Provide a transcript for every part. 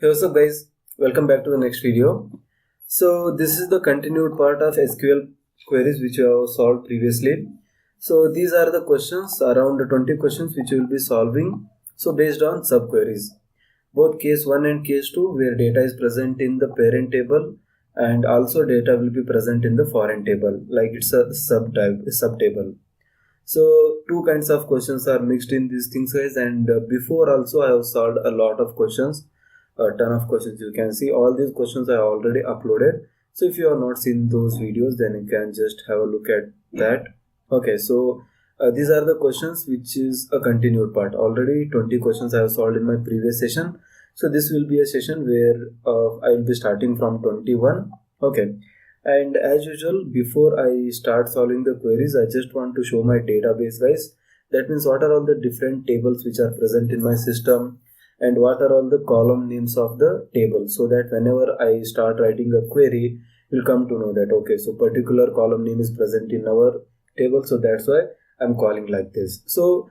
Hey, what's up guys? Welcome back to the next video. So this is the continued part of SQL queries which we have solved previously. So these are the questions, around 20 questions which we will be solving. So based on subqueries. Both case 1 and case 2 where data is present in the parent table and also data will be present in the foreign table, like it's a subtable. So two kinds of questions are mixed in these things guys, and before also I have solved a lot of questions, a ton of questions. You can see all these questions I already uploaded. So if you have not seen those videos, then you can just have a look at that. Okay, so these are the questions which is a continued part. Already 20 questions I have solved in my previous session. So this will be a session where I will be starting from 21. Okay. And as usual, before I start solving the queries, I just want to show my database guys. That means what are all the different tables which are present in my system and what are all the column names of the table, so that whenever I start writing a query, you'll come to know that okay, so particular column name is present in our table, so that's why I'm calling like this. So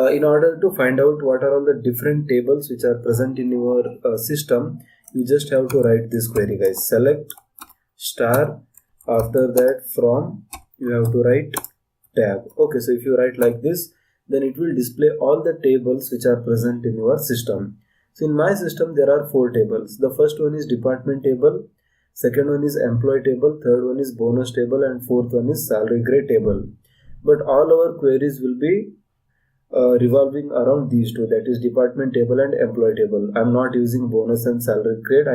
in order to find out what are all the different tables which are present in your system, you just have to write this query guys. Select star, after that from, you have to write tab. Okay, so if you write like this, then it will display all the tables which are present in your system. So in my system there are 4 tables. The first one is department table, second one is employee table, third one is bonus table, and fourth one is salary grade table. But all our queries will be revolving around these two, that is department table and employee table. I'm not using bonus and salary grade.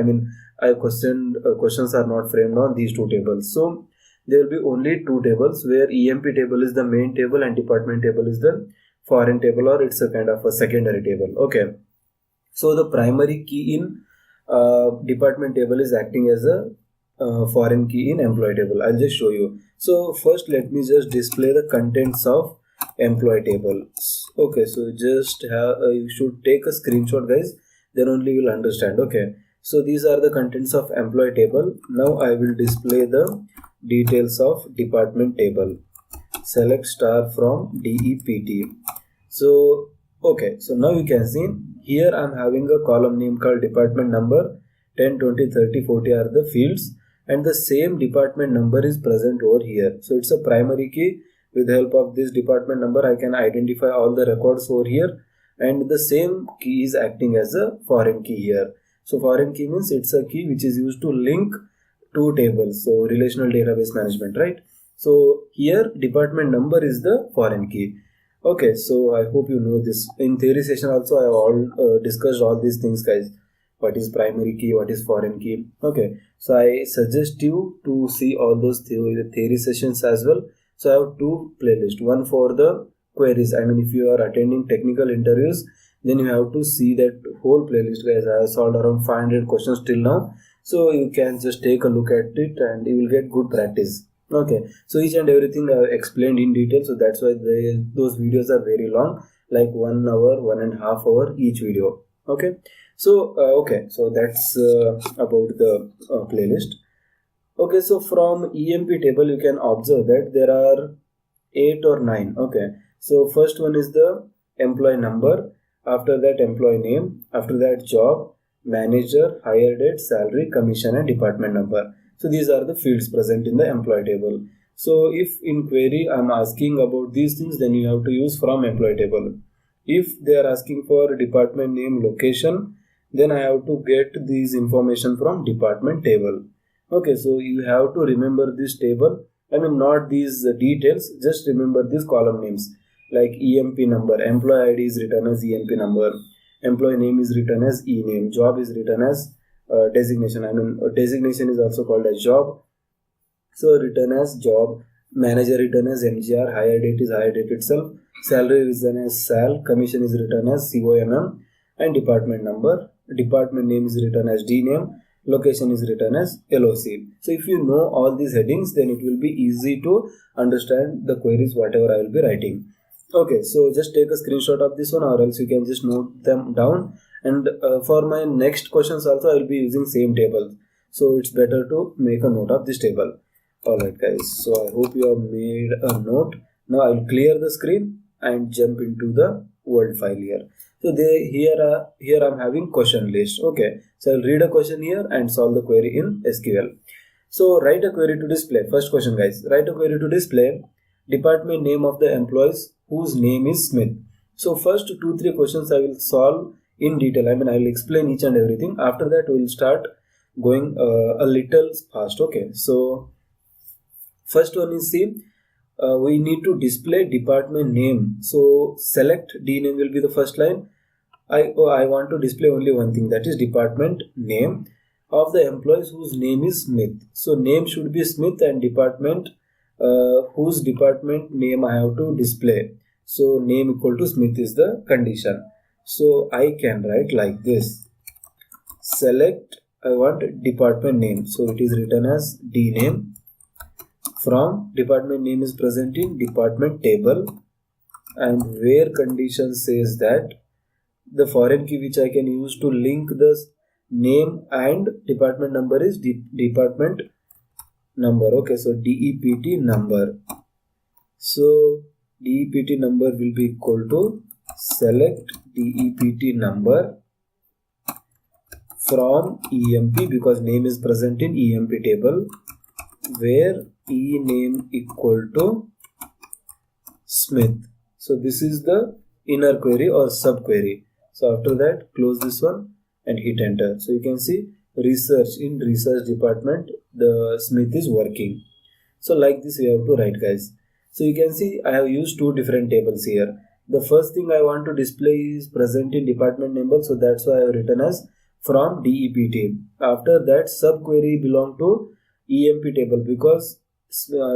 Questions are not framed on these two tables. So there will be only 2 tables where EMP table is the main table and department table is the foreign table, or it's a kind of a secondary table. Okay, so the primary key in department table is acting as a foreign key in employee table. I'll just show you. So first let me just display the contents of employee table. Okay, so just you should take a screenshot guys, then only you will understand. Okay, so these are the contents of employee table. Now I will display the details of department table. Select star from DEPT. So okay, so now you can see here I'm having a column name called department number. 10, 20, 30, 40 are the fields, and the same department number is present over here. So it's a primary key. With the help of this department number, I can identify all the records over here, and the same key is acting as a foreign key here. So foreign key means it's a key which is used to link 2 tables. So relational database management, right? So here department number is the foreign key. Okay, so I hope you know this. In theory session also I have all discussed all these things guys. What is primary key, what is foreign key. Okay, so I suggest you to see all those theory sessions as well. So I have 2 playlists, one for the queries. If you are attending technical interviews, then you have to see that whole playlist guys. I have solved around 500 questions till now. So you can just take a look at it and you will get good practice. Okay, so each and everything I have explained in detail. So that's why those videos are very long, like 1 hour, 1.5 hour each video. Okay, so so that's about the playlist. Okay, so from EMP table you can observe that there are 8 or 9. Okay, so first one is the employee number, after that employee name, after that job, manager, hire date, salary, commission, and department number. So these are the fields present in the employee table. So if in query I'm asking about these things, then you have to use from employee table. If they are asking for department name, location, then I have to get these information from department table. Okay, so you have to remember this table. Not these details, just remember these column names. Like EMP number, employee ID is written as EMP number, employee name is written as E name, job is written as designation. Designation is also called as job. So written as job, manager written as MGR, hire date is hire date itself, salary is written as SAL, commission is written as COMM, and department number, department name is written as D name, location is written as LOC. So if you know all these headings, then it will be easy to understand the queries whatever I will be writing. Okay, so just take a screenshot of this one, or else you can just note them down. And for my next questions also I will be using same table. So it's better to make a note of this table. Alright guys, so I hope you have made a note. Now I will clear the screen and jump into the Word file here. So here I'm having question list. Okay, so I'll read a question here and solve the query in SQL. So write a query to display. First question, guys. Write a query to display department name of the employees whose name is Smith. So first 2-3 questions I will solve in detail. I mean, I will explain each and everything. After that, we will start going a little fast. Okay, so first one is, see, we need to display department name. So select D name will be the first line. I want to display only one thing, that is department name of the employees whose name is Smith. So name should be Smith and department whose department name I have to display. So name equal to Smith is the condition. So I can write like this. Select, I want department name. So it is written as D name. From department name is present in department table, and where condition says that the foreign key which I can use to link the name and department number is department number. Okay, so DEPT number. So DEPT number will be equal to select DEPT number from EMP, because name is present in EMP table, where E name equal to Smith. So this is the inner query or sub query. So after that, close this one and hit enter. So you can see research department, the Smith is working. So like this we have to write, guys. So you can see I have used two different tables here. The first thing I want to display is present in department number, so that's why I have written as from DEPT. After that, sub query belong to EMP table, because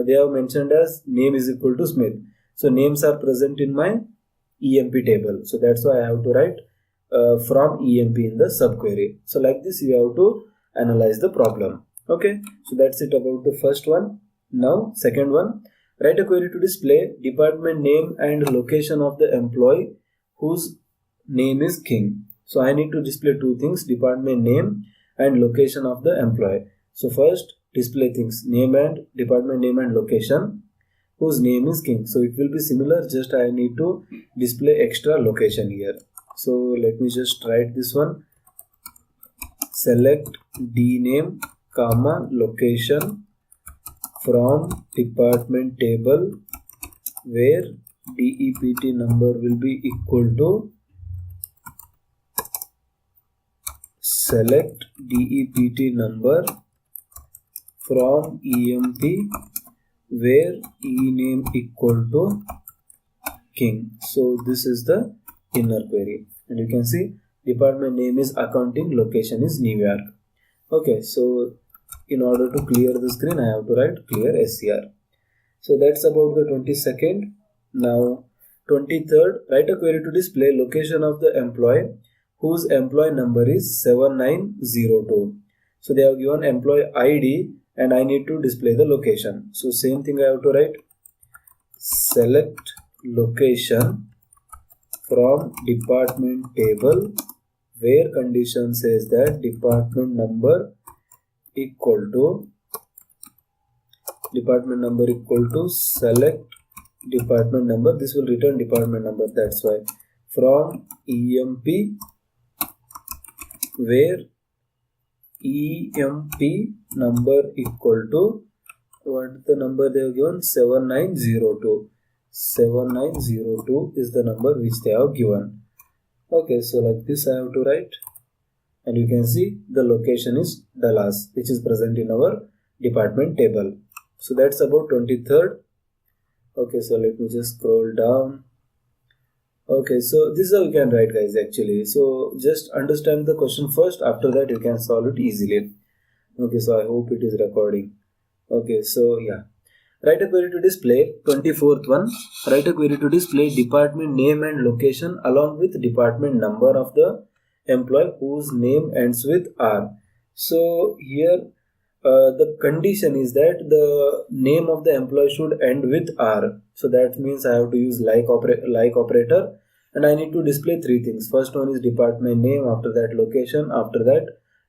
they have mentioned as name is equal to Smith. So names are present in my EMP table. So that's why I have to write from EMP in the subquery. So like this you have to analyze the problem. Okay, so that's it about the first one. Now second one, write a query to display department name and location of the employee whose name is King. So I need to display two things, department name and location of the employee. So first display things, name and department name and location whose name is King. So it will be similar, just I need to display extra location here. So let me just write this one. Select D name comma location from department table, where DEPT number will be equal to select DEPT number from EMP, where E name equal to King. So this is the inner query, and you can see department name is accounting, location is New York. Okay, so in order to clear the screen I have to write clear SCR. So that's about the 22nd. Now 23rd, write a query to display location of the employee whose employee number is 7902. So they have given employee ID and I need to display the location. So same thing I have to write, select location from department table, where condition says that department number equal to select department number. This will return department number, that's why from EMP, where EMP number equal to, what the number they have given, 7902. 7902 is the number which they have given. Okay, so like this I have to write, and you can see the location is Dallas, which is present in our department table. So that's about 23rd. Okay, so let me just scroll down. Okay, so this is how you can write, guys, actually. So just understand the question first, after that you can solve it easily. Okay, so I hope it is recording. Okay, so yeah, write a query to display 24th one. Write a query to display department name and location along with department number of the employee whose name ends with R. So here the condition is that the name of the employee should end with R. So that means I have to use like operator, and I need to display three things. First one is department name, after that location, after that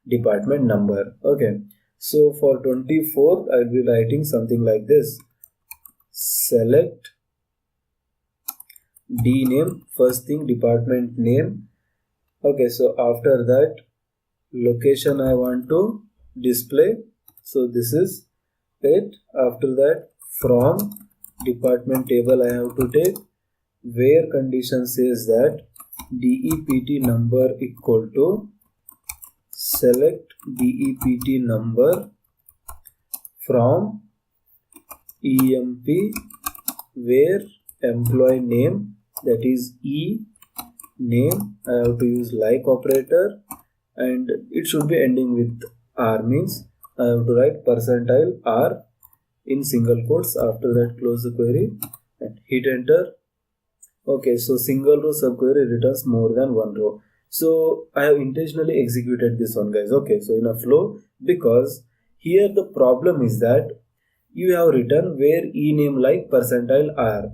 department number. Okay, so for 24th I will be writing something like this. Select D name, first thing department name, Okay, so after that location I want to display, so this is it. After that from department table I have to take where condition says that DEPT number equal to select DEPT number from EMP where employee name, that is E name, I have to use like operator and it should be ending with R, means I have to write percentile R in single quotes. After that close the query and hit enter. Okay, so single row subquery returns more than one row. So I have intentionally executed this one, guys. Okay, so in a flow, because here the problem is that you have written where E name like percentile R,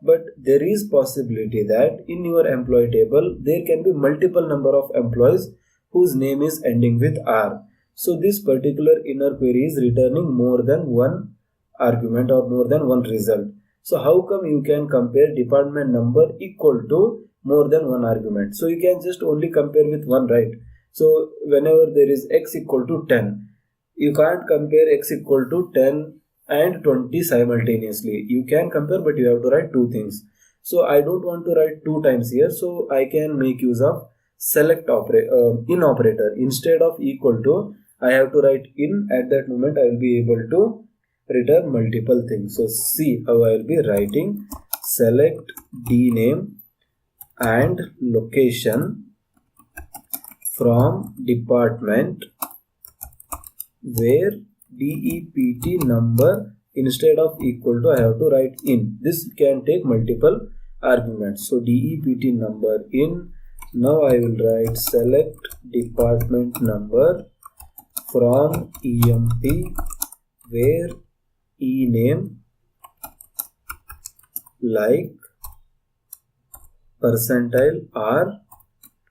but there is possibility that in your employee table there can be multiple number of employees whose name is ending with R. So this particular inner query is returning more than one argument or more than one result. So how come you can compare department number equal to more than one argument? So you can just only compare with one, right? So whenever there is x equal to 10, you can't compare x equal to 10 and 20 simultaneously. You can compare, but you have to write two things. So I don't want to write two times here, so I can make use of select in operator. Instead of equal to, I have to write in. At that moment I will be able to return multiple things. So see how I will be writing select D name and location from department where DEPT number, instead of equal to I have to write in. This can take multiple arguments. So DEPT number in. Now I will write select department number from EMP where E name like percentile R.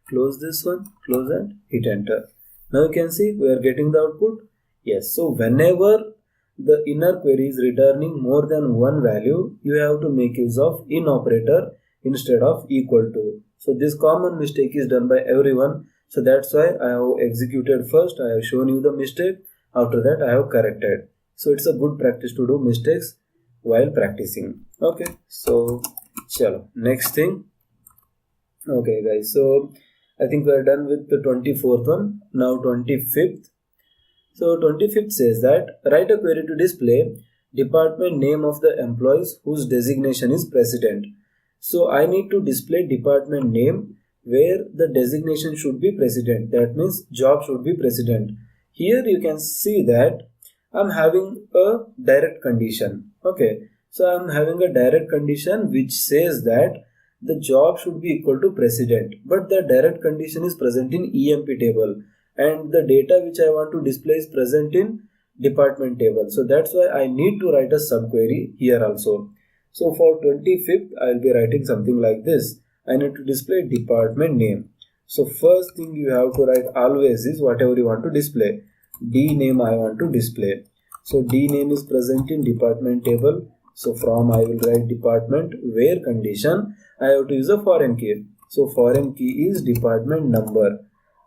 Close this one, close and hit enter. Now you can see we are getting the output. Yes, so whenever the inner query is returning more than one value, you have to make use of in operator instead of equal to. So this common mistake is done by everyone. So that's why I have executed first. I have shown you the mistake. After that I have corrected. So it's a good practice to do mistakes while practicing. Okay, so chalo, next thing. Okay guys, so I think we are done with the 24th one. Now 25th. So 25th says that write a query to display department name of the employees whose designation is president. So I need to display department name where the designation should be president. That means job should be president. Here you can see that I'm having a direct condition. Okay, so I'm having a direct condition which says that the job should be equal to president, but the direct condition is present in EMP table and the data which I want to display is present in department table. So that's why I need to write a subquery here also. So for 25th I will be writing something like this. I need to display department name. So first thing you have to write always is whatever you want to display. D name I want to display. So D name is present in department table. So from I will write department where condition I have to use a foreign key. So foreign key is department number.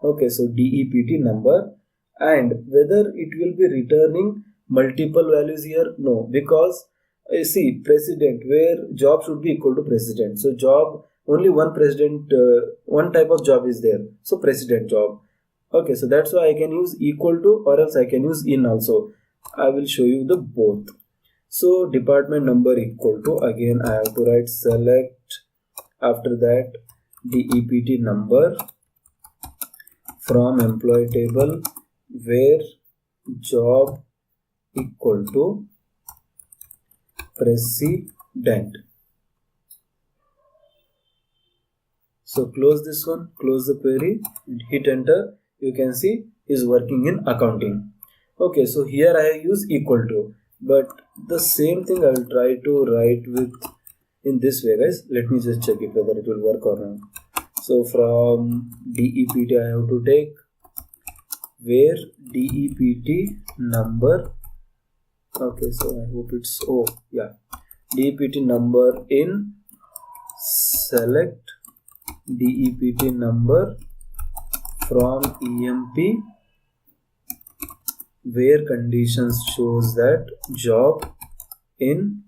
Okay, so DEPT number, and whether it will be returning multiple values here? No, because see president where job should be equal to president. So job only one president, one type of job is there. So president job. Okay, so that's why I can use equal to or else I can use in also. I will show you the both. So department number equal to, again I have to write select, after that DEPT number from employee table where job equal to president. So close this one, close the query and hit enter. You can see is working in accounting. Okay, so here I use equal to, but the same thing I will try to write with in this way, guys. Let me just check it whether it will work or not. So from DEPT I have to take where DEPT number. Okay, so I hope it's DEPT number in select DEPT number from EMP where conditions shows that job in,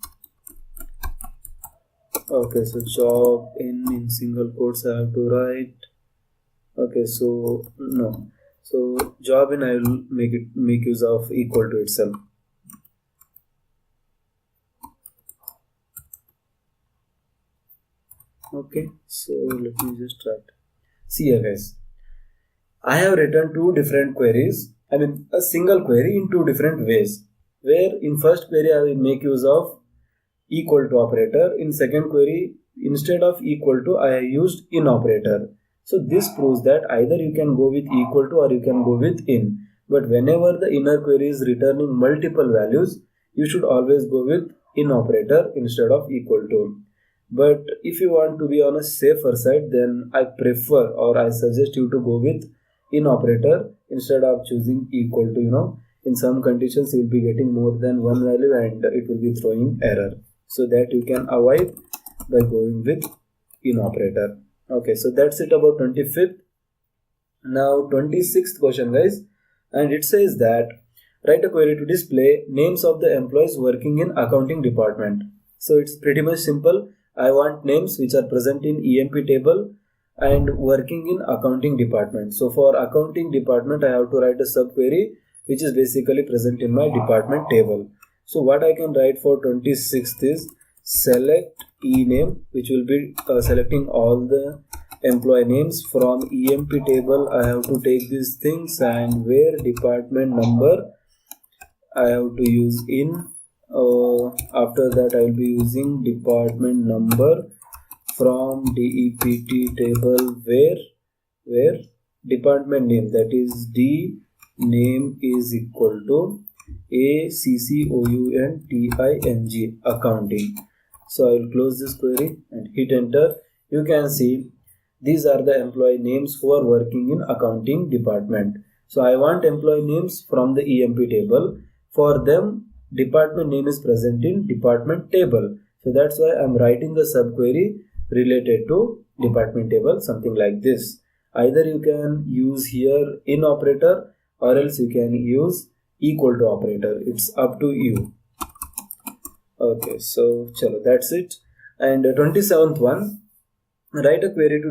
okay, so job in single quotes I have to write, okay, so no, so job in I will make use of equal to itself. Okay, so let me just write. See here guys, I have written two different queries, I mean a single query in two different ways, where in first query I will make use of equal to operator, in second query instead of equal to I have used in operator. So this proves that either you can go with equal to or you can go with in, but whenever the inner query is returning multiple values, you should always go with in operator instead of equal to. But if you want to be on a safer side, then I prefer or I suggest you to go with in operator instead of choosing equal to. In some conditions you will be getting more than one value and it will be throwing error, so that you can avoid by going with in operator. Okay, so that's it about 25th. Now 26th question guys, and it says that write a query to display names of the employees working in accounting department. So it's pretty much simple. I want names which are present in EMP table and working in accounting department. So for accounting department I have to write a subquery which is basically present in my department table. So what I can write for 26th is select ename, which will be selecting all the employee names from EMP table. I have to take these things, and where department number I have to use in. After that I will be using department number from DEPT table where department name, that is D name, is equal to ACCOUNTING, accounting. So I will close this query and hit enter. You can see these are the employee names who are working in accounting department. So I want employee names from the EMP table. For them, department name is present in department table. So that's why I'm writing the subquery related to department table, something like this. Either you can use here in operator or else you can use equal to operator. It's up to you. Okay, so chalo, that's it. And 27th one, write a query to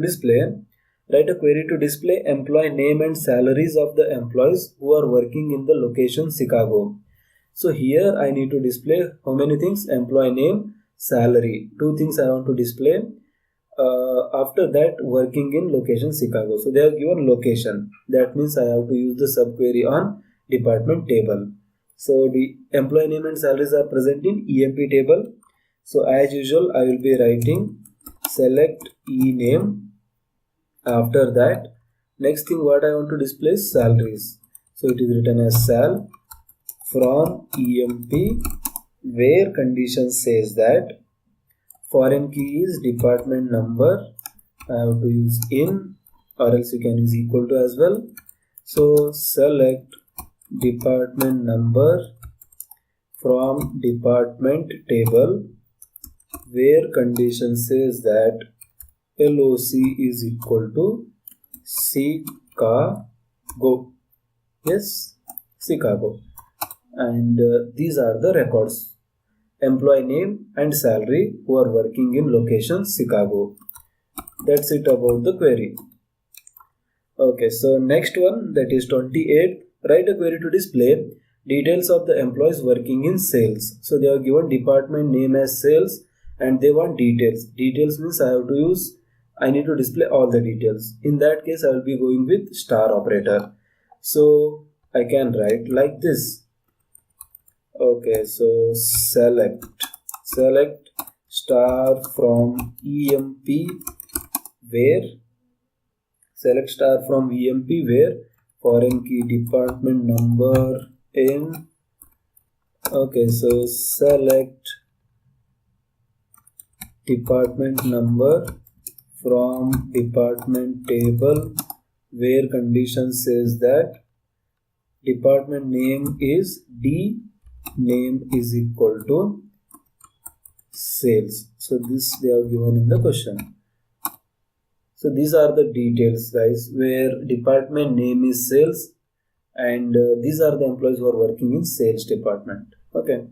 display employee name and salaries of the employees who are working in the location Chicago. So here I need to display how many things? Employee name, salary. Two things I want to display. After that, working in location Chicago. So they have given location. That means I have to use the subquery on department table. So the employee name and salaries are present in EMP table. So as usual, I will be writing select ename. After that, next thing what I want to display is salaries. So it is written as sal from EMP where condition says that foreign key is department number. I have to use in, or else you can use equal to as well. So select department number from department table where condition says that LOC is equal to Chicago. Yes, Chicago. And these are the records: employee name and salary who are working in location Chicago. That's it about the query. Okay, so next one, that is 28. Write a query to display details of the employees working in sales. So they are given department name as sales and they want details. Details means I need to display all the details. In that case I will be going with star operator. So I can write like this. Okay, so select star from EMP where foreign key department number in. Okay, so select department number from department table where condition says that department name is D name is equal to sales. So this they are given in the question. So these are the details, guys, where department name is sales, and these are the employees who are working in sales department. Okay,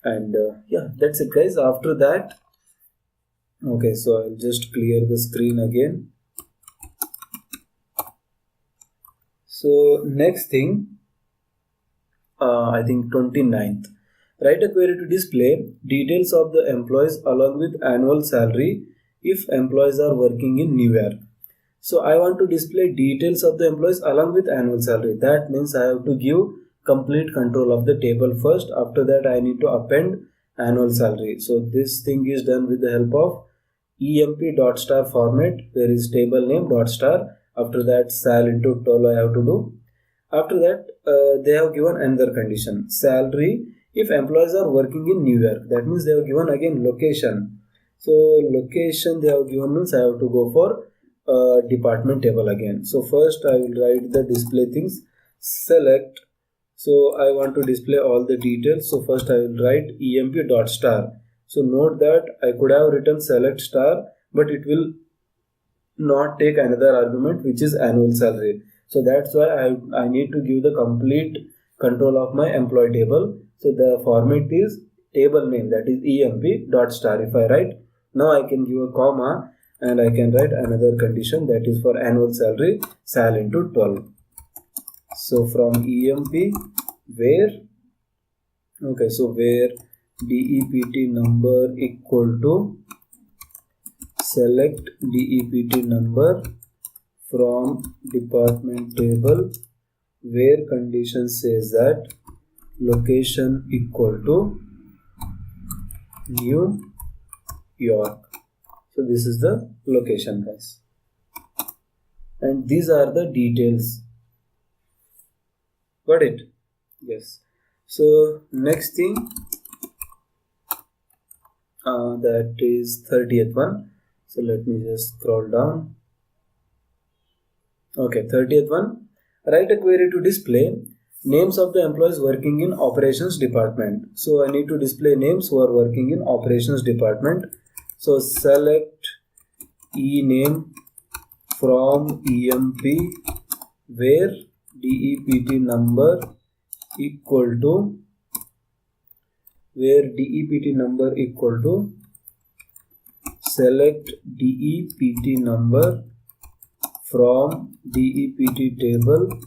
and yeah, that's it, guys. After that, okay, so I'll just clear the screen again. So next thing, I think 29th. Write a query to display details of the employees along with annual salary if employees are working in New York. So I want to display details of the employees along with annual salary. That means I have to give complete control of the table first. After that, I need to append annual salary. So this thing is done with the help of emp.star format, where is table name dot star. After that, sal into 12 I have to do. After that, they have given another condition, salary if employees are working in New York. That means they have given again location. So location they have given means I have to go for department table again. So first I will write the display things, select. So I want to display all the details. So first I will write emp.star. So note that I could have written select star, but it will not take another argument, which is annual salary. So that's why I need to give the complete control of my employee table. So the format is table name, that is emp.star. If I write, now I can give a comma and I can write another condition, that is for annual salary, sal into 12. So from emp where, okay, so where DEPT number equal to select DEPT number from department table, where condition says that location equal to New York. So this is the location, guys, and these are the details. Got it? Yes. So next thing, that is 30th one. So let me just scroll down. Okay, 30th one. Write a query to display names of the employees working in operations department. So I need to display names who are working in operations department. So select name from emp where DEPT number equal to, where DEPT number equal to select DEPT number from DEPT table,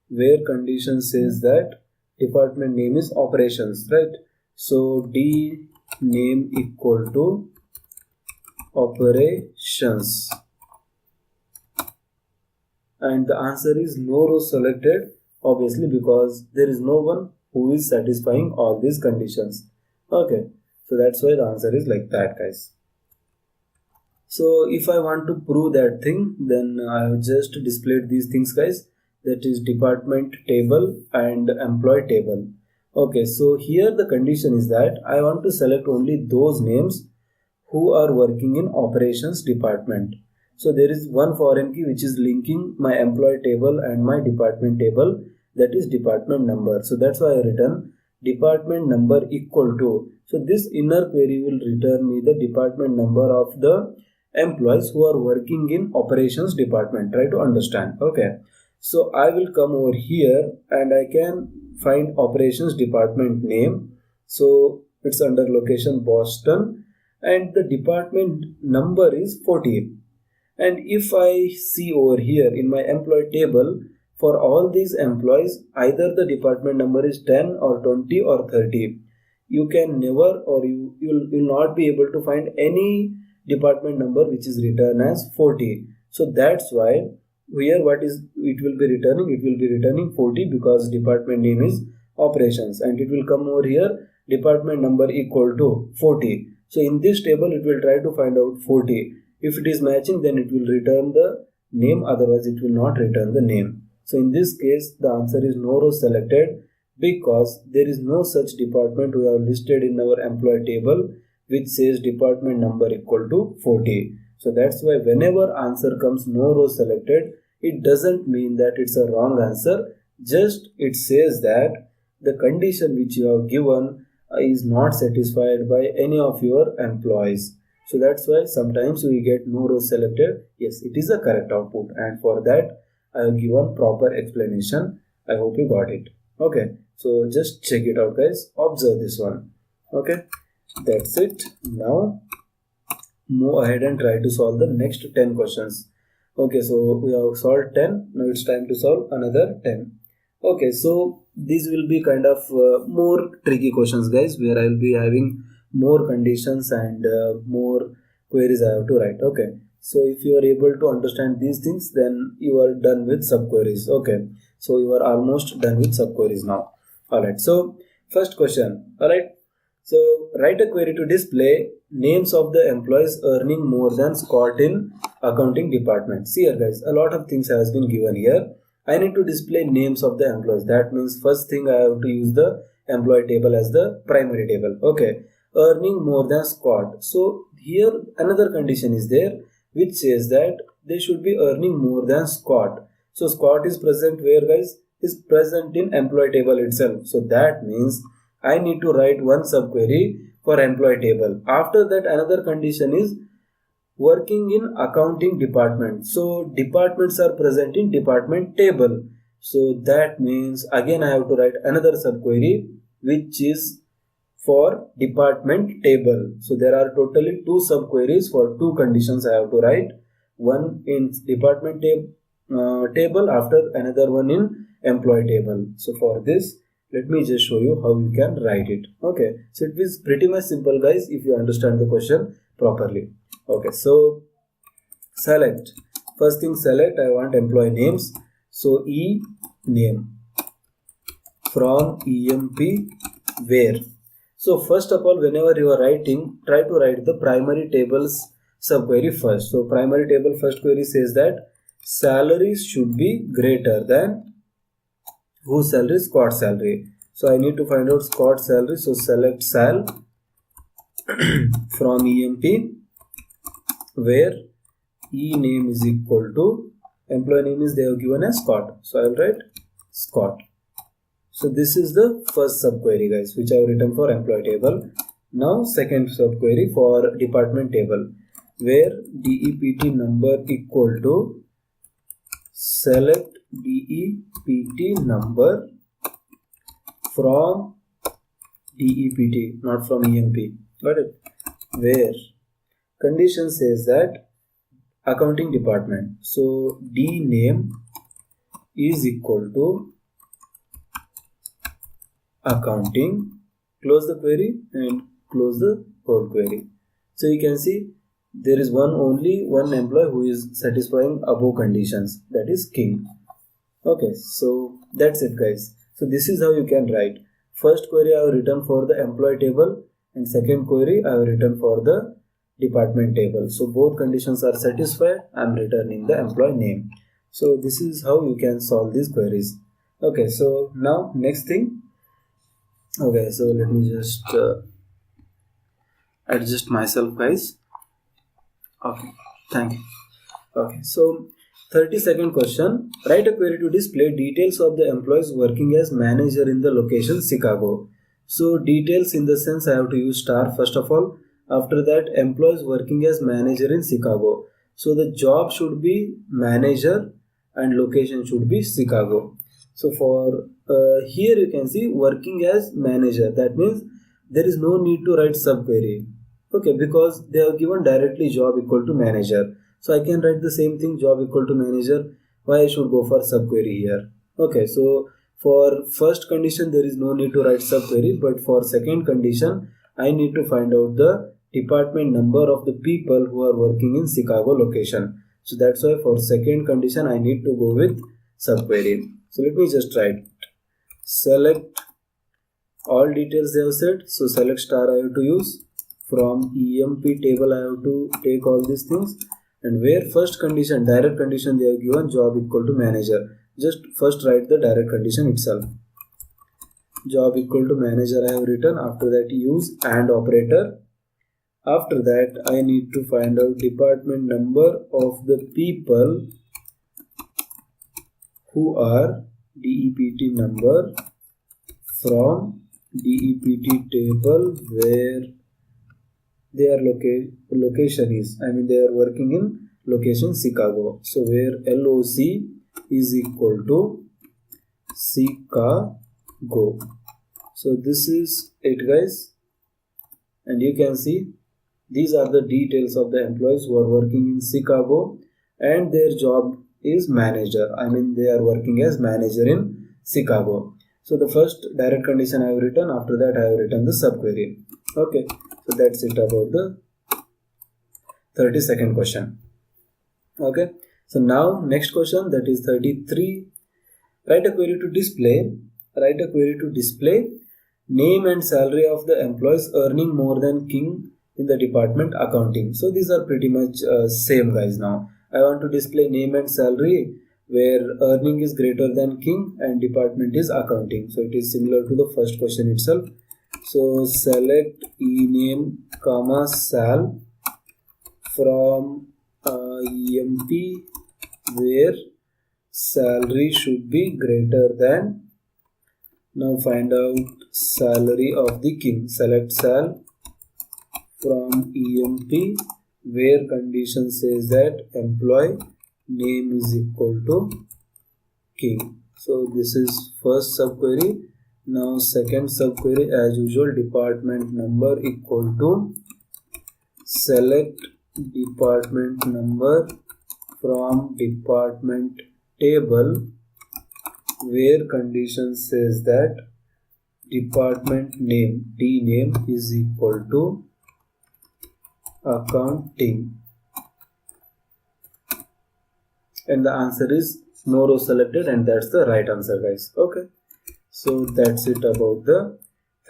where condition says that department name is operations, right? So D name equal to operations, and the answer is no row selected, obviously, because there is no one who is satisfying all these conditions. Okay, so that's why the answer is like that, guys. So if I want to prove that thing, then I have just displayed these things, guys, that is department table and employee table. Okay, so here the condition is that I want to select only those names who are working in operations department. So there is one foreign key which is linking my employee table and my department table, that is department number. So that's why I written department number equal to. So this inner query will return me the department number of the employees who are working in operations department. Try to understand. Okay, so I will come over here and I can find operations department name. So it's under location Boston and the department number is 40. And if I see over here in my employee table, for all these employees, either the department number is 10 or 20 or 30. You can never, or you'll not be able to find any department number which is written as 40. So that's why here what is it will be returning? It will be returning 40 because department name is operations, and it will come over here department number equal to 40. So in this table it will try to find out 40. If it is matching, then it will return the name, otherwise it will not return the name. So in this case the answer is no row selected, because there is no such department we have listed in our employee table which says department number equal to 40. So that's why whenever answer comes no row selected, it doesn't mean that it's a wrong answer, just it says that the condition which you have given is not satisfied by any of your employees. So that's why sometimes we get no rows selected. Yes, it is a correct output, and for that I have given proper explanation. I hope you got it. Okay, so just check it out guys, observe this one. Okay, that's it. Now move ahead and try to solve the next 10 questions. Okay, so we have solved 10. Now it's time to solve another 10. Okay, so these will be kind of more tricky questions guys, where I will be having more conditions and more queries I have to write. Okay, so if you are able to understand these things, then you are done with subqueries. Okay, so you are almost done with subqueries now. Alright, so first question. Alright, so write a query to display names of the employees earning more than Scott in accounting department. See here guys, a lot of things has been given here. I need to display names of the employees. That means first thing I have to use the employee table as the primary table. Okay, earning more than Scott. So here another condition is there which says that they should be earning more than Scott. So Scott is present where guys? Is present in employee table itself. So that means I need to write one subquery for employee table. After that another condition is working in accounting department. So departments are present in department table. So that means again I have to write another subquery which is for department table. So there are totally two subqueries for two conditions I have to write. One in department table, after another one in employee table. So for this, let me just show you how you can write it. Okay, so it is pretty much simple guys if you understand the question properly. Okay, so select, first thing select, I want employee names. So E name from EMP where. So first of all, whenever you are writing, try to write the primary tables subquery first. So primary table first query says that salaries should be greater than whose salary? Scott salary. So I need to find out Scott salary. So select sal from EMP where E name is equal to employee name is they have given as Scott. So I will write Scott. So this is the first subquery guys which I have written for employee table. Now second subquery for department table where DEPT number equal to select DEPT number from DEPT, not from EMP. Got it? Where condition says that accounting department. So D name is equal to accounting, close the query and close the whole query. So you can see there is only one employee who is satisfying above conditions, that is King. Okay, so that's it guys. So this is how you can write. First query I have written for the employee table and second query I have written for the department table. So both conditions are satisfied. I am returning the employee name. So this is how you can solve these queries. Okay, so now next thing. Okay, so let me just adjust myself guys. Okay, thank you. Okay, so 32nd question. Write a query to display details of the employees working as manager in the location Chicago. So details in the sense I have to use star first of all. After that employees working as manager in Chicago. So the job should be manager and location should be Chicago. So for here you can see working as manager. That means there is no need to write subquery. Okay, because they have given directly job equal to manager. So I can write the same thing, job equal to manager. Why I should go for subquery here? Okay, so for first condition there is no need to write subquery, but for second condition I need to find out the department number of the people who are working in Chicago location. So that's why for second condition I need to go with subquery. So let me just write select all details they have said. So select star I have to use. From EMP table I have to take all these things, and where first condition direct condition they have given job equal to manager, just first write the direct condition itself. Job equal to manager I have written. After that use AND operator. After that I need to find out department number of the people who are DEPT number from DEPT table where their location is, I mean they are working in location Chicago. So where LOC is equal to Chicago. So this is it guys, and you can see these are the details of the employees who are working in Chicago, and their job is manager, I mean they are working as manager in Chicago. So the first direct condition I have written, after that I have written the subquery. Okay, so that's it about the 32nd question. Okay, so now next question, that is 33. Write a query to display name and salary of the employees earning more than King in the department accounting. So these are pretty much same guys. Now I want to display name and salary where earning is greater than King and department is accounting. So it is similar to the first question itself. So select ename comma sal from EMP where salary should be greater than. Now find out salary of the King. Select sal from EMP where condition says that employee name is equal to King. So this is first subquery. Now second subquery, as usual, department number equal to select department number from department table where condition says that department name D name is equal to accounting, and the answer is no row selected, and that's the right answer guys. Okay, so that's it about the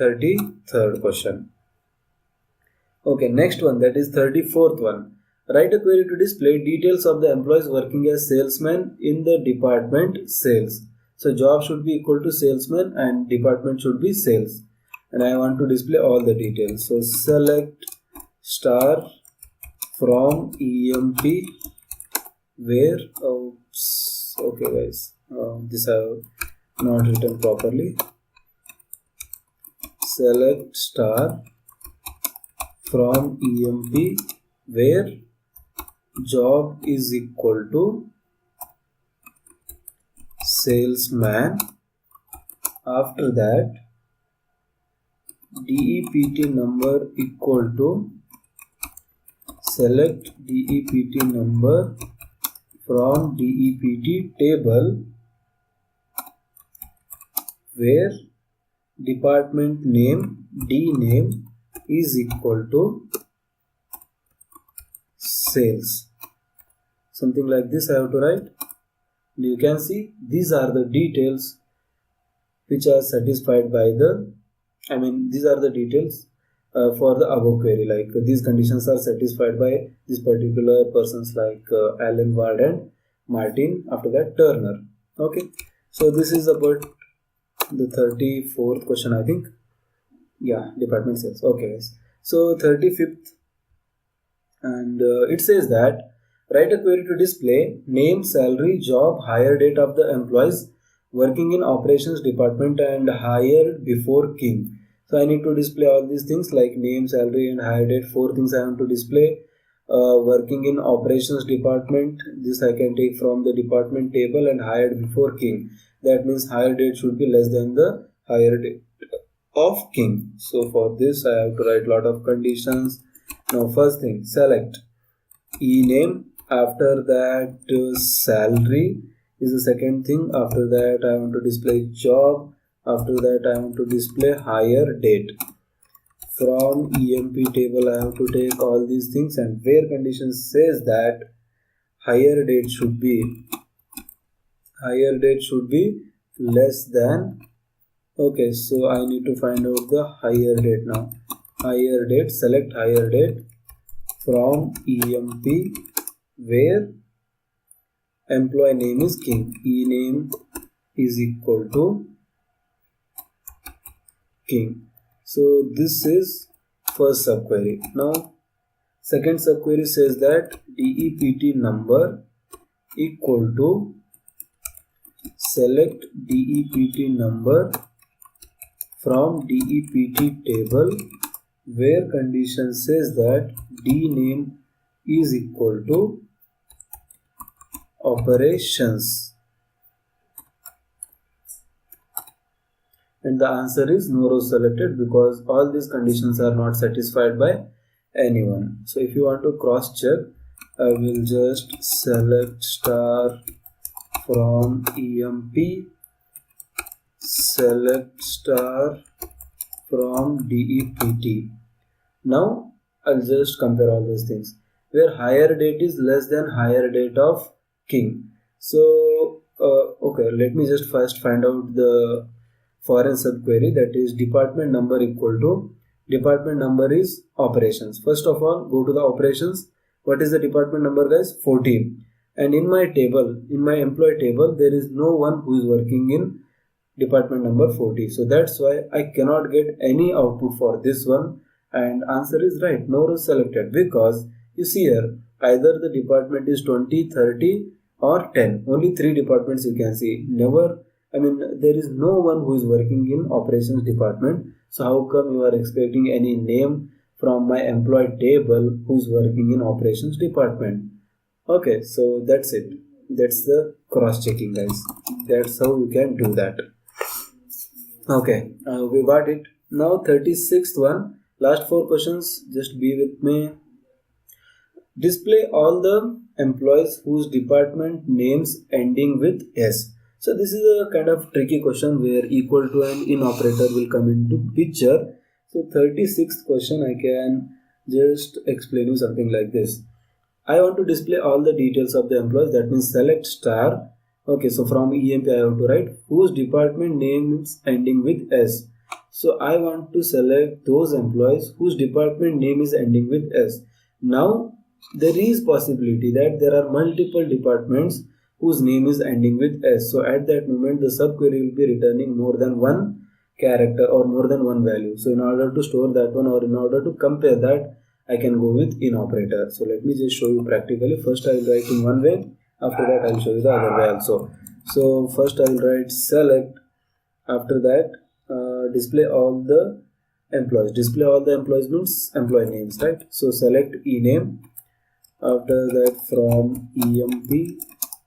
33rd question. Okay, next one, that is 34th one. Write a query to display details of the employees working as salesman in the department sales. So job should be equal to salesman and department should be sales, and I want to display all the details. So select star from EMP where okay guys, this I have not written properly. Select star from EMP where job is equal to salesman. After that DEPT number equal to select DEPT number from DEPT table where department name D name is equal to sales. Something like this I have to write. You can see these are the details which are satisfied by the, I mean these are the details for the above query, like these conditions are satisfied by these particular persons like Allen, Ward and Martin, after that Turner. Okay, so this is about the 34th question, I think. Yeah, department sales. Okay guys, so 35th, and it says that write a query to display name, salary, job, hire date of the employees working in operations department and hired before King. So I need to display all these things like name, salary and hire date. 4 things I want to display. Working in operations department, this I can take from the department table, and hired before King. That means hire date should be less than the hire date of King. So for this I have to write lot of conditions. Now first thing, select ename, after that salary is the second thing. After that I want to display job. After that I want to display hire date. From EMP table I have to take all these things, and where condition says that hire date should be less than. Okay, so I need to find out the hire date now. Hire date, select hire date from EMP where employee name is King. E name is equal to King. So this is first subquery. Now second subquery says that DEPT number equal to select DEPT number from DEPT table where condition says that D name is equal to operations, and the answer is no row selected because all these conditions are not satisfied by anyone. So if you want to cross check, I will just select star from EMP, select star from DEPT. Now I'll just compare all those things where higher date is less than higher date of king. So okay, let me just first find out the foreign subquery, that is department number equal to department number is operations. First of all, go to the operations. What is the department number, guys? 14. And in my table, in my employee table, there is no one who is working in department number 40. So that's why I cannot get any output for this one. And answer is right, no row selected, because you see here either the department is 20, 30 or 10. Only 3 departments you can see. Never, I mean, there is no one who is working in operations department. So how come you are expecting any name from my employee table who is working in operations department? Okay, so that's it. That's the cross checking, guys. That's how you can do that. Okay, we got it. Now 36th one. Last 4 questions, just be with me. Display all the employees whose department names ending with S. So this is a kind of tricky question where equal to and in operator will come into picture. So 36th question, I can just explain you something like this. I want to display all the details of the employees, that means select star. Okay, so from EMP I have to write whose department names ending with S. So I want to select those employees whose department name is ending with S. Now there is possibility that there are multiple departments whose name is ending with S. So at that moment the subquery will be returning more than one character or more than one value. So in order to store that one or in order to compare that, I can go with in operator. So let me just show you practically. First I will write in one way. After that I will show you the other way also. So first I will write select. After that display all the employees. Display all the employees means employee names, right? So select ename. After that from EMP,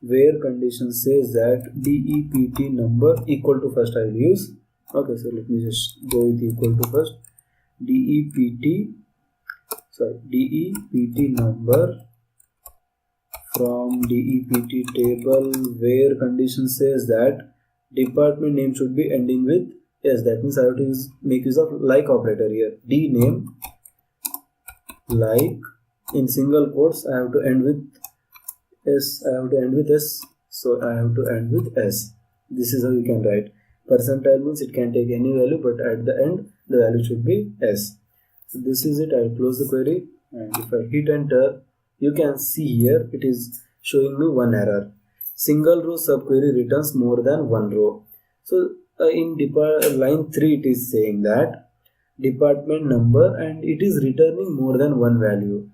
where condition says that DEPT number equal to, first I will use. Okay, so let me just go with equal to first. DEPT number from DEPT table, where condition says that department name should be ending with S. That means I have to make use of like operator here. D name like, in single quotes I have to end with S. I have to end with S. So I have to end with S. This is how you can write. Percentile means it can take any value, but at the end the value should be S. So this is it. I will close the query, and if I hit enter, you can see here it is showing me one error. Single row subquery returns more than one row. So in line 3 it is saying that department number and it is returning more than one value.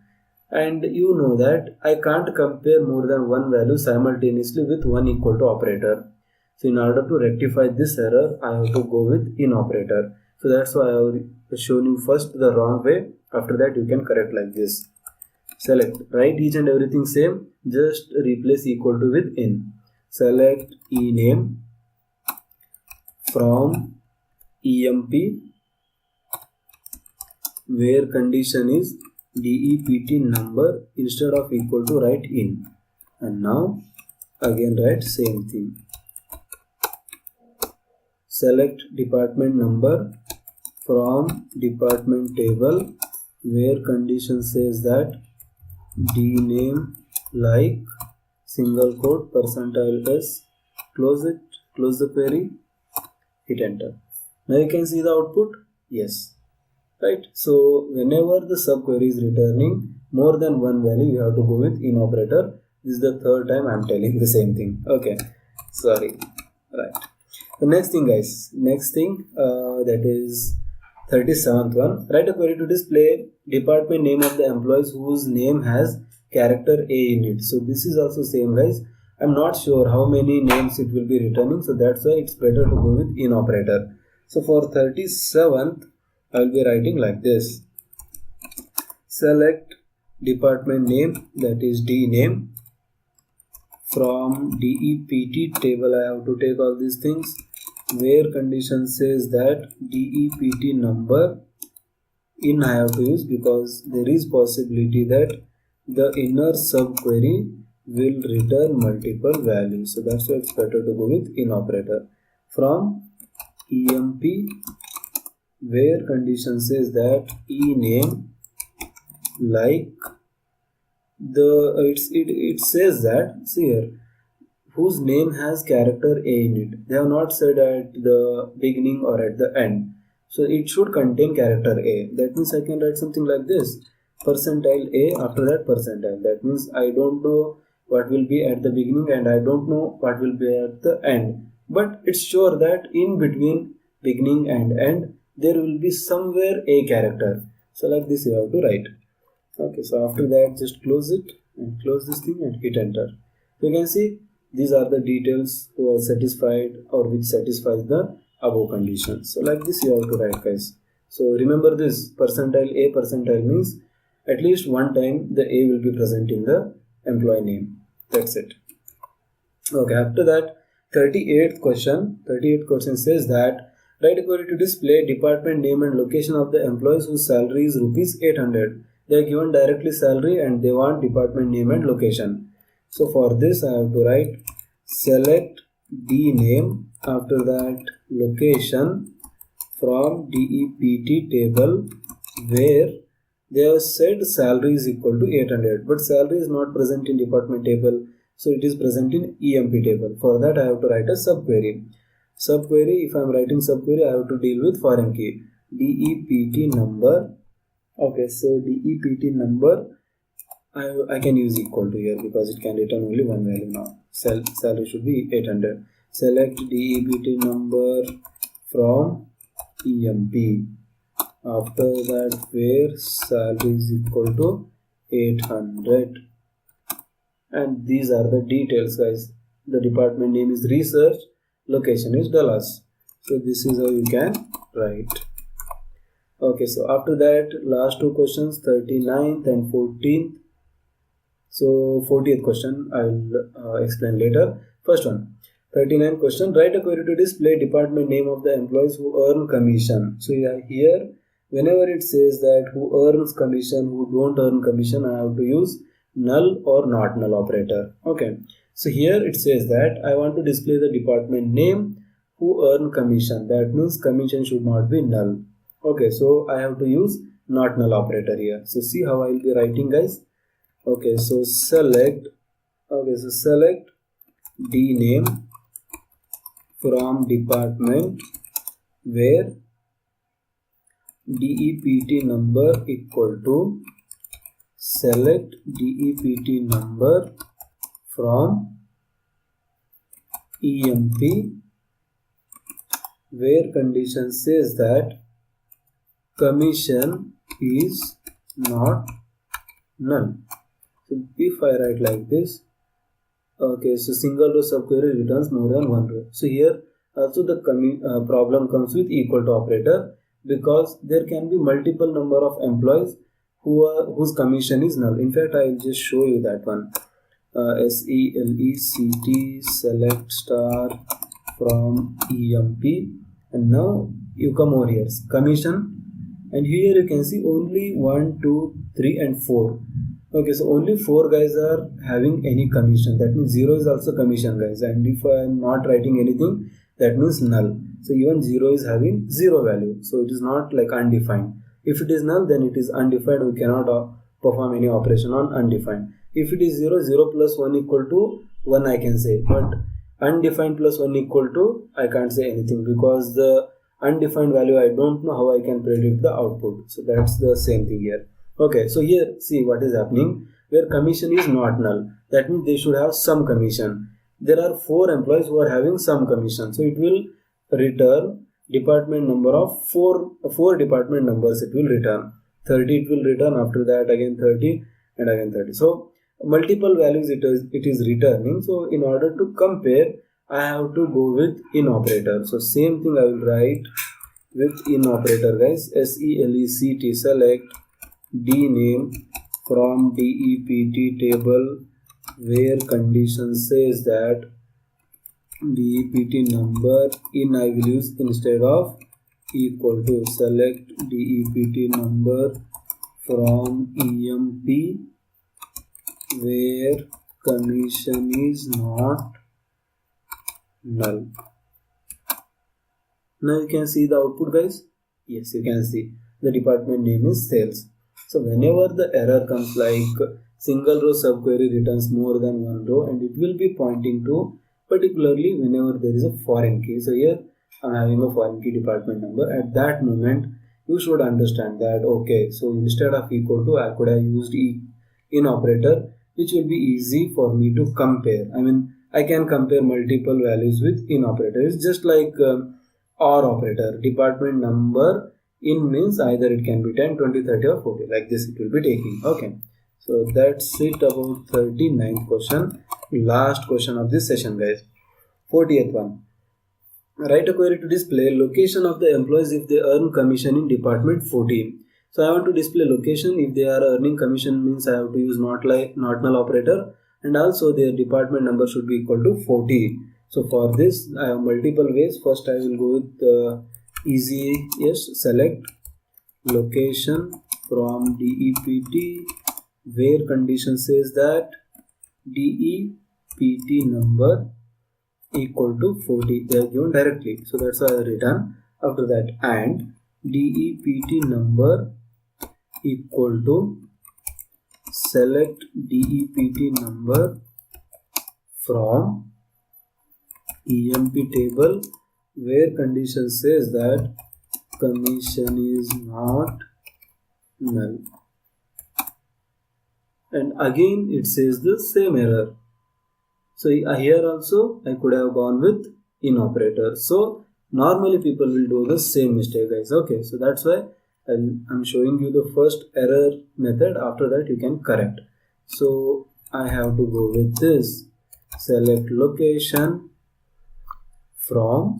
And you know that I can't compare more than one value simultaneously with one equal to operator. So in order to rectify this error, I have to go with in operator. So that's why I have shown you first the wrong way. After that you can correct like this. Select, write each and everything same, just replace equal to with in. Select ename from EMP, where condition is DEPT number, instead of equal to write in. And now again write same thing. Select department number from department table, where condition says that D name like, single quote, percentile S, close it, close the query, hit enter. Now you can see the output. Yes, right? So whenever the subquery is returning more than one value, you have to go with in operator. This is the third time I am telling the same thing. Okay, sorry. Right. The next thing, guys, that is 37th one. Write a query to display department name of the employees whose name has character A in it. So this is also same, guys. I'm not sure how many names it will be returning, so that's why it's better to go with in operator. So for 37th, I will be writing like this. select department name, that is D name. From DEPT table I have to take all these things, where condition says that DEPT number in I have to use, because there is possibility that the inner subquery will return multiple values. So that's why it's better to go with in operator. From EMP, where condition says that E name, like it says that, see here, whose name has character A in it. They have not said at the beginning or at the end. So it should contain character A. That means I can write something like this. Percentile A, after that percentile. That means I don't know what will be at the beginning and I don't know what will be at the end. But it's sure that in between beginning and end, there will be somewhere A character. So like this you have to write. Okay, so after that just close it and close this thing and hit enter. So you can see these are the details who are satisfied or which satisfies the above conditions. So like this you have to write, guys. So remember this, percentile A, percentile means at least one time the A will be present in the employee name. That's it. Okay, after that 38th question says that write a query to display department name and location of the employees whose salary is rupees 800. They are given directly salary and they want department name and location. So for this I have to write select D name, after that location from DEPT table, where they have said salary is equal to 800, but salary is not present in department table, so it is present in EMP table. For that I have to write a subquery. If I am writing subquery, I have to deal with foreign key DEPT number. Okay, so DEPT number I can use equal to here because it can return only one value now. Salary should be 800. Select DEPT number from EMP. After that, where salary is equal to 800. And these are the details, guys. The department name is research, location is Dallas. So this is how you can write. Okay, so after that, last two questions, 39th and 14th. So 40th question I will explain later. First one, 39th question, write a query to display department name of the employees who earn commission. So here, whenever it says that who earns commission, who don't earn commission, I have to use null or not null operator. Okay, so here it says that I want to display the department name who earn commission. That means commission should not be null. Okay, so I have to use not null operator here. So see how I will be writing, guys. Okay, so select D name from department, where DEPT number equal to select DEPT number from EMP, where condition says that commission is not null. So if I write like this, okay, so single row subquery returns more than one row. So here also the problem comes with equal to operator, because there can be multiple number of employees whose commission is null. In fact, I will just show you that one. SELECT select star from EMP, and now you come over here, commission, and here you can see only 1, 2, 3 and 4. Okay, so only 4 guys are having any commission. That means 0 is also commission, guys. And if I am not writing anything, that means null. So even 0 is having 0 value. So it is not like undefined. If it is null, then it is undefined. We cannot perform any operation on undefined. If it is 0, 0 plus 1 equal to 1 I can say. But undefined plus 1 equal to, I can't say anything, because the undefined value I don't know how I can predict the output. So that's the same thing here. Okay, so here see what is happening, where commission is not null. That means they should have some commission. There are 4 employees who are having some commission. So it will return department number of 4 department numbers it will return. 30 it will return, after that again 30 and again 30. So multiple values it is returning. So in order to compare, I have to go with in operator. So same thing I will write with in operator, guys. SELECT select D name from DEPT table where condition says that DEPT number in I will use instead of equal to. Select DEPT number from EMP where condition is not null. Now you can see the output, guys. Yes, you can see the department name is sales. So whenever the error comes like single row subquery returns more than one row, and it will be pointing to particularly whenever there is a foreign key. So here I'm having a foreign key department number. At that moment you should understand that okay, so instead of equal to I could have used in operator, which will be easy for me to compare. I mean, I can compare multiple values with in operator. It's just like or operator. Department number in means either it can be 10, 20, 30 or 40, like this it will be taking. Okay, so that's it about 39th question, last question of this session, guys. 40th one. Write a query to display location of the employees if they earn commission in department 14. So I want to display location. If they are earning commission means I have to use not null operator, and also their department number should be equal to 40. So for this I have multiple ways. First I will go with easiest. Select location from DEPT where condition says that DEPT number equal to 40. They are given directly, so that's why I return. After that, and DEPT number equal to select DEPT number from EMP table where condition says that commission is not null, and again it says the same error. So here also I could have gone with in operator. So normally people will do the same mistake, guys. Okay, so that's why I'm showing you the first error method. After that you can correct. So I have to go with this. Select location from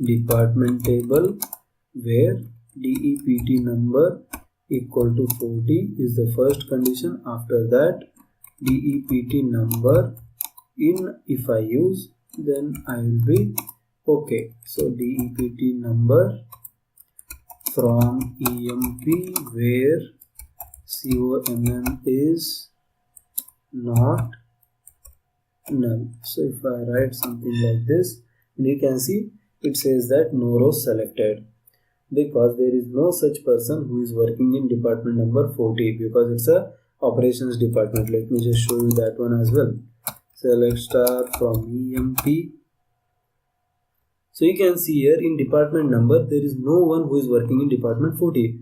department table where DEPT number equal to 40 is the first condition. After that, DEPT number in if I use, then I will be okay. So DEPT number from EMP where COMM is not null. So if I write something like this, you can see it says that no row selected, because there is no such person who is working in department number 40, because it's a operations department. Let me just show you that one as well. Select star from EMP. So you can see here in department number there is no one who is working in department 40.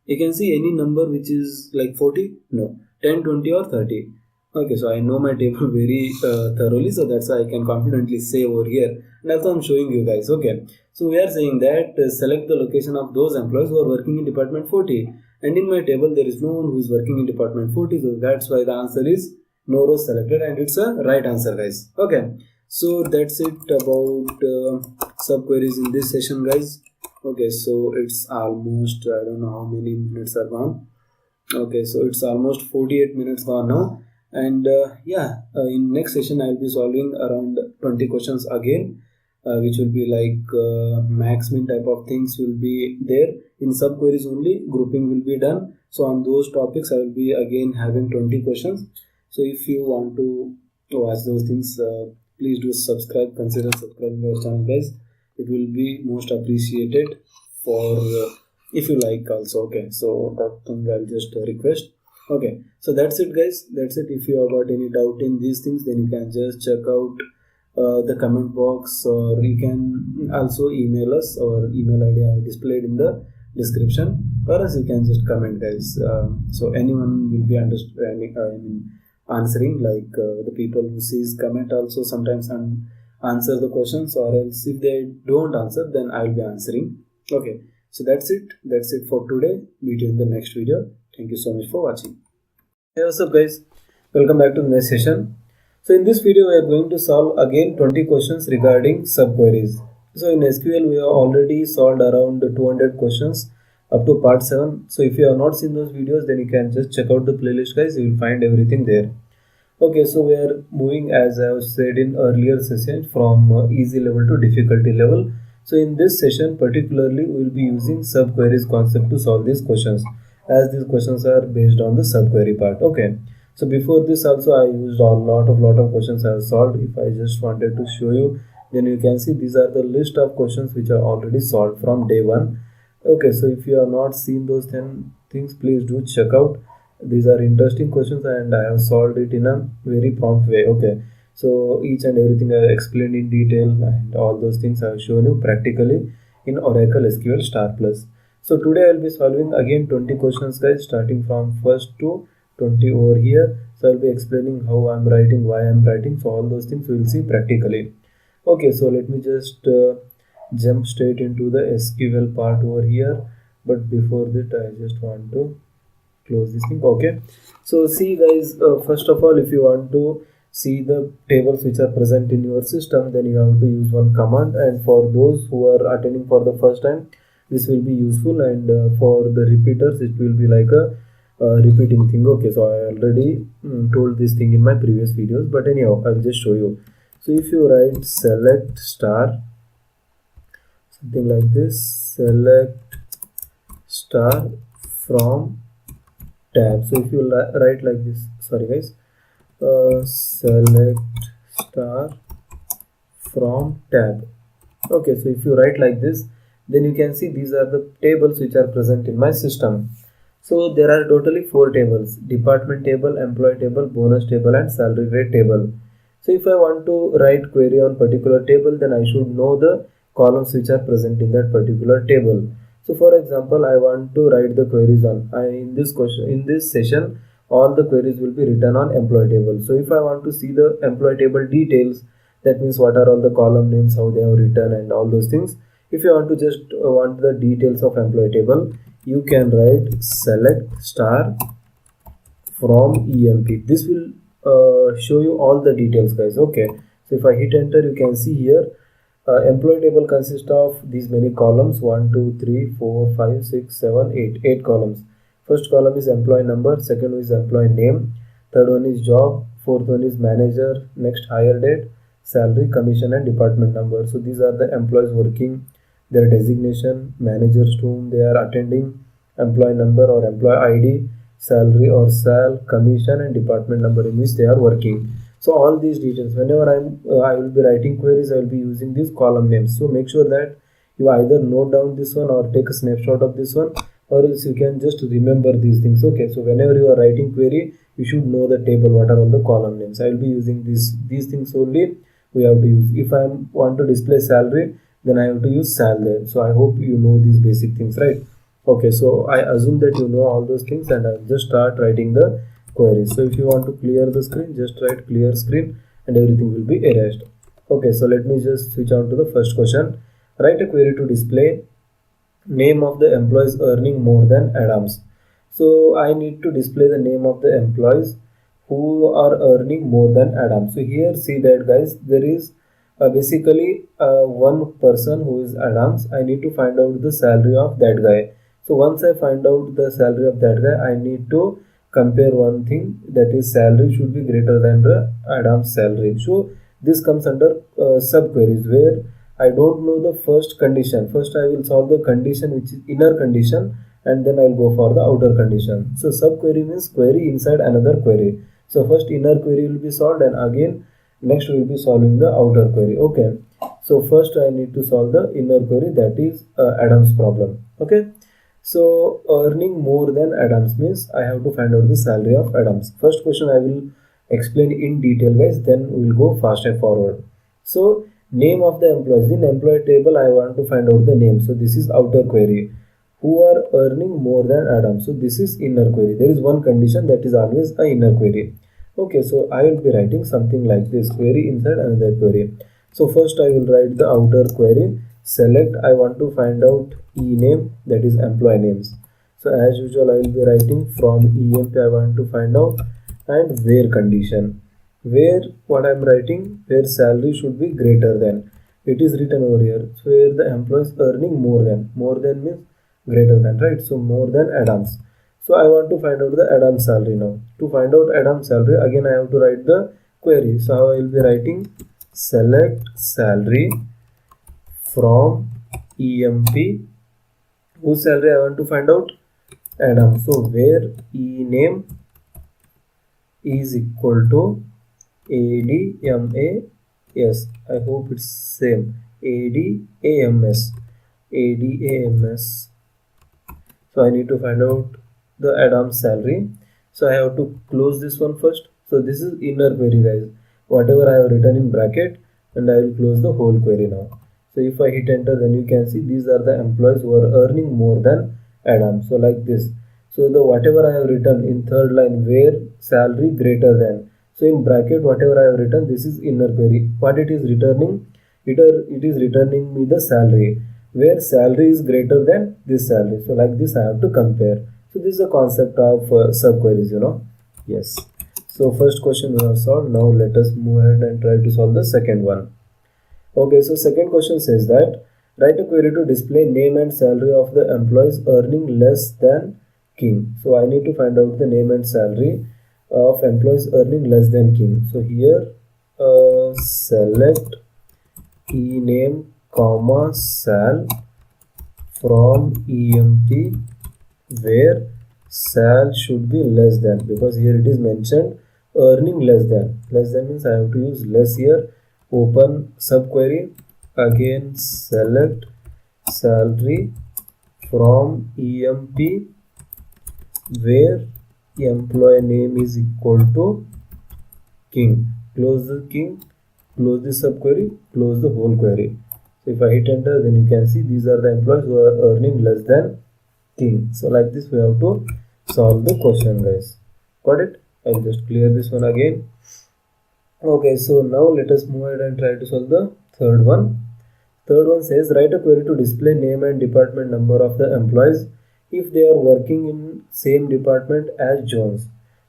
You can see any number which is like 40? No. 10, 20 or 30. Okay, so I know my table very thoroughly, so that's why I can confidently say over here. And also I'm showing you guys. Okay, so we are saying that select the location of those employees who are working in department 40. And in my table there is no one who is working in department 40, so that's why the answer is no row selected, and it's a right answer, guys. Okay, so that's it about subqueries in this session, guys. Okay, so it's almost, I don't know how many minutes are gone. Okay, so it's almost 48 minutes gone now, and in next session I will be solving around 20 questions again, which will be like max min type of things will be there. In subqueries only grouping will be done. So on those topics I will be again having 20 questions. So if you want to watch those things, please do subscribe. Consider subscribing our channel, guys. It will be most appreciated for if you like also. Okay, so that thing I'll just request. Okay, so that's it, guys. That's it. If you have got any doubt in these things, then you can just check out the comment box, or you can also email us. Our email ID I have displayed in the description, or else you can just comment, guys. So anyone will be answering, like the people who sees comment also sometimes answer the questions, or else if they don't answer, then I will be answering. Okay, so that's it for today. Meet you in the next video. Thank you so much for watching. Hey, what's up, guys? Welcome back to the next session. So in this video we are going to solve again 20 questions regarding subqueries. So in SQL we have already solved around 200 questions up to part 7. So if you have not seen those videos, then you can just check out the playlist, guys. You will find everything there. Okay, so we are moving, as I have said in earlier session, from easy level to difficulty level. So in this session particularly, we will be using subqueries concept to solve these questions, as these questions are based on the subquery part. Okay, so before this also I used a lot of questions I have solved. If I just wanted to show you, then you can see these are the list of questions which are already solved from day one. Okay, so if you have not seen those 10 things, please do check out. These are interesting questions and I have solved it in a very prompt way. Okay, so each and everything I have explained in detail, and all those things I have shown you practically in Oracle SQL Star Plus. So today I will be solving again 20 questions, guys, starting from first to 20 over here. So I will be explaining how I am writing, why I am writing. So all those things we will see practically. Okay, so let me just jump straight into the SQL part over here. But before that, I just want to close this thing. Okay, so see, guys, first of all, if you want to see the tables which are present in your system, then you have to use one command. And for those who are attending for the first time, this will be useful, and for the repeaters it will be like a repeating thing. Okay, so I already told this thing in my previous videos, but anyhow I'll just show you. So if you write select star, something like this, select star from tab. So if you write like this, sorry guys, select star from tab. Okay, so if you write like this, then you can see these are the tables which are present in my system. So there are totally 4 tables: department table, employee table, bonus table, and salary grade table. So if I want to write query on particular table, then I should know the columns which are present in that particular table. So for example, I want to write the queries on, in this session, all the queries will be written on employee table. So if I want to see the employee table details, that means what are all the column names, how they have written, and all those things. If you want to just want the details of employee table, you can write select star from emp. This will show you all the details, guys. Okay, so if I hit enter, you can see here employee table consists of these many columns: 1 2 3 4 5 6 7 8 columns. First column is employee number, second is employee name, third one is job, fourth one is manager, next hire date, salary, commission, and department number. So these are the employees working, their designation, managers to whom they are attending, employee number or employee ID, salary or sal, commission, and department number in which they are working. So all these details, whenever I will be writing queries, I will be using these column names. So make sure that you either note down this one or take a snapshot of this one, or else you can just remember these things. Okay, so whenever you are writing query, you should know the table, what are all the column names. I will be using these things only we have to use. If I want to display salary, then I have to use sal there. So I hope you know these basic things, right? Okay, so I assume that you know all those things, and I'll just start writing the queries. So if you want to clear the screen, just write clear screen and everything will be erased. Okay, so let me just switch on to the first question. Write a query to display name of the employees earning more than Adams. So I need to display the name of the employees who are earning more than Adams. So here see that, guys, there is basically one person who is Adams. I need to find out the salary of that guy. So once I find out the salary of that guy, I need to compare one thing, that is salary should be greater than the Adams salary. So this comes under subqueries, where I don't know the first condition. First I will solve the condition which is inner condition, and then I will go for the outer condition. So subquery means query inside another query. So first inner query will be solved, and again next we will be solving the outer query. Okay, so first I need to solve the inner query, that is Adams problem. Okay, so earning more than Adams means I have to find out the salary of Adams. First question I will explain in detail, guys, then we will go fast and forward. So name of the employees, in employee table I want to find out the name. So this is outer query. Who are earning more than Adams? So this is inner query. There is one condition, that is always a inner query. Okay, so I will be writing something like this: query inside another query. So first I will write the outer query. Select, I want to find out name, that is employee names. So as usual I will be writing from emp, I want to find out, and where condition, where what I am writing, where salary should be greater than. It is written over here. So where the employees earning more than means greater than, right? So more than Adam's. So I want to find out the Adam's salary now. To find out Adam's salary, again I have to write the query. So I will be writing select salary from EMP. Whose salary I want to find out? Adam. So where E name is equal to ADMAS. I hope it's same. ADAMS. ADAMS. So I need to find out the Adam's salary. So I have to close this one first. So this is inner query, guys. Whatever I have written in bracket, and I will close the whole query now. So if I hit enter, then you can see these are the employees who are earning more than Adam. So like this. So the whatever I have written in third line, where salary greater than. So in bracket, whatever I have written, this is inner query. What it is returning? It is returning me the salary where salary is greater than this salary. So like this I have to compare. So this is the concept of subqueries, Yes. So first question we have solved. Now let us move ahead and try to solve the second one. Okay, so second question says that write a query to display name and salary of the employees earning less than King. So I need to find out the name and salary of employees earning less than King. So here select E name comma sal from EMP where sal should be less than, because here it is mentioned earning less than. Less than means I have to use less here. Open subquery, again select salary from EMP where employee name is equal to King. Close the King, close the subquery, close the whole query. So if I hit enter, then you can see these are the employees who are earning less than King. So like this we have to solve the question, guys. Got it? I'll just clear this one again. Okay, so now let us move ahead and try to solve the third one. Third one says write a query to display name and department number of the employees if they are working in same department as Jones.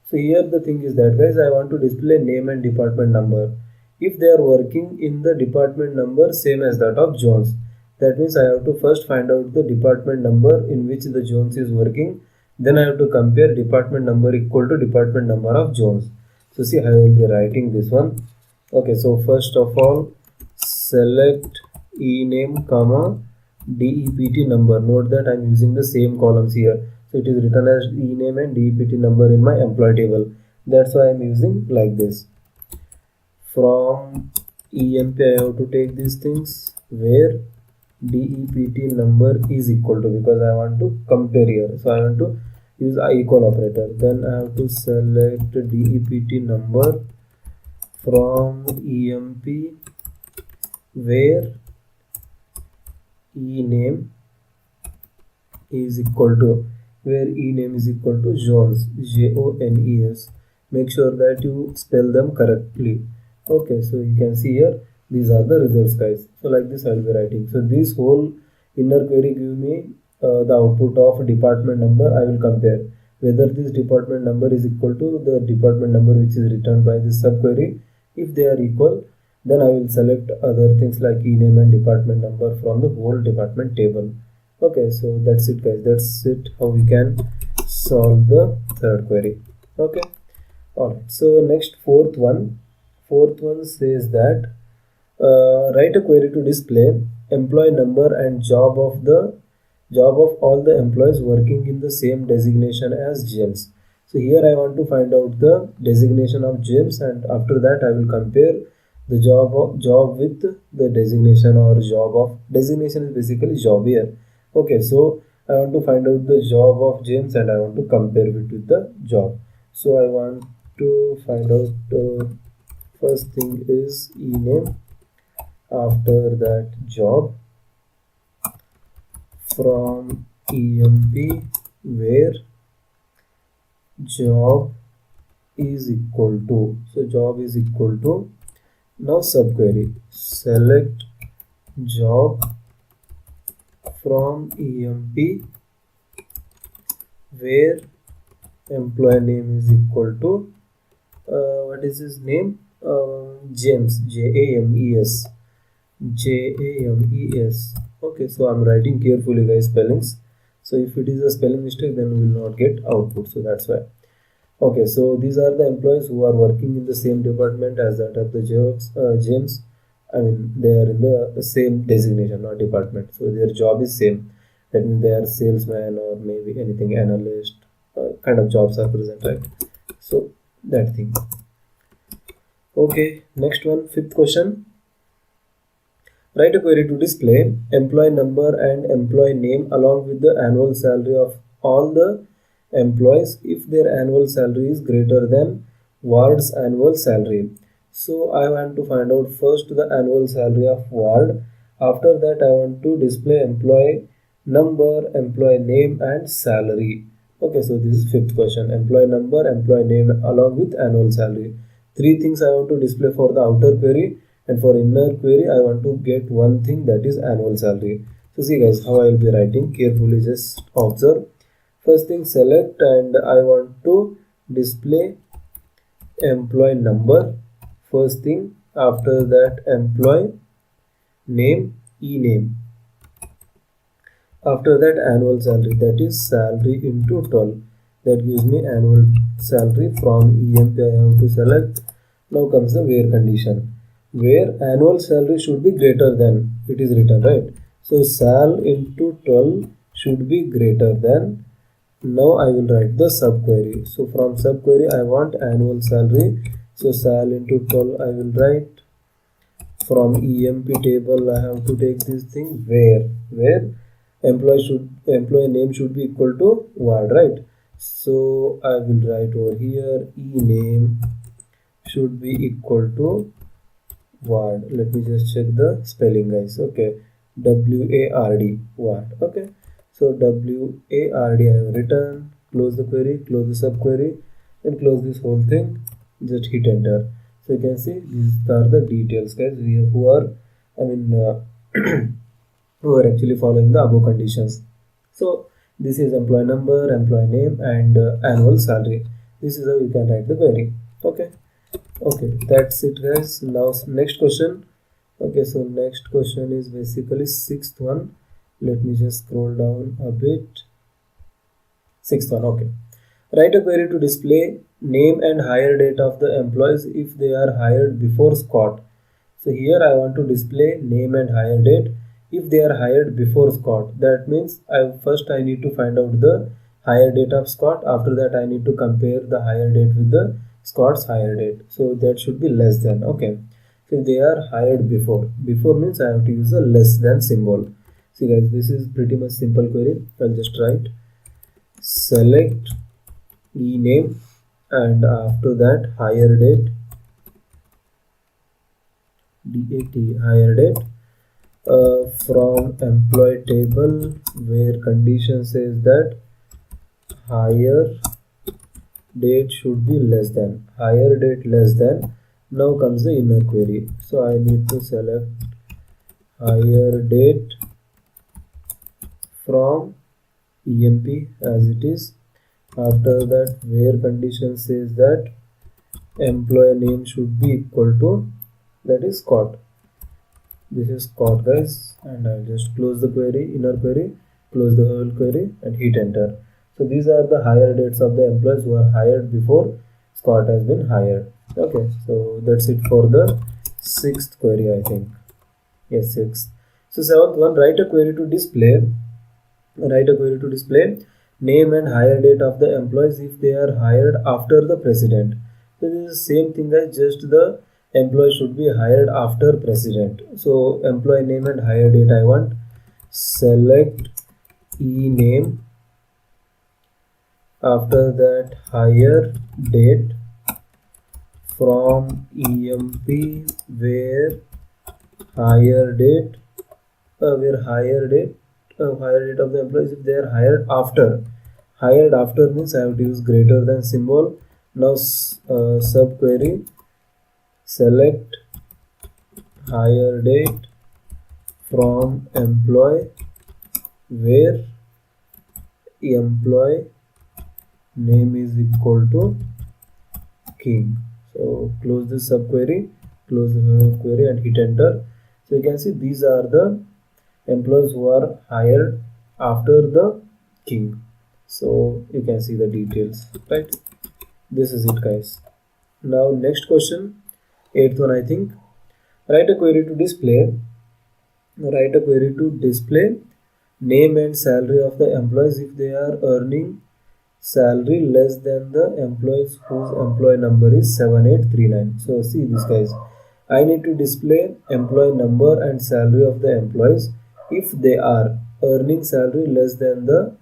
So here the thing is that, guys, I want to display name and department number if they are working in the department number same as that of Jones. That means I have to first find out the department number in which the Jones is working. Then I have to compare department number equal to department number of Jones. So see, I will be writing this one. Okay, so first of all, select E name comma DEPT number. Note that I am using the same columns here. So it is written as E name and DEPT number in my employee table. That's why I am using like this. From EMP I have to take these things where DEPT number is equal to, because I want to compare here. So I want to use equal operator. Then I have to select DEPT number from EMP where E name is equal to Jones, Jones. Make sure that you spell them correctly. Okay, so you can see here these are the results, guys. So like this I will be writing. So this whole inner query give me the output of department number. I will compare whether this department number is equal to the department number which is returned by this subquery. If they are equal, then I will select other things like E name and department number from the whole department table. Okay, so that's it, guys. That's it how we can solve the third query. Okay, alright. So next fourth one says that write a query to display employee number and job of all the employees working in the same designation as James. So here I want to find out the designation of James, and after that I will compare the job with the designation, or job of designation is basically job here. Okay, so I want to find out the job of James and I want to compare it with the job. So I want to find out first thing is E name, after that job from EMP where job is equal to, so job is equal to, now subquery, select job from EMP where employee name is equal to what is his name, James, James, James. Okay, so I'm writing carefully, guys, spellings. So if it is a spelling mistake, then we will not get output. So that's why. Okay, so these are the employees who are working in the same department as that of the James. I mean, they are in the same designation, not department. So their job is same. That means they are salesman or maybe anything analyst kind of jobs are present, right? So that thing. Okay, next one, fifth question. Write a query to display employee number and employee name along with the annual salary of all the employees if their annual salary is greater than ward's annual salary. So I want to find out first the annual salary of ward. After that I want to display employee number, employee name and salary. Okay, so this is fifth question. Employee number, employee name along with annual salary. Three things I want to display for the outer query, and for inner query I want to get one thing, that is annual salary. So see guys how I will be writing. Carefully just observe. First thing, select, and I want to display employee number. First thing, after that employee name, e-name. After that annual salary, that is salary into 12. That gives me annual salary. From EMP I have to select. Now comes the where condition, where annual salary should be greater than, it is written, right? So sal into 12 should be greater than. Now I will write the subquery. So from subquery I want annual salary. So sal into 12 I will write. From EMP table I have to take this thing, where employee name should be equal to ward, right? So I will write over here e name should be equal to ward. Let me just check the spelling guys. Okay, WARD, ward. Okay, so WARD I have written. Close the query, close the subquery, and close this whole thing. Just hit enter. So you can see these are the details guys who are who are actually following the above conditions. So this is employee number, employee name and annual salary. This is how you can write the query. Okay, that's it guys. Now next question. Okay, so next question is basically sixth one. Let me just scroll down a bit. Sixth one. Okay, write a query to display name and hire date of the employees if they are hired before Scott. So here I want to display name and hire date if they are hired before Scott. That means I need to find out the hire date of Scott. After that I need to compare the hire date with the Scott's hire date. So that should be less than. Okay, so if they are hired before means I have to use a less than symbol. See guys, this is pretty much simple query. I'll just write select e name and after that hire date, DAT, hire date, from employee table where condition says that hire date should be less than, hire date less than. Now comes the inner query. So I need to select hire date from EMP as it is. After that where condition says that employee name should be equal to, that is Scott. This is Scott guys, and I'll just close the query, inner query, close the whole query and hit enter. So these are the hire dates of the employees who are hired before Scott has been hired. Okay, so that's it for the sixth query, I think. Yes, sixth. So seventh one, write a query to display name and hire date of the employees if they are hired after the president. So this is the same thing as just the employee should be hired after president. So employee name and hire date I want. Select e name, after that hire date from EMP where hire date of the employees if they are hired after. Hired after means I have to use greater than symbol. Now subquery, select hire date from employee where employee name is equal to King. So close this subquery, close the query and hit enter. So you can see these are the employees who are hired after the king. So you can see the details, right? This is it, guys. Now next question, eighth one, I think. Write a query to display. Write a query to display name and salary of the employees if they are earning salary less than the employees whose employee number is 7839. So see this, guys. I need to display employee number and salary of the employees if they are earning salary less than the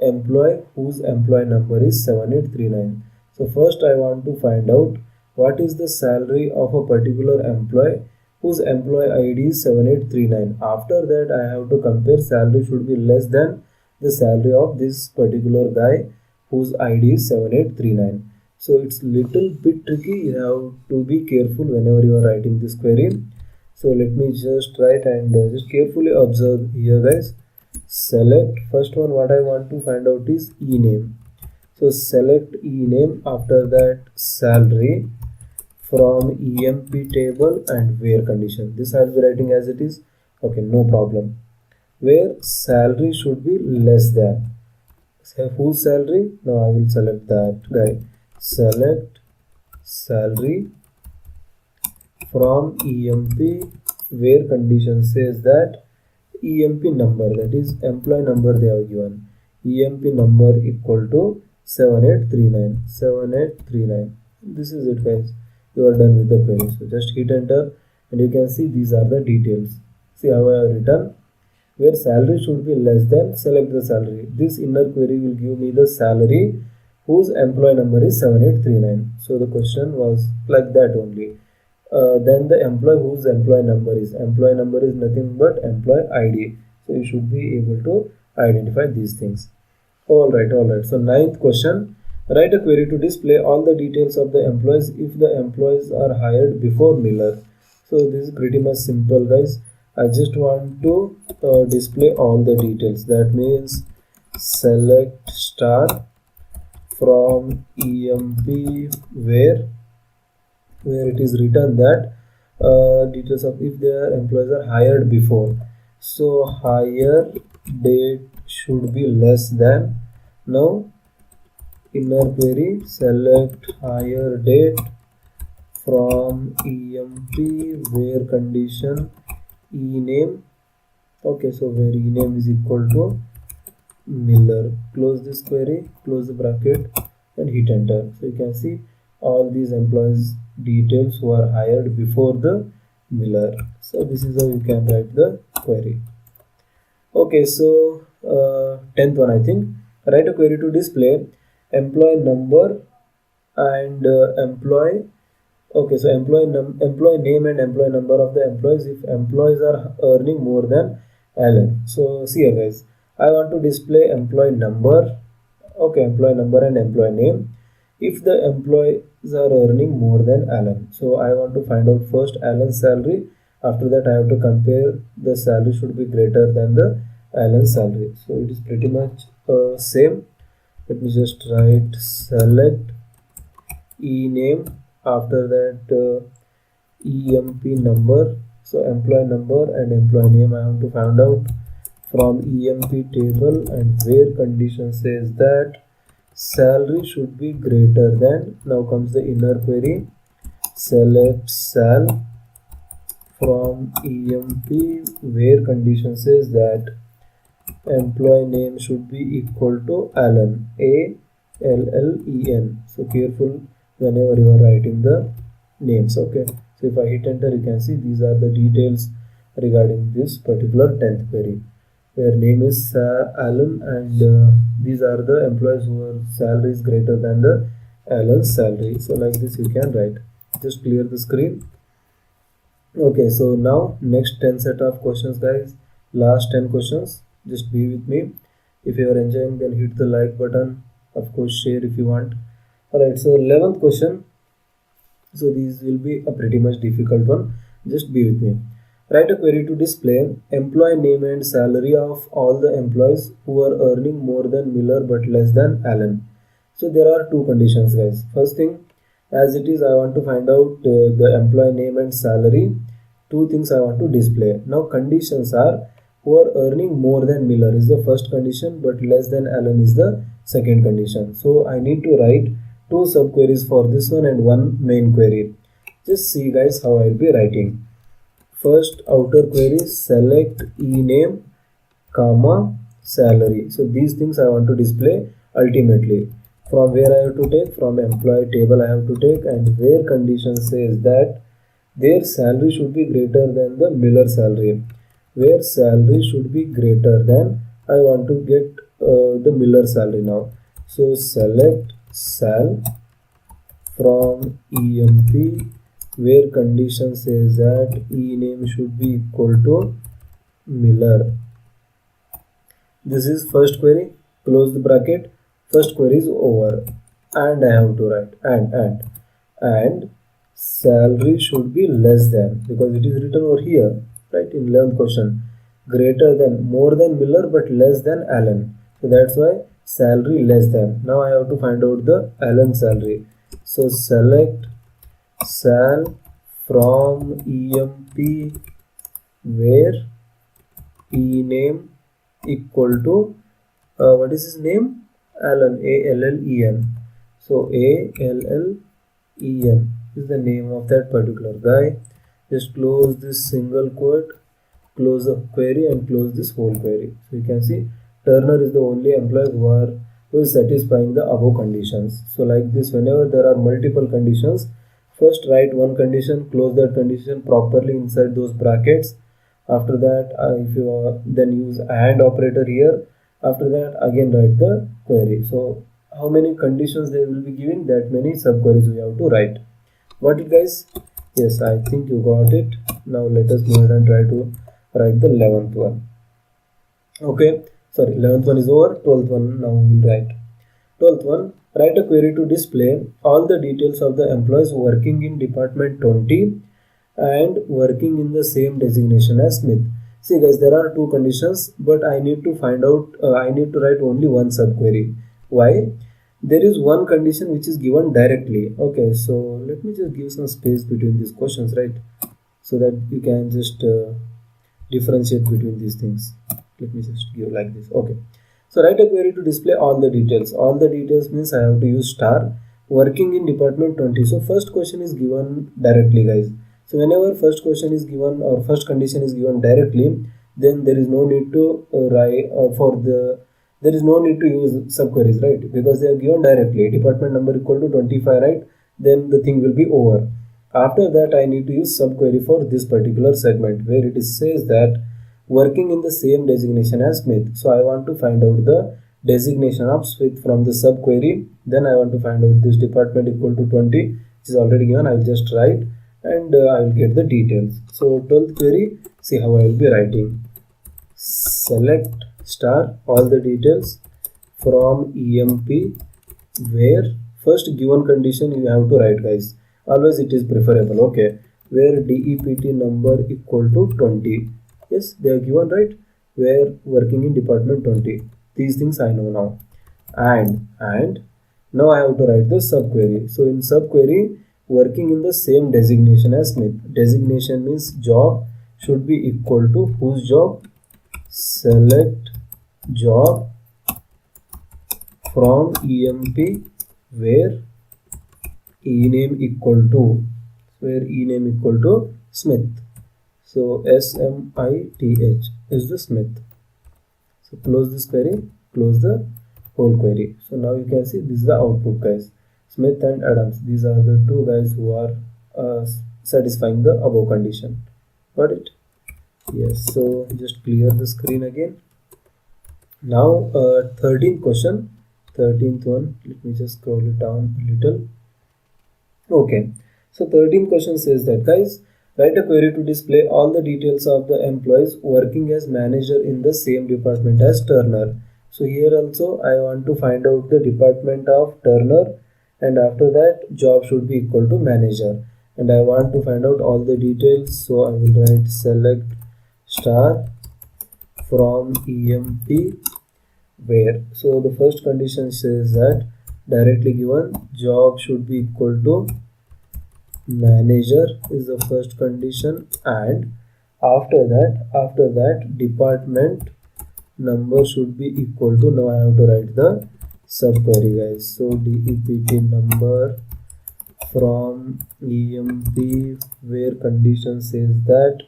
employee whose employee number is 7839. So first I want to find out what is the salary of a particular employee whose employee ID is 7839. After that I have to compare salary should be less than the salary of this particular guy whose ID is 7839. So it's little bit tricky. You have to be careful whenever you are writing this query. So let me just write and just carefully observe here, guys. Select first one. What I want to find out is e-name. So select e-name. After that salary from EMP table and where condition. This I'll be writing as it is. Okay, no problem. Where salary should be less than. Say whose salary? Now I will select that guy. Select salary from EMP where condition says that EMP number, that is employee number they have given. EMP number equal to 7839. 7839. This is it, guys. You are done with the query. So just hit enter and you can see these are the details. See how I have written. Where salary should be less than, select the salary. This inner query will give me the salary whose employee number is 7839. So the question was like that only. Then the employee whose employee number is nothing but employee ID. So you should be able to identify these things. Alright. So ninth question. Write a query to display all the details of the employees if the employees are hired before Miller. So this is pretty much simple, guys. I just want to display all the details. That means select star from EMP where it is written that details of if their employees are hired before. So hire date should be less than. Now inner query, select hire date from EMP where condition e-name. Okay, so where e-name is equal to Miller. Close this query, close the bracket and hit enter. So you can see all these employees details who are hired before the Miller. So this is how you can write the query. Okay, so 10th one, I think. Write a query to display employee number and employee. Okay, so employee name and employee number of the employees if employees are earning more than Alan. So see here, guys, I want to display employee number. Okay, employee number and employee name if the employees are earning more than Alan. So I want to find out first Alan's salary. After that I have to compare the salary should be greater than the Alan's salary. So it is pretty much same. Let me just write select e-name. After that EMP number. So employee number and employee name I have to find out from EMP table and where condition says that salary should be greater than. Now comes the inner query. Select sal from EMP where condition says that employee name should be equal to Allen. ALLEN. So careful whenever you are writing the names. Okay, so if I hit enter, you can see these are the details regarding this particular 10th query where name is Alan and these are the employees whose salary is greater than the Alan's salary. So like this you can write. Just clear the screen. Okay, so now next 10 set of questions, guys. Last 10 questions. Just be with me. If you are enjoying, then hit the like button. Of course, share if you want. Alright, so 11th question. So these will be a pretty much difficult one. Just be with me. Write a query to display employee name and salary of all the employees who are earning more than Miller but less than Allen. So there are two conditions, guys. First thing, as it is, I want to find out the employee name and salary. Two things I want to display. Now conditions are who are earning more than Miller is the first condition, but less than Alan is the second condition. So I need to write two subqueries for this one and one main query. Just see guys how I will be writing. First outer query, select ename comma salary. So these things I want to display ultimately. From where I have to take? From employee table I have to take, and where condition says that their salary should be greater than the Miller salary. Where salary should be greater than, I want to get the Miller salary now. So select sal from EMP where condition says that ename should be equal to Miller. This is first query, close the bracket, first query is over, and I have to write and salary should be less than, because it is written over here, right, in 11th question, greater than, more than Miller but less than Allen. So that's why salary less than. Now I have to find out the Allen salary. So select sal from EMP where ename equal to what is his name? Allen, Allen. So Allen is the name of that particular guy. Just close this single quote, close the query and close this whole query. So you can see Turner is the only employee who is satisfying the above conditions. So like this, whenever there are multiple conditions, first write one condition, close that condition properly inside those brackets. After that, if you then use AND operator here, after that again write the query. So how many conditions they will be giving, that many subqueries we have to write. Got it guys? Yes, I think you got it. Now let us move ahead and try to write the 11th one. Okay, sorry, 11th one is over, 12th one now we will write. 12th one, write a query to display all the details of the employees working in department 20 and working in the same designation as Smith. See guys, there are two conditions, but I need to find out, I need to write only one subquery. Why? There is one condition which is given directly. Okay, so let me just give some space between these questions, right? So that you can just differentiate between these things. Let me just give like this. Okay. So write a query to display all the details. All the details means I have to use star. Working in department 20. So first question is given directly guys. So whenever first question is given or first condition is given directly, then there is no need to write there is no need to use subqueries, right? Because they are given directly. Department number equal to 25, right? Then the thing will be over. After that, I need to use subquery for this particular segment where it says that working in the same designation as Smith. So I want to find out the designation of Smith from the subquery. Then I want to find out this department equal to 20, which is already given. I'll just write and I will get the details. So 12th query, see how I will be writing. Select star all the details from EMP where first given condition you have to write guys. Always it is preferable. Okay, where DEPT number equal to 20. Yes, they are given, right? Where working in department 20. These things I know now. And now I have to write the subquery. So in subquery, working in the same designation as Smith. Designation means job should be equal to whose job? Select job from EMP where ename equal to Smith. So SMITH is the Smith. So close this query, close the whole query. So now you can see this is the output guys. Smith and Adams, these are the two guys who are satisfying the above condition. Got it? Yes. So just clear the screen again. Now 13th question, 13th one, let me just scroll it down a little. Okay, so 13th question says that guys, write a query to display all the details of the employees working as manager in the same department as Turner. So here also I want to find out the department of Turner, and after that job should be equal to manager, and I want to find out all the details. So I will write select star from EMP where. So the first condition says that directly given job should be equal to manager is the first condition, and After that department number should be equal to, now I have to write the subquery guys. So dept number from emp where condition says that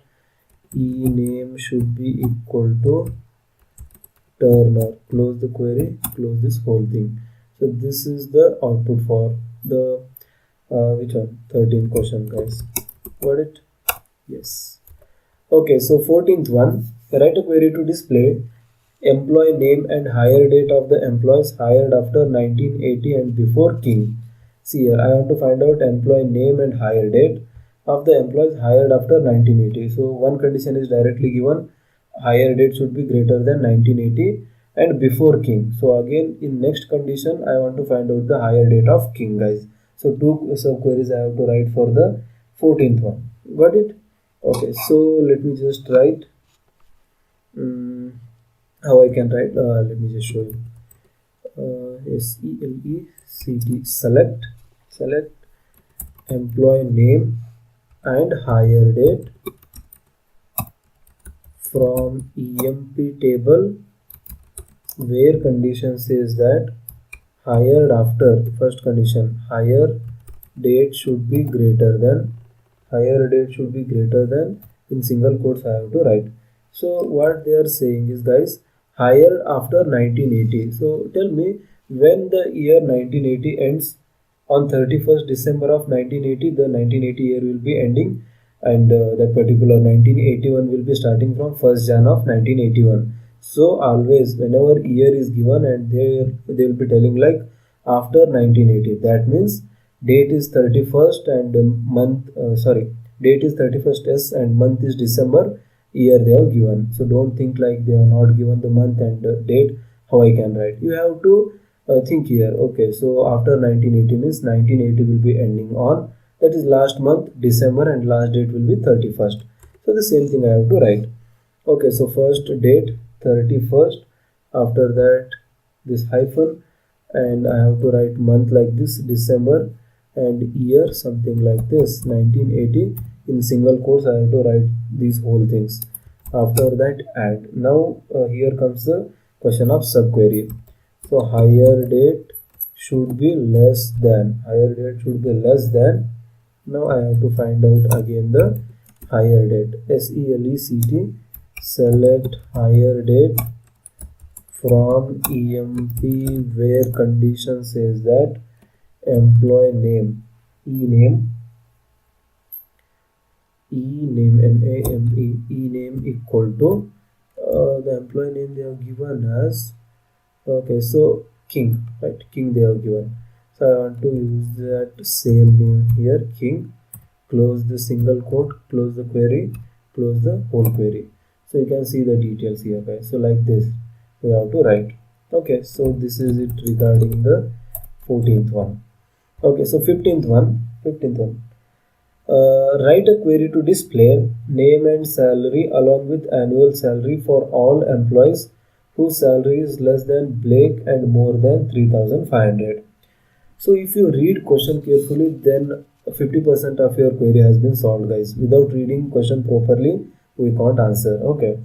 e name should be equal to Turner. Close the query, close this whole thing. So this is the output for the which one, 13th question guys. Got it? Yes. Okay, so 14th one, write a query to display employee name and hire date of the employees hired after 1980 and before King. See here, I want to find out employee name and hire date of the employees hired after 1980. So one condition is directly given, hire date should be greater than 1980 and before King. So again in next condition I want to find out the hire date of King guys. So two sub queries I have to write for the 14th one. Got it? Okay, so let me just write how I can write. Let me just show you. Select employee name and hire date from EMP table where condition says that hired after, first condition, hire date should be greater than, in single quotes I have to write. So what they are saying is guys, hired after 1980. So tell me, when the year 1980 ends on 31st December of 1980, the 1980 year will be ending, and that particular 1981 will be starting from 1st Jan of 1981. So always whenever year is given and they will be telling like after 1980, that means date is 31st and date is 31st S and month is December, year they have given. So don't think like they have not given the month and date, how I can write. You have to think here. Okay, so after 1980 means 1980 will be ending on, that is last month December, and last date will be 31st. So the same thing I have to write. Okay, so first date 31st, after that this hyphen, and I have to write month like this December, and year something like this 1980. In single quotes I have to write these whole things. After that add. Now here comes the question of subquery. So hire date should be less than, now I have to find out again the hire date. SELECT, select hire date from EMP where condition says that employee name, e-name name equal to the employee name they have given as, okay, so King, right? King they have given. So I want to use that same name here, King. Close the single quote, close the query, close the whole query. So you can see the details here guys. So like this we have to write. Okay, so this is it regarding the 14th one. Okay, so 15th one. Write a query to display name and salary along with annual salary for all employees whose salary is less than Blake and more than 3,500. So if you read question carefully, then 50% of your query has been solved guys. Without reading question properly, we can't answer. Okay,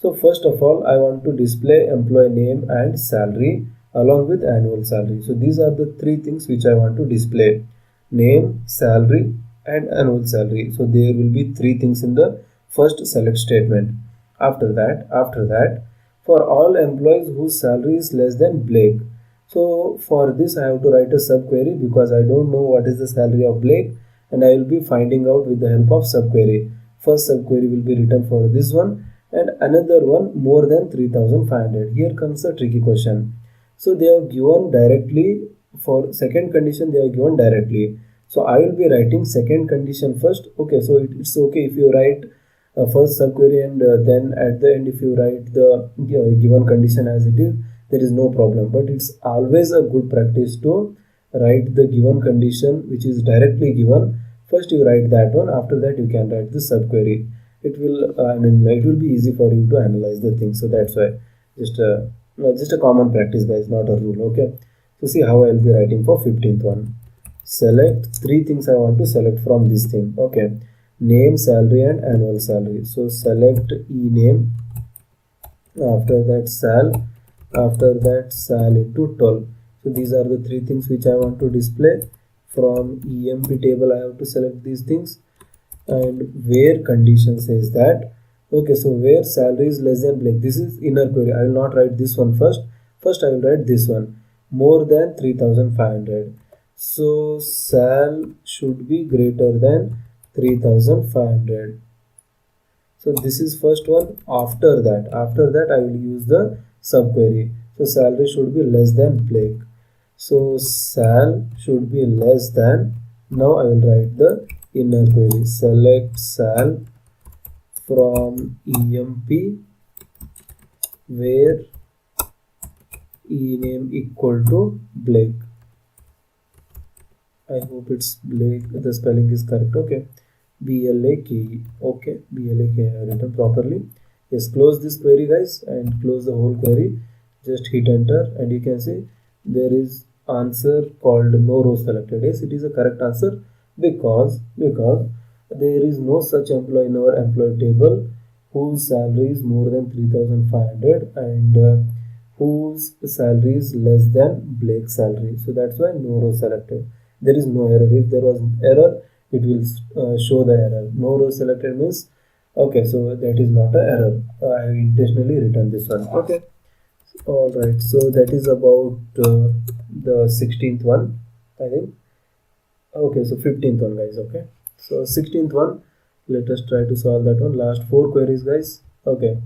so first of all I want to display employee name and salary along with annual salary. So these are the three things which I want to display: name, salary and annual salary. So there will be three things in the first select statement. After that, for all employees whose salary is less than Blake. So for this I have to write a subquery because I don't know what is the salary of Blake, and I will be finding out with the help of subquery. First subquery will be written for this one, and another one more than 3,500. Here comes the tricky question. So they have given directly, for second condition they have given directly. So I will be writing second condition first. Okay, so it's okay if you write first subquery and then at the end if you write the given condition as it is, there is no problem. But it's always a good practice to write the given condition which is directly given. First you write that one, after that you can write the subquery. It will it will be easy for you to analyze the thing. So that's why just a common practice guys, not a rule. Okay, so see how I will be writing for 15th one. Select three things I want to select from this thing. Okay, name, salary and annual salary. So select e-name, after that sal, after that sal into 12. So these are the three things which I want to display. From emp table I have to select these things, and where condition says that, okay, so where salary is less than blank, this is inner query. I will not write this one first I will write this one, more than 3500. so sal should be greater than 3500. So this is first one. After that I will use the subquery. So salary should be less than blank. So sal should be less than. Now I will write the inner query. Select sal from emp where ename equal to blank. I hope it's blank. The spelling is correct. Okay. BLAKE. Okay, BLAKE I have written properly. Yes, close this query guys and close the whole query. Just hit enter and you can see there is answer called no row selected. Yes, it is a correct answer because there is no such employee in our employee table whose salary is more than 3500 and whose salary is less than blank salary. So that's why no row selected. There is no error. If there was error, it will show the error. No row selected means, okay, so that is not an error. I have intentionally written this one. Okay, all right, so that is about the 16th one, I think. Okay, so 15th one guys. Okay, so 16th one, let us try to solve that one. Last four queries guys. Okay,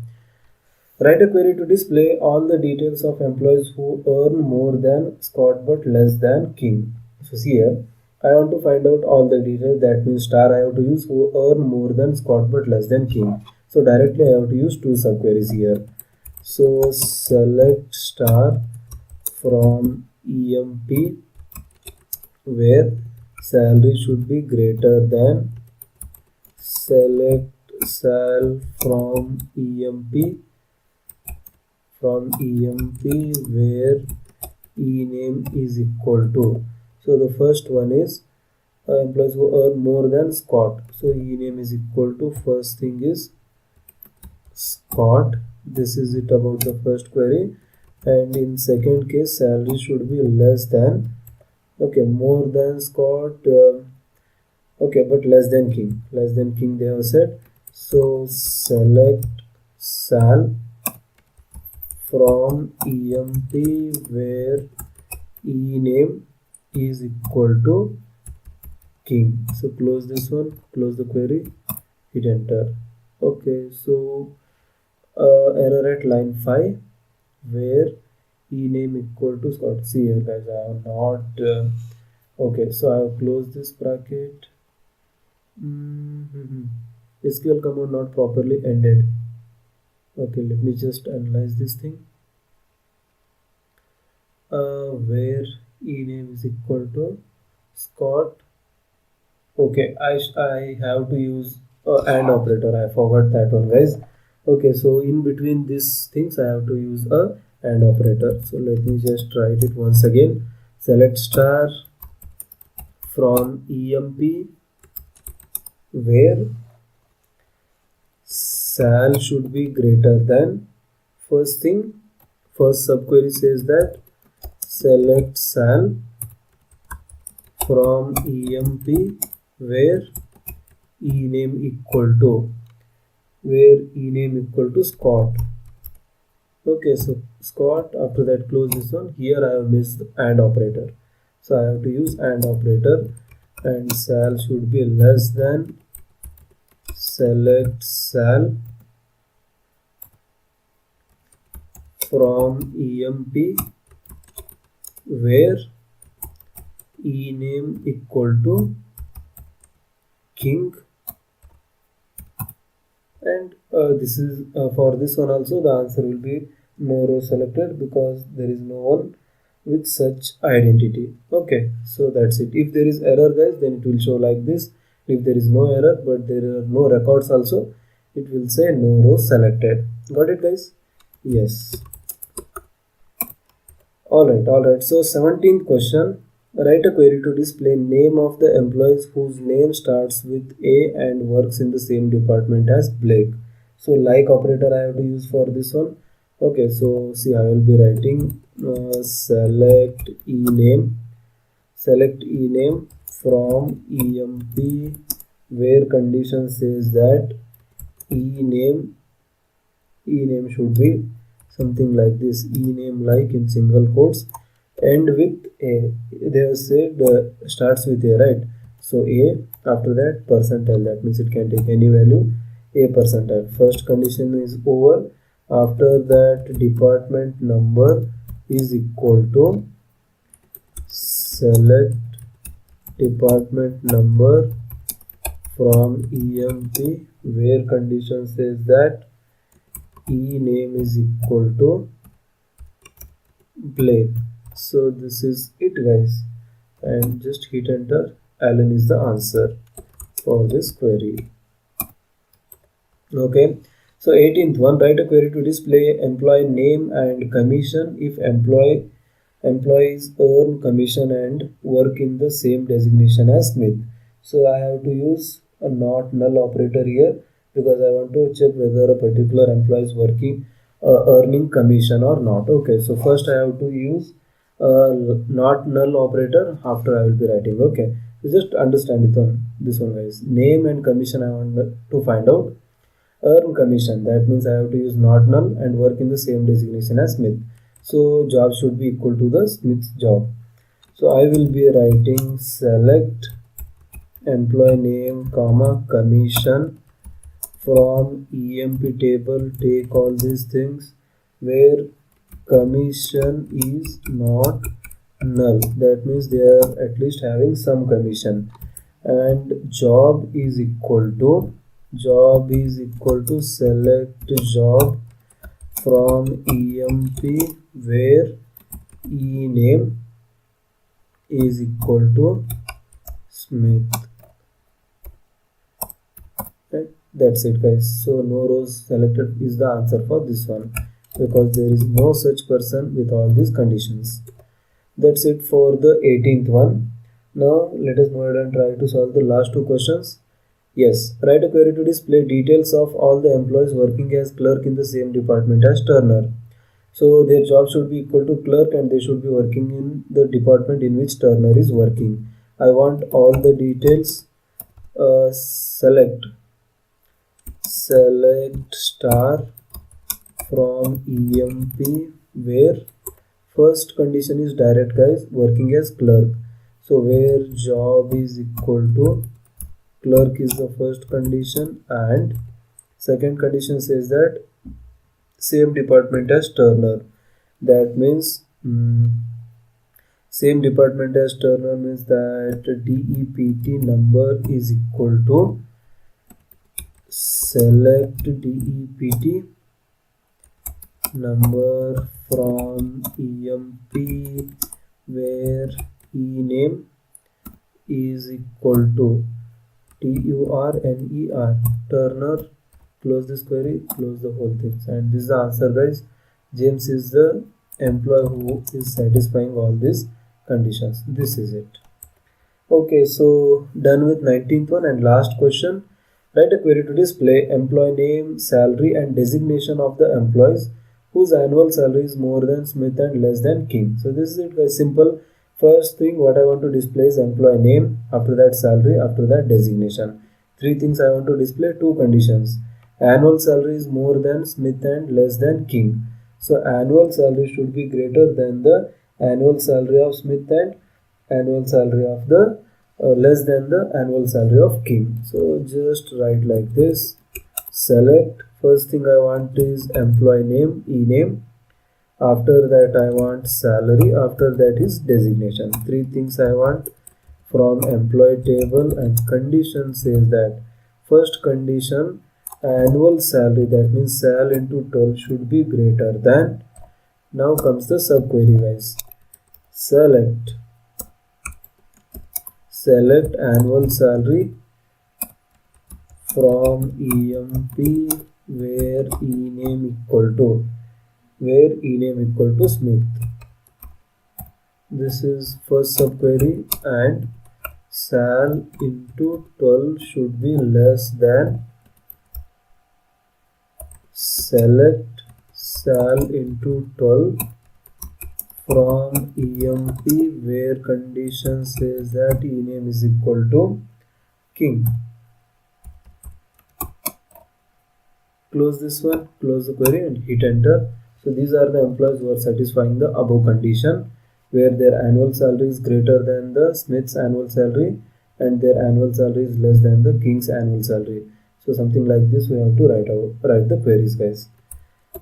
write a query to display all the details of employees who earn more than Scott but less than King. So see here, I want to find out all the details. That means star I have to use who earn more than Scott but less than King. So directly I have to use two subqueries here. So select star from emp where salary should be greater than. Select sal from emp where ename is equal to. So the first one is employees who earn more than Scott. So ename is equal to, first thing is Scott. This is it about the first query. And in second case, salary should be less than, okay, more than Scott, okay, but less than King. Less than King they have said. So select sal from emp where ename is equal to King. So close this one, close the query, hit enter. Okay, so error at line 5 where ename equal to Scott. See here guys, I have not okay, so I have closed this bracket. SQL command not properly ended. Okay, let me just analyze this thing. Where ename is equal to Scott. Okay, I have to use AND operator. I forgot that one guys. Okay, so in between these things I have to use a AND operator. So let me just write it once again. Select star from emp where sal should be greater than, first thing, first subquery says that select sal from emp where ename equal to Scott. Okay, so Scott, after that close this one. Here I have missed AND operator, so I have to use AND operator, and sal should be less than. Select sal from emp where ename equal to King, and this is for this one also the answer will be no row selected because there is no one with such identity. Okay, so that's it. If there is error guys, then it will show like this. If there is no error but there are no records also, it will say no row selected. Got it guys? Yes. All right, so 17th question. Write a query to display name of the employees whose name starts with A and works in the same department as Blake. So like operator I have to use for this one. Okay, so see I will be writing select ename from emp where condition says that ename ename should be something like this, ename like in single quotes end with a. They have said starts with a, right? So a, after that percentile, that means it can take any value, a percentile. First condition is over. After that department number is equal to select department number from emp where condition says that e name is equal to Blake. So this is it guys, and just hit enter. Alan is the answer for this query. Okay, so 18th one, write a query to display employee name and commission if employees earn commission and work in the same designation as Smith. So I have to use a not null operator here because I want to check whether a particular employee is working earning commission or not. Okay, so first I have to use not null operator after I will be writing. Okay, so just understand it on this one guys. Name and commission I want to find out. Earn commission, that means I have to use not null and work in the same designation as Smith. So job should be equal to the Smith's job. So I will be writing select employee name comma commission from emp table, take all these things where commission is not null, that means they are at least having some commission, and job is equal to select job from emp where ename is equal to Smith. Right? That's it guys. So no rows selected is the answer for this one because there is no such person with all these conditions. That's it for the 18th one. Now let us move ahead and try to solve the last two questions. Yes, write a query to display details of all the employees working as clerk in the same department as Turner. So their job should be equal to clerk and they should be working in the department in which Turner is working. I want all the details. Select star from emp where first condition is direct guys, working as clerk. So where job is equal to clerk is the first condition, and second condition says that same department as Turner. That means same department as Turner means that DEPT number is equal to select DEPT number from emp where ename is equal to TURNER, Turner. Close this query, close the whole thing, and this is the answer guys. James is the employee who is satisfying all these conditions. This is it. Okay, so done with 19th one and last question. Write a query to display employee name, salary and designation of the employees whose annual salary is more than Smith and less than King. So this is it guys, simple. First thing what I want to display is employee name, after that salary, after that designation. Three things I want to display, two conditions. Annual salary is more than Smith and less than King. So annual salary should be greater than the annual salary of Smith and annual salary of the less than the annual salary of King. So just write like this. Select, first thing I want is employee name, ename. After that I want salary, after that is designation. Three things I want from employee table, and condition says that first condition annual salary, that means sal into 12 should be greater than. Now comes the subquery guys. Select annual salary from emp where ename equal to Smith. This is first subquery, and sal into 12 should be less than select sal into 12 from EMP where condition says that ename is equal to king. Close this one, close the query and hit enter. So these are the employees who are satisfying the above condition, where their annual salary is greater than the Smith's annual salary and their annual salary is less than the king's annual salary. So something like this we have to write the queries, guys.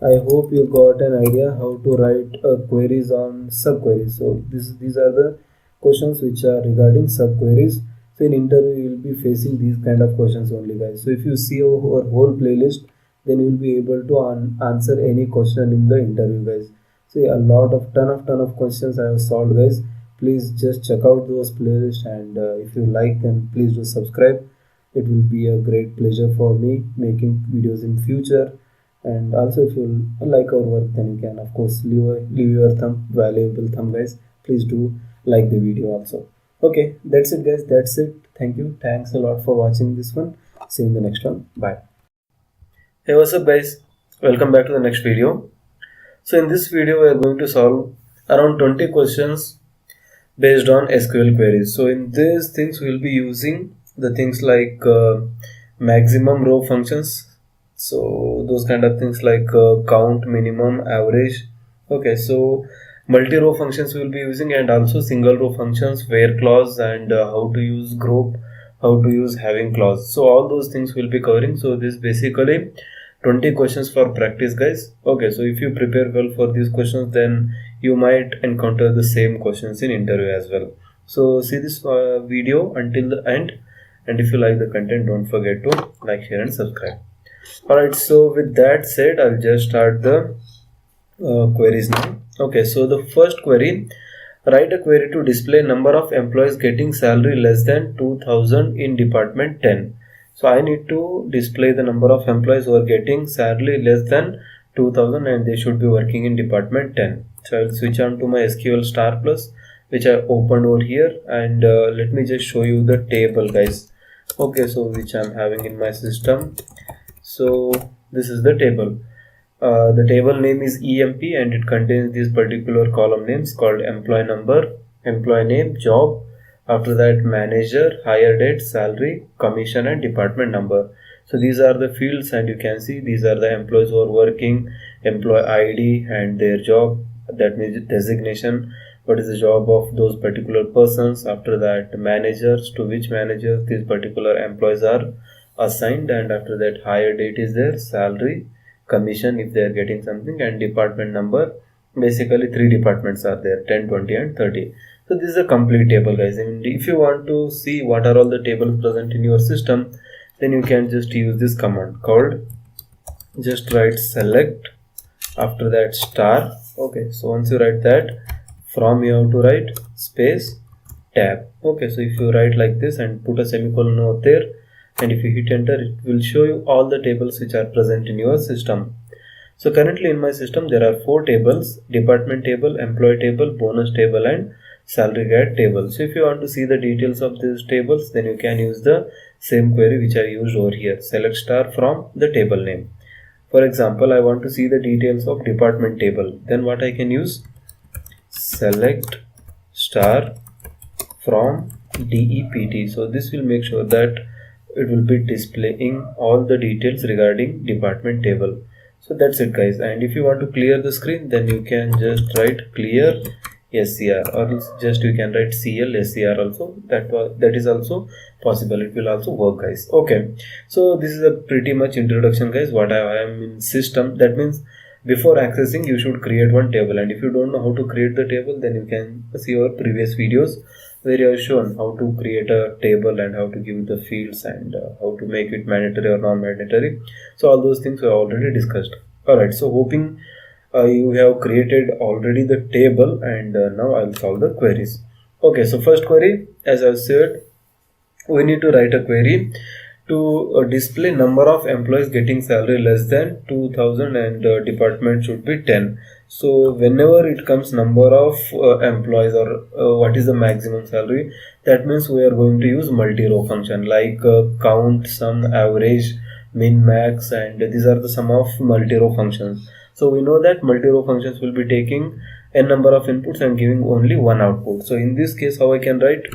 I hope you got an idea how to write queries on subqueries. So these are the questions which are regarding subqueries. So in interview you will be facing these kind of questions only, guys. So if you see our whole playlist, then you will be able to answer any question in the interview, guys. See, a lot of ton of questions I have solved, guys. Please just check out those playlists, and if you like, then please do subscribe. It will be a great pleasure for me making videos in future. And also if you like our work, then you can of course leave your valuable thumb, guys. Please do like the video also. Okay, that's it, guys. That's it. Thank you. Thanks a lot for watching this one. See you in the next one. Bye. Hey, what's up, guys? Welcome back to the next video. So in this video we are going to solve around 20 questions based on SQL queries. So in these things we will be using the things like maximum row functions. So those kind of things like count, minimum, average. Okay, so multi-row functions we will be using, and also single row functions, where clause, and how to use group, how to use having clause. So all those things we'll be covering. So this basically 20 questions for practice, guys. Okay, so if you prepare well for these questions, then you might encounter the same questions in interview as well. So see this video until the end, and if you like the content, don't forget to like, share and subscribe. Alright, so with that said, I'll just start the queries now. Okay, so the first query: write a query to display number of employees getting salary less than 2000 in department 10. So I need to display the number of employees who are getting salary less than 2000 and they should be working in department 10. So I'll switch on to my SQL star plus, which I opened over here, and let me just show you the table, guys. Okay, so which I'm having in my system. So this is the table. The table name is EMP, and it contains these particular column names called employee number, employee name, job, after that manager, hire date, salary, commission and department number. So these are the fields, and you can see these are the employees who are working, employee ID and their job, that means designation, what is the job of those particular persons, after that managers, to which managers these particular employees are assigned, and after that hire date is there, salary, commission if they are getting something, and department number. Basically 3 departments are there, 10, 20 and 30. So this is a complete table, guys. And if you want to see what are all the tables present in your system, then you can just use this command called, just write select, after that star. Okay, so once you write that, from you have to write space tab. Okay, so if you write like this and put a semicolon over there, and if you hit enter, it will show you all the tables which are present in your system. So currently in my system there are 4 tables: department table, employee table, bonus table and salary guide table. So if you want to see the details of these tables, then you can use the same query which I used over here, select star from the table name. For example, I want to see the details of department table, then what I can use, select star from DEPT. So this will make sure that it will be displaying all the details regarding department table. So that's it, guys. And if you want to clear the screen, then you can just write clear SCR, or just you can write CL SCR also. That is also possible. It will also work, guys. Okay, so this is a pretty much introduction, guys, what I am in system. That means before accessing you should create one table, and if you don't know how to create the table, then you can see our previous videos where you have shown how to create a table and how to give the fields and how to make it mandatory or non-mandatory. So all those things we have already discussed. Alright, so hoping you have created already the table, and now I'll solve the queries. Okay, so first query, as I've said, we need to write a query to display number of employees getting salary less than 2000 and department should be 10. So whenever it comes number of employees or what is the maximum salary, that means we are going to use multi-row function like count, sum, average, min, max, and these are the sum of multi-row functions. So we know that multi-row functions will be taking n number of inputs and giving only one output. So in this case, how I can write?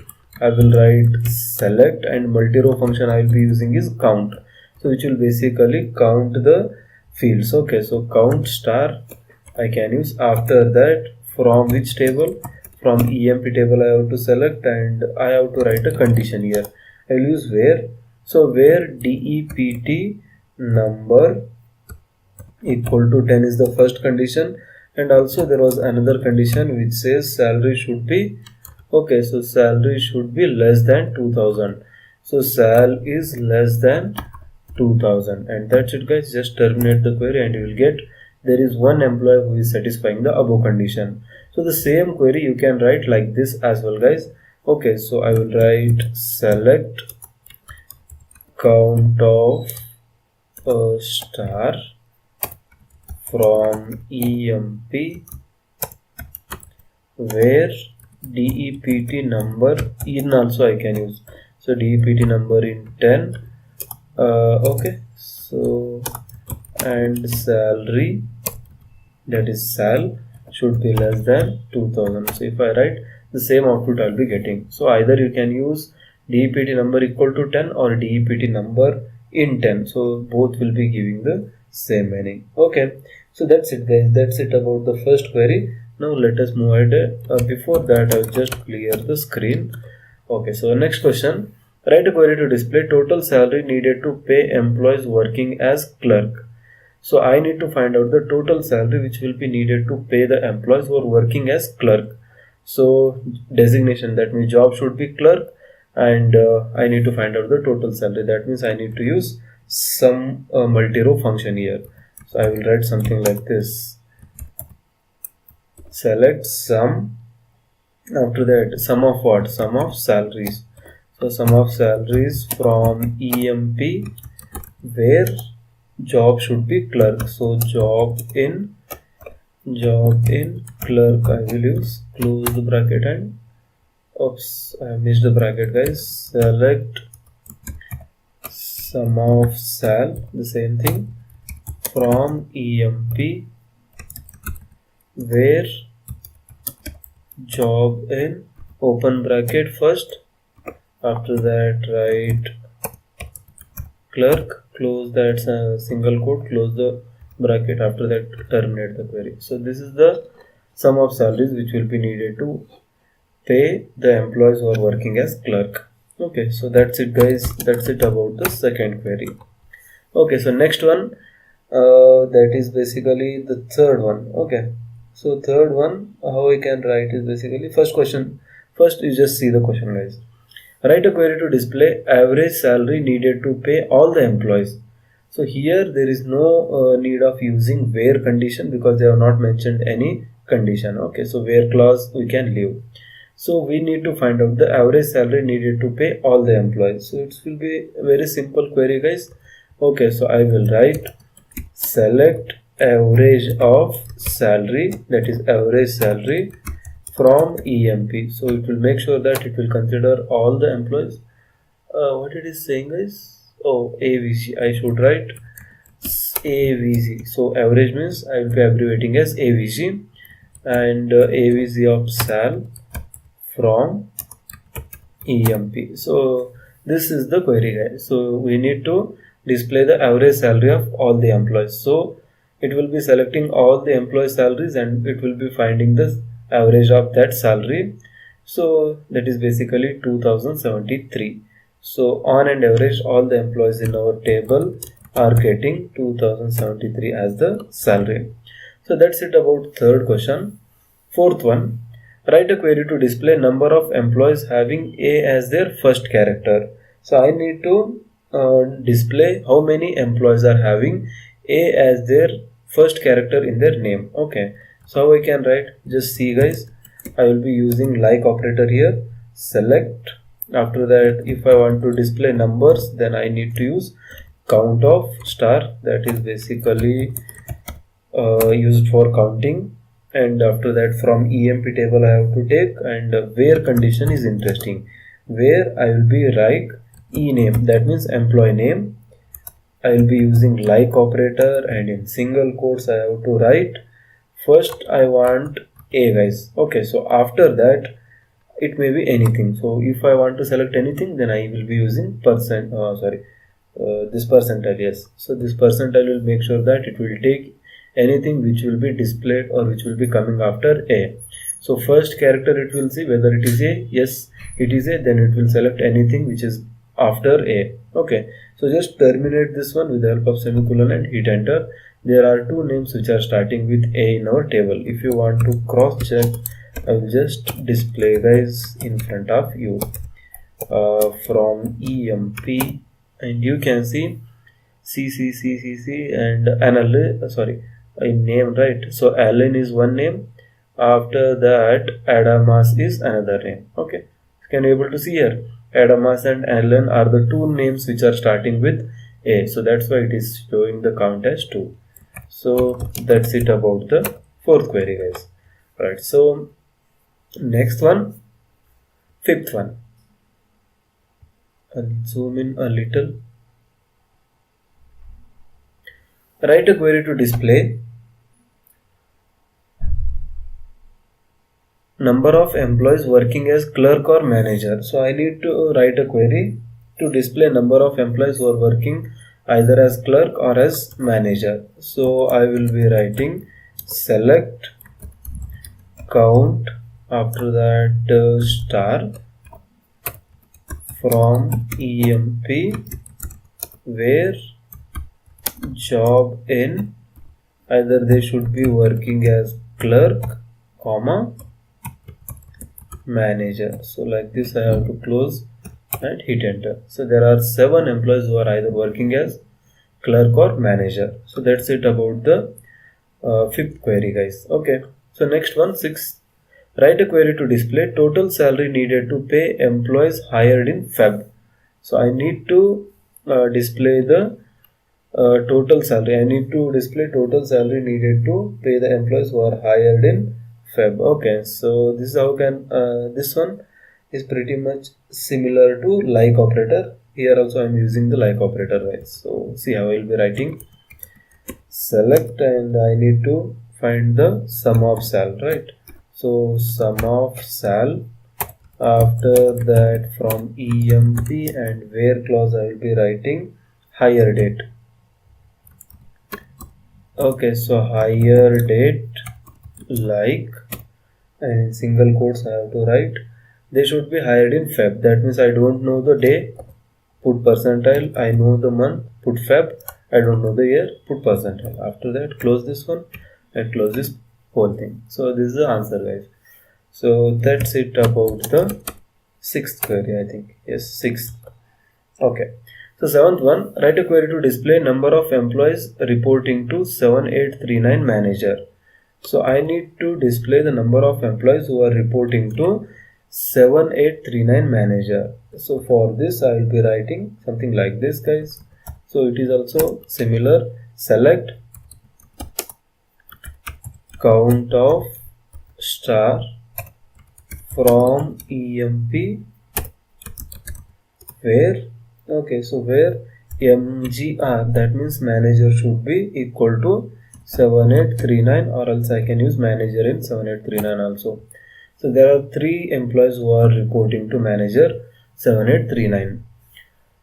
I will write select, and multi-row function I will be using is count. So which will basically count the fields. Okay, so count star I can use. After that, from which table? From EMP table I have to select, and I have to write a condition here. I will use where. So where DEPT number equal to 10 is the first condition, and also there was another condition which says salary should be, okay, so salary should be less than 2000. So sal is less than 2000, and that's it guys. Just terminate the query and you will get there is one employee who is satisfying the above condition. So the same query you can write like this as well guys. Okay, so I will write select count of star from EMP where DEPT number in also I can use. So DEPT number in 10. Okay, so and salary, that is sal, should be less than 2000. So if I write the same output I'll be getting. So either you can use DEPT number equal to 10 or DEPT number in 10. So both will be giving the same meaning. Okay, so that's it guys. That's it about the first query. Now let us move ahead. Before that I'll just clear the screen. Okay, so next question. Write a query to display total salary needed to pay employees working as clerk. So I need to find out the total salary which will be needed to pay the employees who are working as clerk. So designation, that means job should be clerk, and I need to find out the total salary. That means I need to use some multi-row function here. So I will write something like this. Select sum. After that, sum of what? Sum of salaries. So sum of salaries from EMP where job should be clerk. So job in clerk I will use, close the bracket, and oops, I missed the bracket guys. Select sum of sal, the same thing, from EMP where job in open bracket first, after that write clerk, close that single quote, close the bracket, after that terminate the query. So this is the sum of salaries which will be needed to pay the employees who are working as clerk. Okay, so that's it guys. That's it about the second query. Okay, so next one, that is basically the third one. Okay, so third one, how I can write is basically first question. First you just see the question guys. Write a query to display average salary needed to pay all the employees. So here there is no need of using where condition because they have not mentioned any condition. Okay, so where clause we can leave. So we need to find out the average salary needed to pay all the employees. So it will be a very simple query guys. Okay, so I will write select average of salary, that is average salary from EMP. So it will make sure that it will consider all the employees. What it is saying is, oh, AVG, I should write AVG. So average means I will be abbreviating as AVG, and AVG of sal from EMP. So this is the query guys. So we need to display the average salary of all the employees. So it will be selecting all the employee salaries and it will be finding the average of that salary. So that is basically 2073. So on an average all the employees in our table are getting 2073 as the salary. So that's it about third question. Fourth one, write a query to display number of employees having A as their first character. So I need to display how many employees are having A as their first character in their name. Okay, so how I can write, just see guys, I will be using like operator here. Select, After that, if I want to display numbers, then I need to use count of star, that is basically used for counting. And after that, from emp table I have to take, and where condition is interesting, where I will be write e name, that means employee name. I will be using like operator, and in single quotes I have to write first I want a, guys. Okay, so after that it may be anything. So if I want to select anything, then I will be using this percentile. Yes, so this percentile will make sure that it will take anything which will be displayed or which will be coming after a. So first character it will see whether it is a. Yes, it is a, then it will select anything which is after a. Okay, so just terminate this one with the help of semicolon and hit enter. There are two names which are starting with a in our table. If you want to cross check, I will just display, guys, in front of you from emp, and you can see CCCCC and in name, right? So Alan is one name. After that, Adamas is another name. Okay, can you able to see here? Adamas and Alan are the two names which are starting with A. So that's why it is showing the count as 2. So that's it about the fourth query, guys. Right. So next one, fifth one. I'll zoom in a little. Write a query to display number of employees working as clerk or manager. So I need to write a query to display number of employees who are working either as clerk or as manager. So I will be writing select count, after that star from emp where job in, either they should be working as clerk comma manager. So like this I have to close and hit enter. So there are 7 employees who are either working as clerk or manager. So that's it about the fifth query, guys. Okay, so next one, sixth. Write a query to display total salary needed to pay employees hired in Feb. So I need to display the total salary. I need to display total salary needed to pay the employees who are hired in Feb. Okay, so this is how can this one is pretty much similar to like operator. Here also I am using the like operator, right? So see how I will be writing select, and I need to find the sum of sal, right? So sum of sal. After that, from emp and where clause I will be writing hire date. Okay, so hire date like, and in single quotes I have to write they should be hired in Feb. That means I don't know the day, put percentile. I know the month, put Feb. I don't know the year, put percentile. After that, close this one and close this whole thing. So this is the answer, guys. So that's it about the sixth query, I think. Yes, sixth. Okay. So seventh one, write a query to display number of employees reporting to 7839 manager. So I need to display the number of employees who are reporting to 7839 manager. So for this I will be writing something like this, guys. So it is also similar. Select count of star from emp where, okay, so where mgr, that means manager should be equal to 7839, or else I can use manager in 7839 also. So there are 3 employees who are reporting to manager 7839.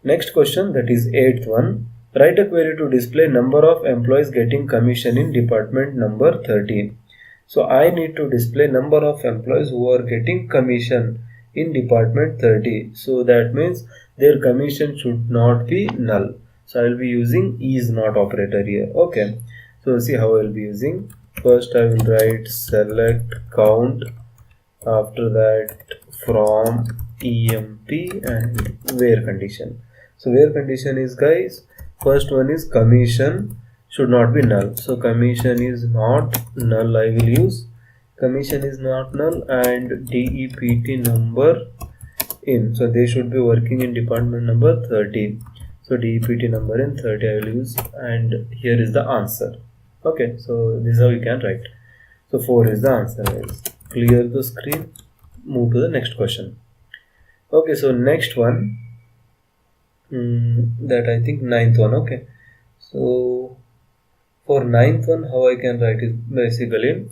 Next question, that is 8th one. Write a query to display number of employees getting commission in department number 13. So I need to display number of employees who are getting commission in department 30. So that means their commission should not be null. So I will be using is not operator here. Okay. So see how I will be using. First I will write select count. After that, from emp and where condition. So where condition is, guys, first one is commission should not be null. So commission is not null, I will use commission is not null, and DEPT number in, so they should be working in department number 30. So DEPT number in 30 I will use, and here is the answer. Okay, so this is how you can write. So 4 is the answer, guys. Clear the screen, move to the next question. Okay, so next one, that I think ninth one. Okay, so for ninth one, how I can write is basically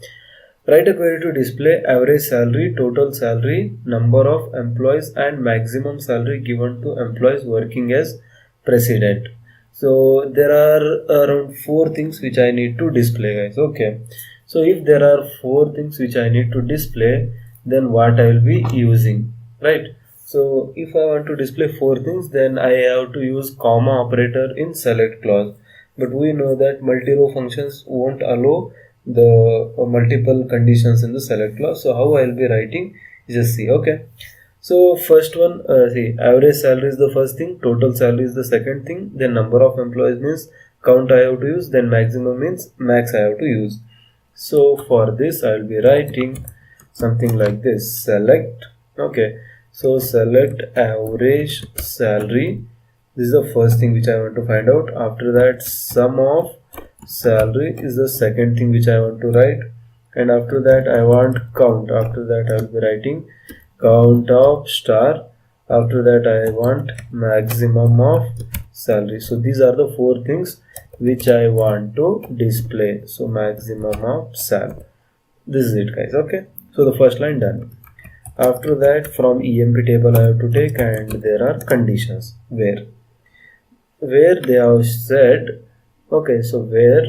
write a query to display average salary, total salary, number of employees, and maximum salary given to employees working as president. So there are around 4 things which I need to display, guys. Okay, so if there are 4 things which I need to display, then what I will be using, right? So if I want to display 4 things, then I have to use comma operator in select clause. But we know that multi-row functions won't allow the multiple conditions in the select clause. So how I will be writing, just see. Okay, so first one, see, average salary is the first thing, total salary is the second thing, then number of employees means count I have to use, then maximum means max I have to use. So for this I will be writing something like this: select. Okay, so select average salary. This is the first thing which I want to find out. After that, sum of salary is the second thing which I want to write, and after that I want count. After that I will be writing count of star. After that I want maximum of salary. So these are the 4 things which I want to display. So maximum of sal. This is it, guys. Okay, so the first line done. After that, from EMP table I have to take, and there are conditions where they have said, okay, so where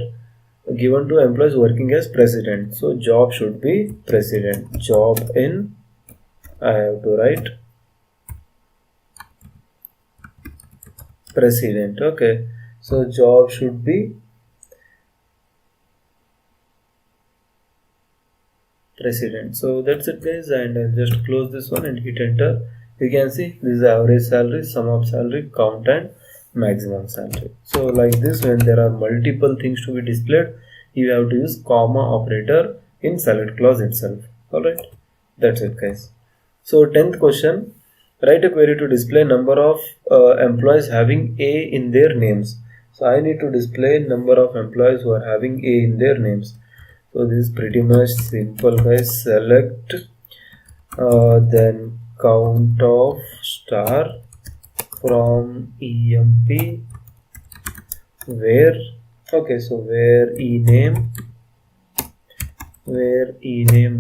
given to employees working as president, so job should be president. Job in, I have to write president. Okay, so job should be president. So that's it, guys, and I'll just close this one and hit enter. You can see this is average salary, sum of salary, count, and maximum salary. So like this, when there are multiple things to be displayed, you have to use comma operator in select clause itself. Alright, that's it, guys. So 10th question, write a query to display number of employees having A in their names. So I need to display number of employees who are having A in their names. So this is pretty much simple, guys. Select, then count of star from EMP, where, okay, so where ename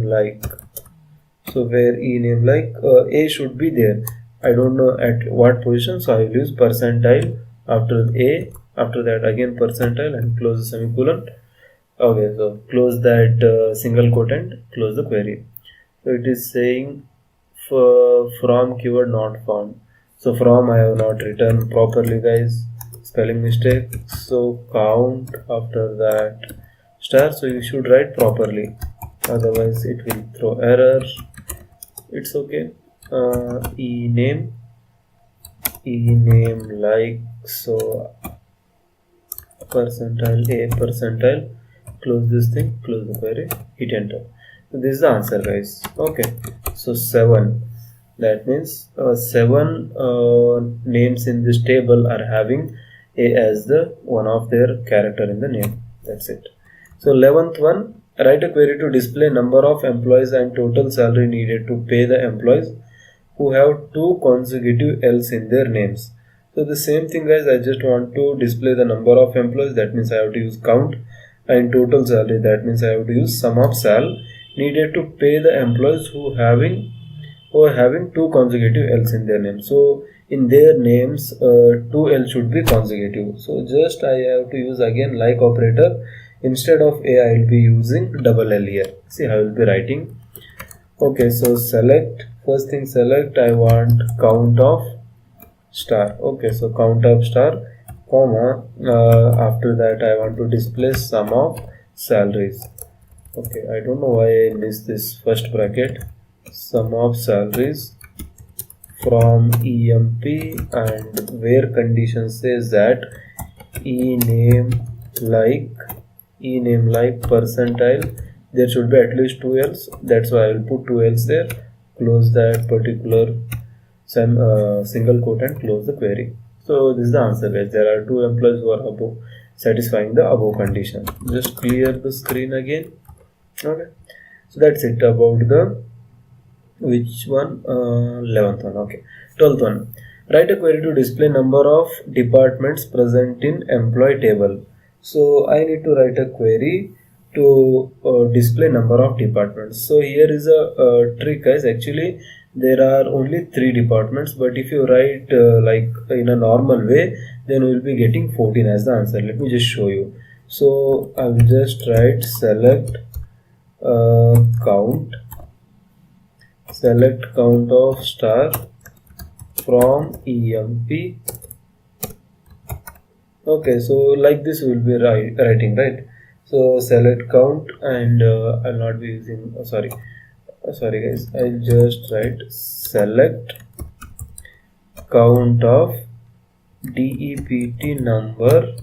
like, so where ename like, A should be there. I don't know at what position, so I will use percentile after A. After that again percentile and close the semicolon. Okay, so close that single quote and close the query. So it is saying from keyword not found. So from I have not written properly, guys, spelling mistake. So count, after that star. So you should write properly, otherwise it will throw error. It's okay. Ename like, so percentile A percentile, close this thing, close the query, hit enter. So this is the answer, guys. Okay, so 7, that means 7 names in this table are having A as the one of their character in the name. That's it. So 11th one, write a query to display number of employees and total salary needed to pay the employees who have 2 consecutive L's in their names. So the same thing, guys, I just want to display the number of employees, that means I have to use count, and total salary, that means I have to use sum of sal, needed to pay the employees who are having 2 consecutive L's in their name. So in their names 2 L should be consecutive. So just I have to use again like operator. Instead of A I will be using double L here. See, I will be writing. Okay, so select, first thing select, I want count of star. Okay, so count of star, comma, after that I want to display sum of salaries. Okay, I don't know why I missed this first bracket. Sum of salaries from EMP, and where condition says that ename like percentile, there should be at least 2 L's, that's why I will put 2 L's there. Close that particular single quote and close the query. So this is the answer, guys. There are 2 employees who are above satisfying the above condition. Just clear the screen again. Okay, so that's it about the which one 11th one. Okay, 12th one, write a query to display number of departments present in employee table. So I need to write a query to display number of departments. So here is a trick, guys. Actually there are only 3 departments, but if you write like in a normal way, then we will be getting 14 as the answer. Let me just show you. So I will just write select count of star from EMP. Okay, so like this we will be writing, right? So select count, and I'll not be using sorry guys, I'll just write select count of DEPT number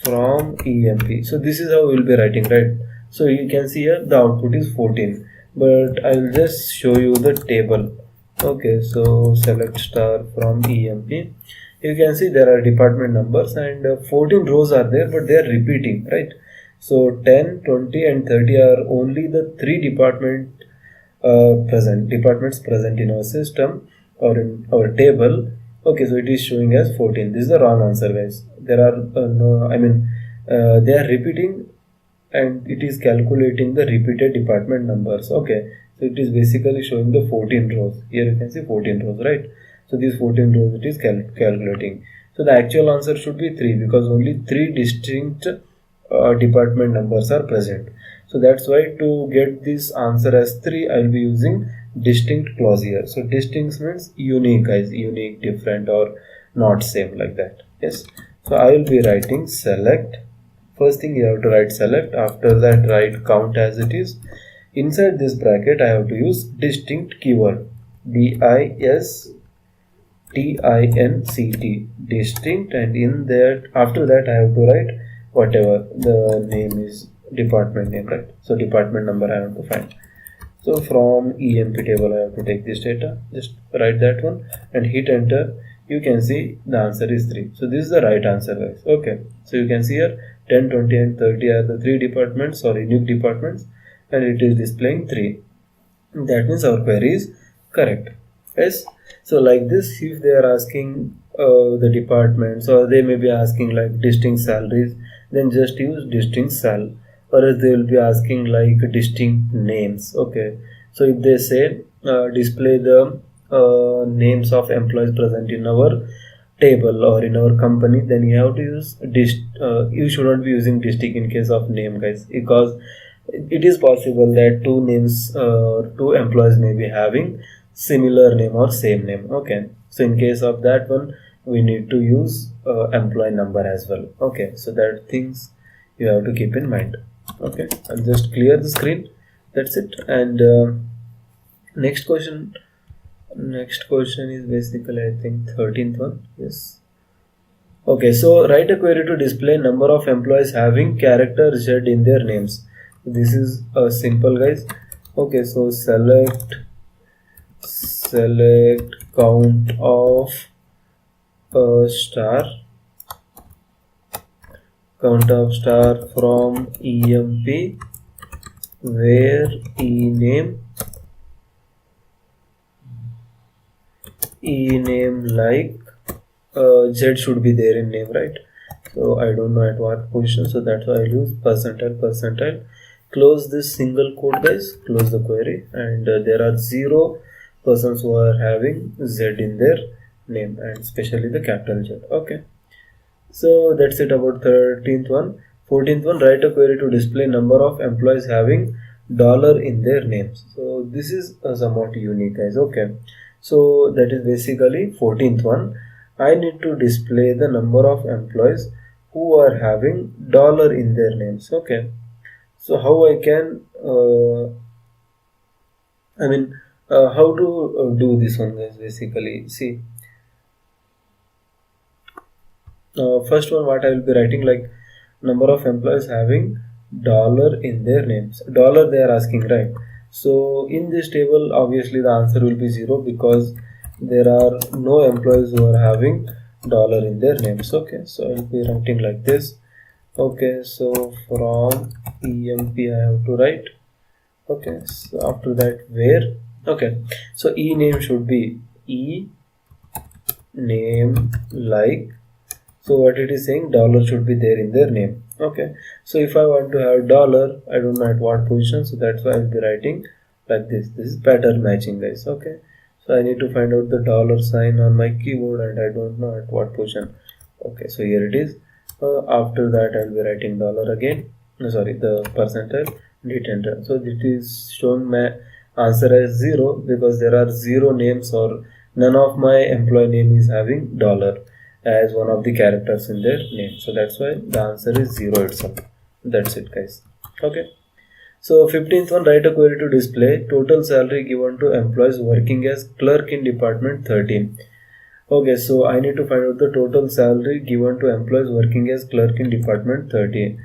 from EMP. So this is how we will be writing, right? So you can see here the output is 14, but I will just show you the table. Okay, so select star from EMP. You can see there are department numbers, and 14 rows are there, but they are repeating, right? So 10, 20 and 30 are only the 3 departments present in our system or in our table. Okay, so it is showing as 14. This is the wrong answer, guys. There are they are repeating, and it is calculating the repeated department numbers. Okay, so it is basically showing the 14 rows. Here you can see 14 rows, right? So these 14 rows it is calculating. So the actual answer should be 3, because only 3 distinct department numbers are present. So that's why to get this answer as 3, I will be using distinct clause here. So distinct means unique, guys, unique, different, or not same, like that. Yes. So I will be writing select. First thing you have to write select. After that write count as it is. Inside this bracket I have to use distinct keyword. DISTINCT, distinct, and in that after that I have to write whatever the name is, department name, right? So department number I have to find. So from EMP table I have to take this data, just write that one and hit enter. You can see the answer is 3. So this is the right answer, guys. Okay, so you can see here 10, 20 and 30 are the 3 departments or unique departments, and it is displaying 3. That means our query is correct. Yes. So like this, if they are asking the departments, or they may be asking like distinct salaries, then just use distinct sal, or else they will be asking like distinct names. Okay, so if they say display the names of employees present in our table or in our company, then you have to use you should not be using distinct in case of name, guys, because it is possible that 2 employees may be having similar name or same name. Okay, so in case of that one, we need to use employee number as well. Okay, so that things you have to keep in mind. Okay, I'll just clear the screen. That's it. And next question is basically, I think, 13th one. Yes. Okay, so write a query to display number of employees having character Z in their names. This is simple, guys. Okay, so select count of star from EMP where e name like Z should be there in name, right? So I don't know at what position, so that's why I'll use percentile. Close this single quote, guys, close the query, and there are 0 persons who are having Z in their name, and especially the capital Z. Okay, so that's it about 13th one. 14th one, write a query to display number of employees having dollar in their names. So this is somewhat unique, guys. Okay, so that is basically 14th one. I need to display the number of employees who are having dollar in their names. Okay, so how I can how to do this one, guys? Basically, see, first one, what I will be writing, like number of employees having dollar in their names. Dollar they are asking, right? So in this table, obviously the answer will be 0 because there are no employees who are having dollar in their names. Okay, so I'll be writing like this. Okay, so from emp I have to write. Okay, so after that where. Okay, so e name should be e name like. So what it is saying, dollar should be there in their name. Okay, so if I want to have dollar, I don't know at what position, so that's why I'll be writing like this. This is pattern matching, guys. Okay, so I need to find out the dollar sign on my keyboard and I don't know at what position. Okay, so here it is. After that I'll be writing dollar again. No, sorry, the percentile, hit enter. So it is showing my answer as 0 because there are 0 names or none of my employee name is having dollar as one of the characters in their name. So that's why the answer is 0 itself. That's it, guys. Okay. So 15th one, write a query to display total salary given to employees working as clerk in department 13. Okay, so I need to find out the total salary given to employees working as clerk in department 13.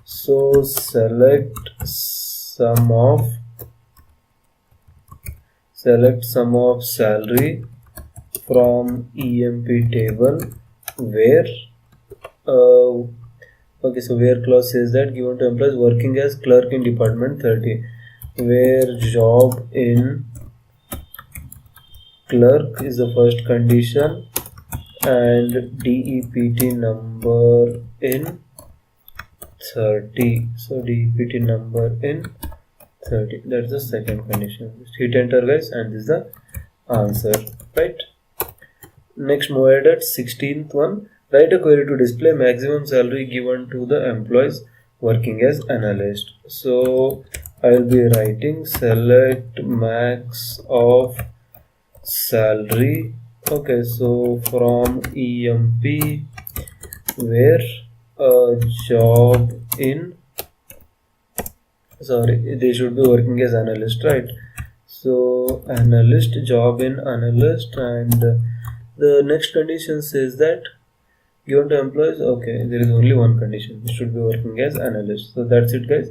So select sum of salary from EMP table where okay, so where clause says that given to employees working as clerk in department 30, where job in clerk is the first condition and DEPT number in 30. So DEPT number in 30, that's the second condition. Just hit enter, guys, and this is the answer, right? Next, move ahead at 16th one. Write a query to display maximum salary given to the employees working as analyst. So I will be writing select max of salary. Okay, so from EMP where job in, sorry, they should be working as analyst, right? So analyst, job in analyst, and the next condition says that given to employees, okay, there is only one condition, it should be working as analyst. So that's it, guys,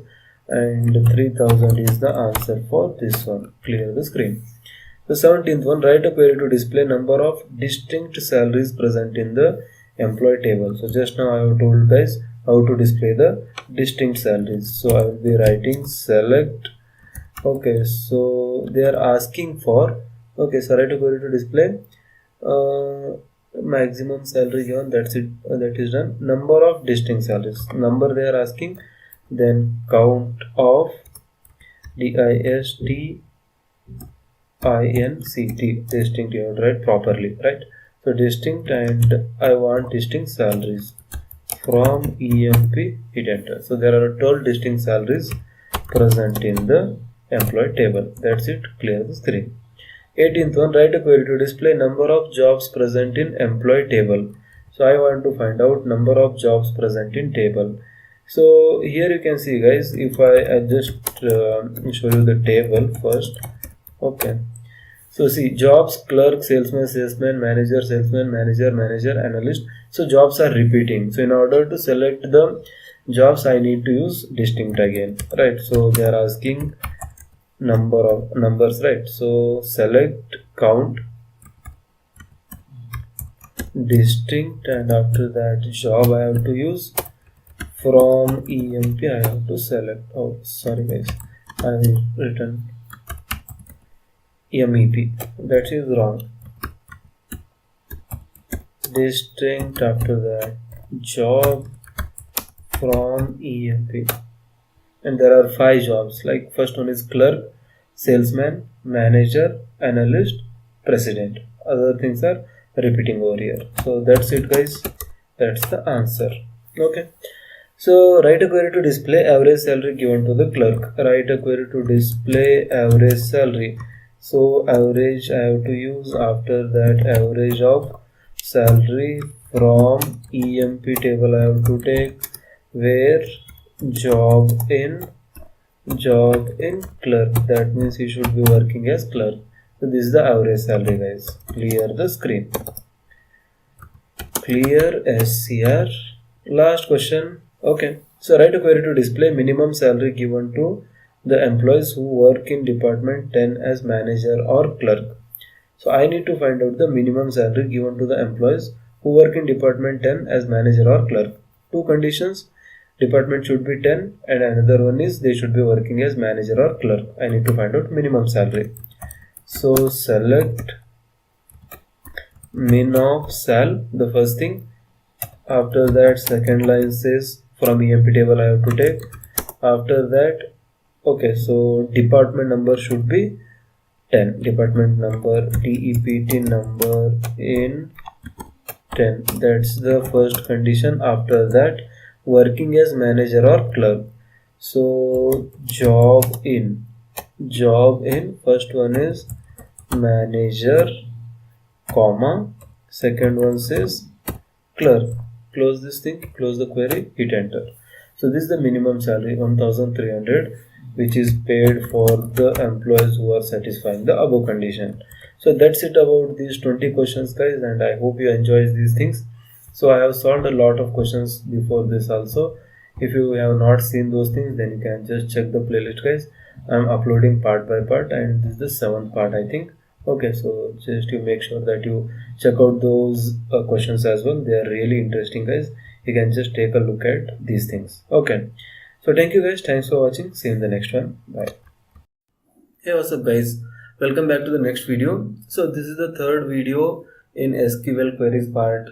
and 3000 is the answer for this one. Clear the screen. The 17th one, write a query to display number of distinct salaries present in the employee table. So just now I have told guys how to display the distinct salaries. So I will be writing select. Okay, so they are asking for, okay, so write a query to display maximum salary given, that's it, that is done. Number of distinct salaries, number they are asking, then count of DIST INCT, distinct, you have to write properly, right? So distinct, and I want distinct salaries from EMP, hit enter. So there are 12 distinct salaries present in the employee table. That's it, clear the screen. 18th one, write a query to display number of jobs present in employee table. So I want to find out number of jobs present in table. So here you can see, guys, if I just show you the table first. Okay, so see, jobs, clerk, salesman, salesman, manager, salesman, manager, manager, analyst. So jobs are repeating. So in order to select the jobs, I need to use distinct again, right? So they are asking number of numbers, right? So select count distinct, and after that job I have to use from EMP. I have to select, oh sorry guys, I have written MEP, that is wrong. Distinct, after that job from EMP, and there are 5 jobs, like first one is clerk, salesman, manager, analyst, president. Other things are repeating over here. So that's it, guys, that's the answer. Okay, so write a query to display average salary given to the clerk. Write a query to display average salary. So average I have to use, after that average of salary from EMP table I have to take, where job in clerk, that means he should be working as clerk. So this is the average salary, guys. Clear the screen. Clear SCR. Last question. Okay, so write a query to display minimum salary given to the employees who work in department 10 as manager or clerk. So I need to find out the minimum salary given to the employees who work in department 10 as manager or clerk. Two conditions: department should be 10 and another one is they should be working as manager or clerk. I need to find out minimum salary. So select min of sal, the first thing. After that, second line says from EMP table I have to take. After that, okay, so department number should be 10. Department number, DEPT number in 10. That's the first condition. After that, working as manager or clerk. So job in first one is manager, comma, second one says clerk. Close this thing, close the query, hit enter. So this is the minimum salary 1300, which is paid for the employees who are satisfying the above condition. So that's it about these 20 questions, guys, and I hope you enjoy these things. So I have solved a lot of questions before this also. If you have not seen those things, then you can just check the playlist, guys. I'm uploading part by part, and this is the 7th part, I think. Okay, so just you make sure that you check out those questions as well. They are really interesting, guys. You can just take a look at these things. Okay, so thank you, guys. Thanks for watching. See you in the next one. Bye. Hey, what's up, guys? Welcome back to the next video. So this is the third video in SQL queries part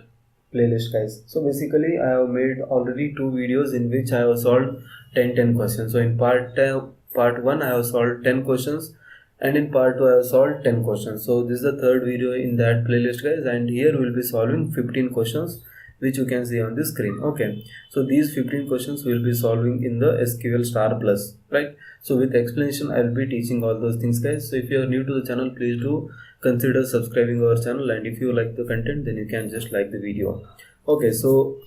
playlist, guys. So basically I have made already two videos in which I have solved 10 questions. So in part 1 I have solved 10 questions, and in part 2 I have solved 10 questions. So this is the third video in that playlist, guys, and here we'll be solving 15 questions which you can see on the screen. Okay, so these 15 questions will be solving in the SQL Star Plus, right? So with explanation I'll be teaching all those things, guys. So if you are new to the channel, please do consider subscribing our channel, and if you like the content, then you can just like the video. Okay, so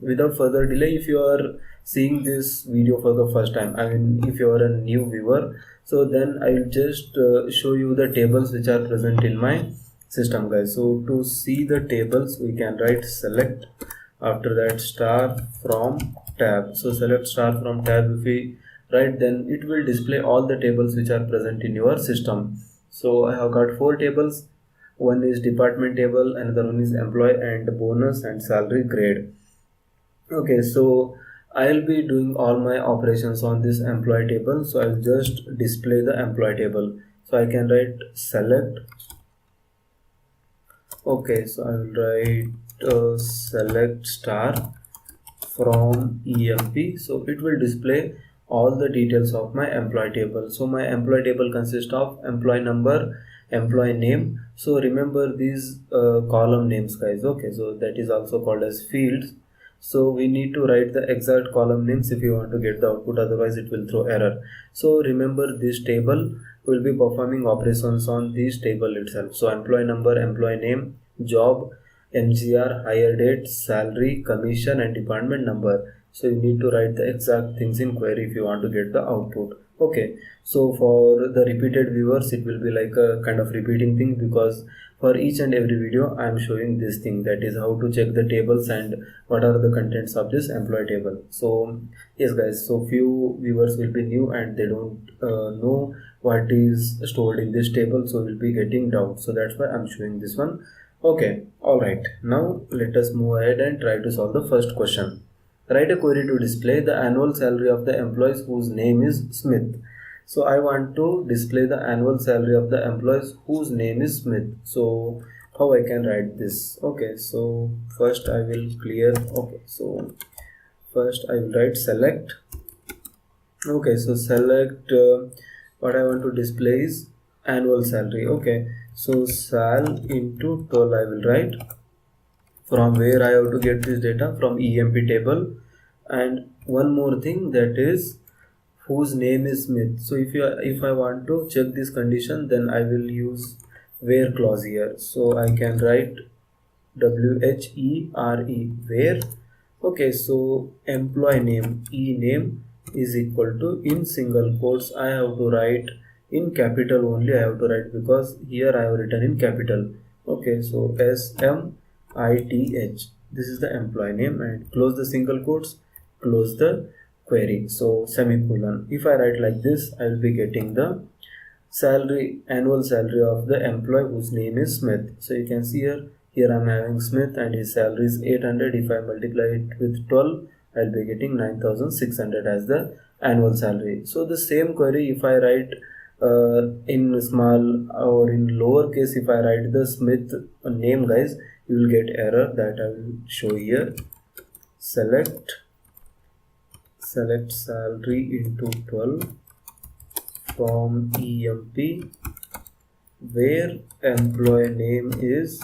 without further delay, if you are seeing this video for the first time, I mean if you are a new viewer, so then I'll just show you the tables which are present in my system, guys. So to see the tables, we can write select, after that star from tab. So select star from tab, if we write, then it will display all the tables which are present in your system. So I have got 4 tables. One is department table, another one is employee and bonus and salary grade. Okay, so I'll be doing all my operations on this employee table. So I'll just display the employee table. So I can write select. Okay, so I will write select star from EMP. So it will display all the details of my employee table. So my employee table consists of employee number, employee name. So remember these column names, guys. Okay, so that is also called as fields. So we need to write the exact column names if you want to get the output, otherwise it will throw error. So remember, this table will be performing operations on this table itself. So employee number, employee name, job, MGR, hire date, salary, commission and department number. So you need to write the exact things in query if you want to get the output. Okay, so for the repeated viewers, it will be like a kind of repeating thing, because for each and every video I am showing this thing, that is how to check the tables and what are the contents of this employee table. So yes, guys, so few viewers will be new and they don't know what is stored in this table, so will be getting doubt. So that's why I'm showing this one. Okay, alright, now let us move ahead and try to solve the first question. Write a query to display the annual salary of the employees whose name is Smith. So I want to display the annual salary of the employees whose name is Smith. So how I can write this? Okay, so first I will clear. Okay, so first I will write select. Okay, so select what I want to display is annual salary. Okay, so sal into 12 I will write. From where I have to get this data? From EMP table. And one more thing, that is whose name is Smith. So if I want to check this condition, then I will use where clause here. So I can write WHERE, where. Okay, so employee name, E name is equal to, in single quotes I have to write in capital only, I have to write, because here I have written in capital. Okay, so SMITH, this is the employee name, and close the single quotes, close the query. So semicolon. If I write like this, I will be getting the annual salary of the employee whose name is Smith. So you can see here I'm having Smith and his salary is 800. If I multiply it with 12, I'll be getting 9600 as the annual salary. So the same query, if I write in small or in lowercase, if I write the Smith name, guys, you will get error that I will show here. Select salary into 12 from EMP where employee name is,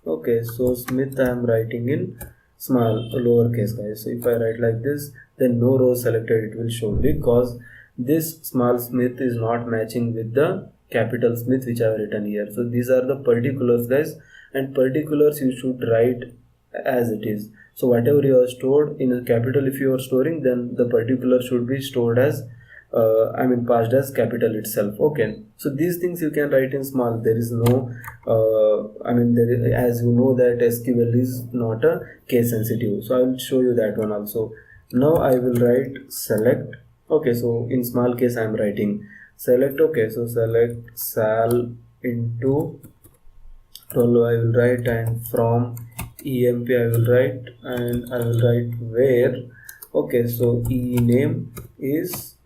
okay, so Smith I am writing in small lowercase, guys. So if I write like this, then no row selected it will show, because this small Smith is not matching with the capital Smith which I have written here. So these are the particulars, guys, and particulars you should write as it is. So whatever you are stored in a capital, if you are storing, then the particular should be stored as passed as capital itself. Okay, so these things you can write in small. There is no as you know that SQL is not a case sensitive, so I will show you that one also. Now I will write select. Okay, so in small case I am writing select. Okay, so select sal into 12 I will write, and from EMP I will write, and I will write where. Okay, so E name is,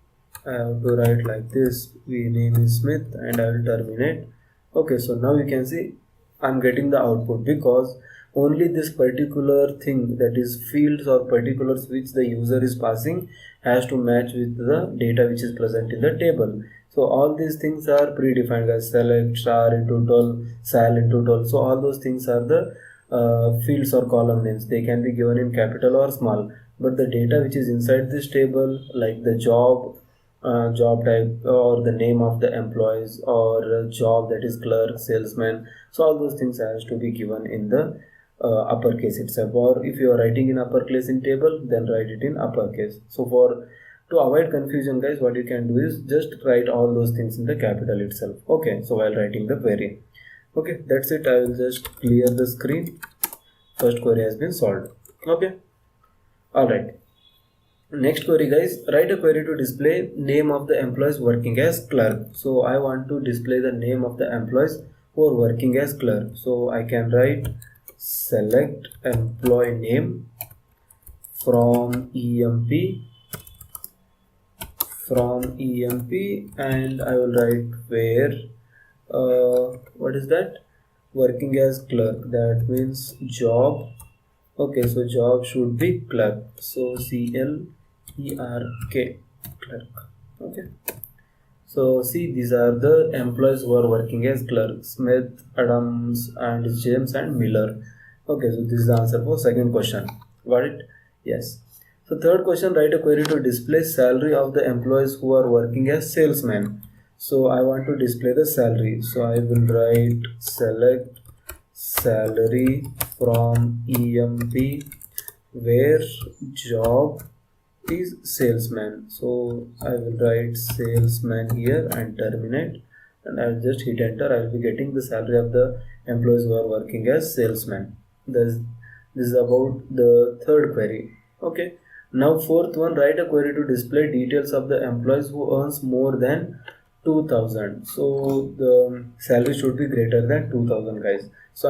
I have to write like this, V name is Smith, and I will terminate. Okay, so now you can see I'm getting the output, because only this particular thing, that is fields or particulars which the user is passing, has to match with the data which is present in the table. So all these things are predefined as select star into 12, sal into 12. So all those things are the fields or column names. They can be given in capital or small, but the data which is inside this table, like the job type or the name of the employees or job, that is clerk, salesman, so all those things has to be given in the uppercase itself. Or if you are writing in uppercase in table, then write it in uppercase. So to avoid confusion, guys, what you can do is just write all those things in the capital itself. Okay, so while writing the query. Okay, that's it. I will just clear the screen. First query has been solved. Okay, all right. Next query, guys, write a query to display name of the employees working as clerk. So I want to display the name of the employees who are working as clerk. So I can write select employee name from EMP and I will write where what is that, working as clerk, that means job. Okay, so job should be clerk, so CLERK, clerk. Okay, so see, these are the employees who are working as clerk: Smith, Adams, and James, and Miller. Okay, so this is the answer for second question. Got it? Yes. So third question, write a query to display salary of the employees who are working as salesmen. So I want to display the salary, so I will write select salary from EMP where job is salesman. So I will write salesman here and terminate, and I will just hit enter. I will be getting the salary of the employees who are working as salesmen. This is about the third query. Okay, now fourth one, write a query to display details of the employees who earns more than 2000. So the salary should be greater than 2000, guys. So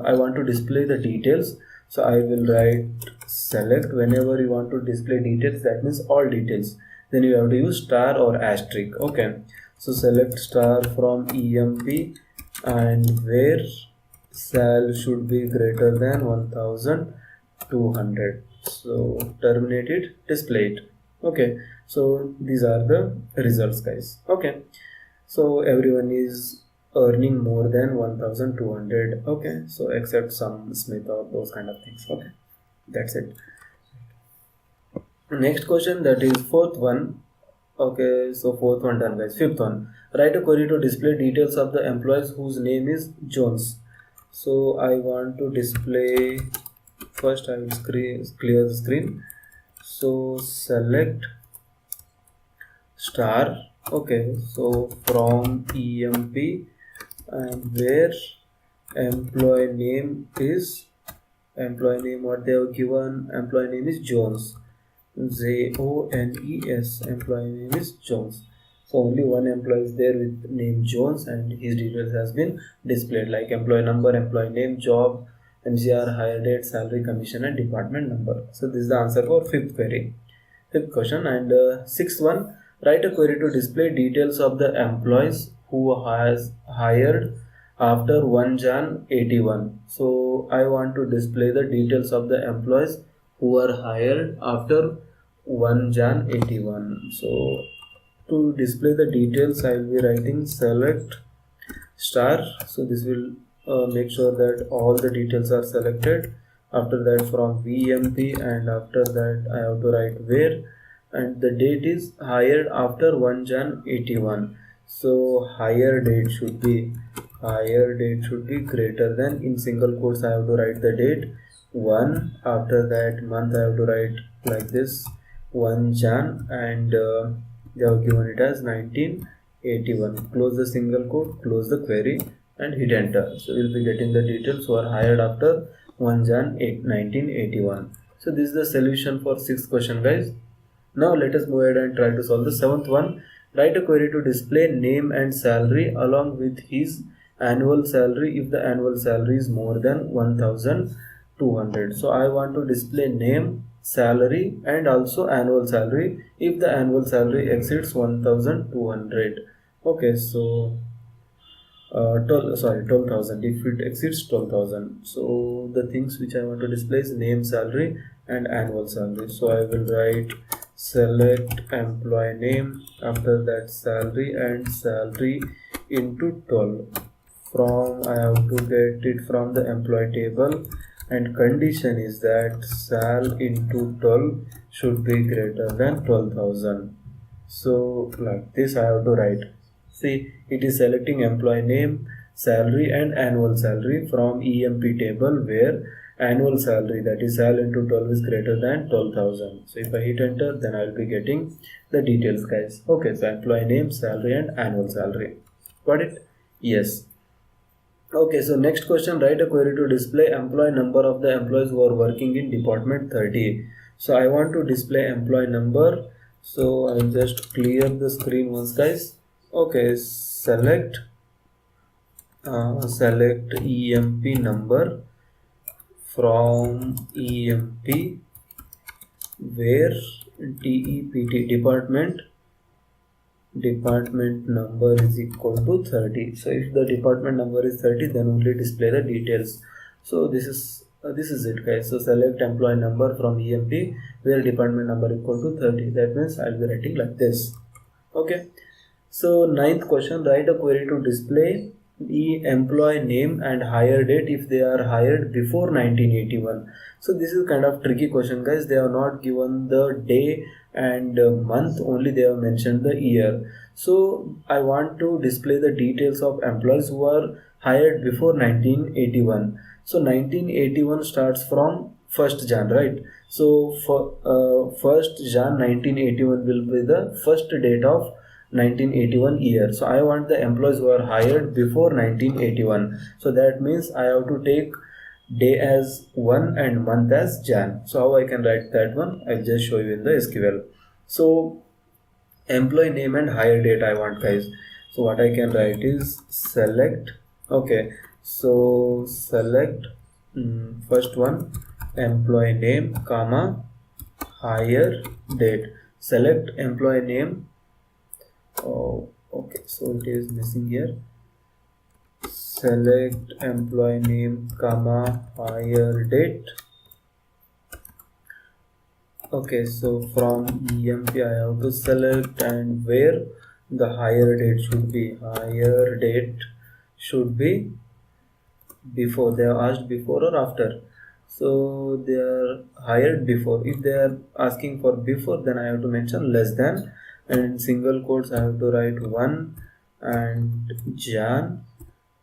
I want to display the details, so I will write select. Whenever you want to display details, that means all details, then you have to use star or asterisk. Okay, so select star from EMP and where sal should be greater than 1200. So terminate it, display it. Okay, so these are the results, guys. Okay, so everyone is earning more than 1200. Okay, so except some Smith or those kind of things. Okay, that's it. Next question, that is fourth one. Okay, so fourth one done, guys. Fifth one, write a query to display details of the employees whose name is Jones. So I want to display, first I will clear the screen. So select star. Okay, so from EMP and where employee name what they have given, employee name is Jones. Jones. Employee name is Jones. So only one employee is there with name Jones, and his details has been displayed like employee number, employee name, job, MCR, hire date, salary, commission, and department number. So this is the answer for fifth query. Fifth question. And sixth one, write a query to display details of the employees who has hired after 1 Jan 81. So I want to display the details of the employees who are hired after 1 Jan 81. So to display the details, I will be writing select star. So this will make sure that all the details are selected. After that, from VMP, and after that I have to write where, and the date is hired after 1 Jan 81. So hire date should be greater than, in single quotes I have to write the date 1. After that, month I have to write like this 1 Jan, and they have given it as 1981. Close the single quote, close the query, and hit enter. So we'll be getting the details who are hired after 1 Jan 1981. So this is the solution for sixth question, guys. Now let us move ahead and try to solve the seventh one. Write a query to display name and salary along with his annual salary if the annual salary is more than 1200. So I want to display name, salary, and also annual salary if the annual salary exceeds 1200. Okay, so 12,000 if it exceeds 12,000. So the things which I want to display is name, salary, and annual salary. So I will write select employee name, after that salary, and salary into 12. From I have to get it from the employee table, and condition is that sal into 12 should be greater than 12,000. So like this I have to write. See, it is selecting employee name, salary, and annual salary from EMP table where annual salary, that is sal into 12, is greater than 12,000. So if I hit enter, then I will be getting the details, guys. Okay, so employee name, salary, and annual salary. Got it? Yes. Okay, so next question, write a query to display employee number of the employees who are working in department 30. So I want to display employee number. So I'll just clear the screen once, guys. Okay, select EMP number from EMP where DEPT department number is equal to 30. So if the department number is 30, then only display the details. So this is it, guys. So select employee number from EMP where department number equal to 30. That means I'll be writing like this. Okay. So ninth question, write a query to display the employee name and hire date if they are hired before 1981. So this is kind of tricky question, guys. They have not given the day and month, only they have mentioned the year. So I want to display the details of employees who are hired before 1981. So 1981 starts from 1st Jan, right? So for 1st Jan 1981 will be the first date of 1981 year. So I want the employees who are hired before 1981. So that means I have to take day as 1 and month as Jan. So how I can write that one, I'll just show you in the SQL. So employee name and hire date I want, guys. So what I can write is select. Okay, so select first one, employee name comma hire date. Select employee name. Oh, okay, so it is missing here. Select employee name comma hire date. Okay, so from EMP I have to select, and where the hire date should be. Hire date should be before. They have asked before or after. So they are hired before. If they are asking for before, then I have to mention less than, and in single quotes I have to write 1 and Jan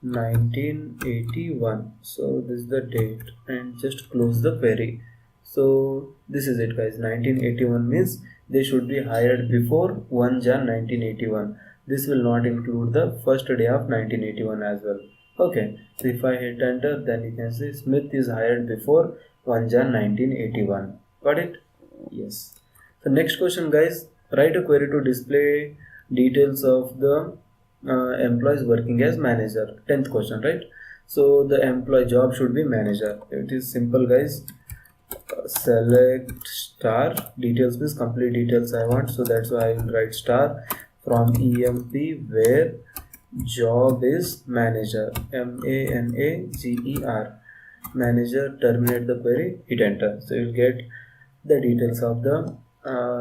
1981. So this is the date, and just close the query. So this is it, guys. 1981 means they should be hired before 1 Jan 1981. This will not include the first day of 1981 as well. Okay, so if I hit enter, then you can see Smith is hired before 1 Jan 1981. Got it? Yes. The next question, guys, write a query to display details of the employees working as manager. 10th question, right? So the employee job should be manager. It is simple, guys. Select star, details means complete details I want, so that's why I will write star from emp where job is manager, manager, manager, terminate the query, hit enter. So you will get the details of the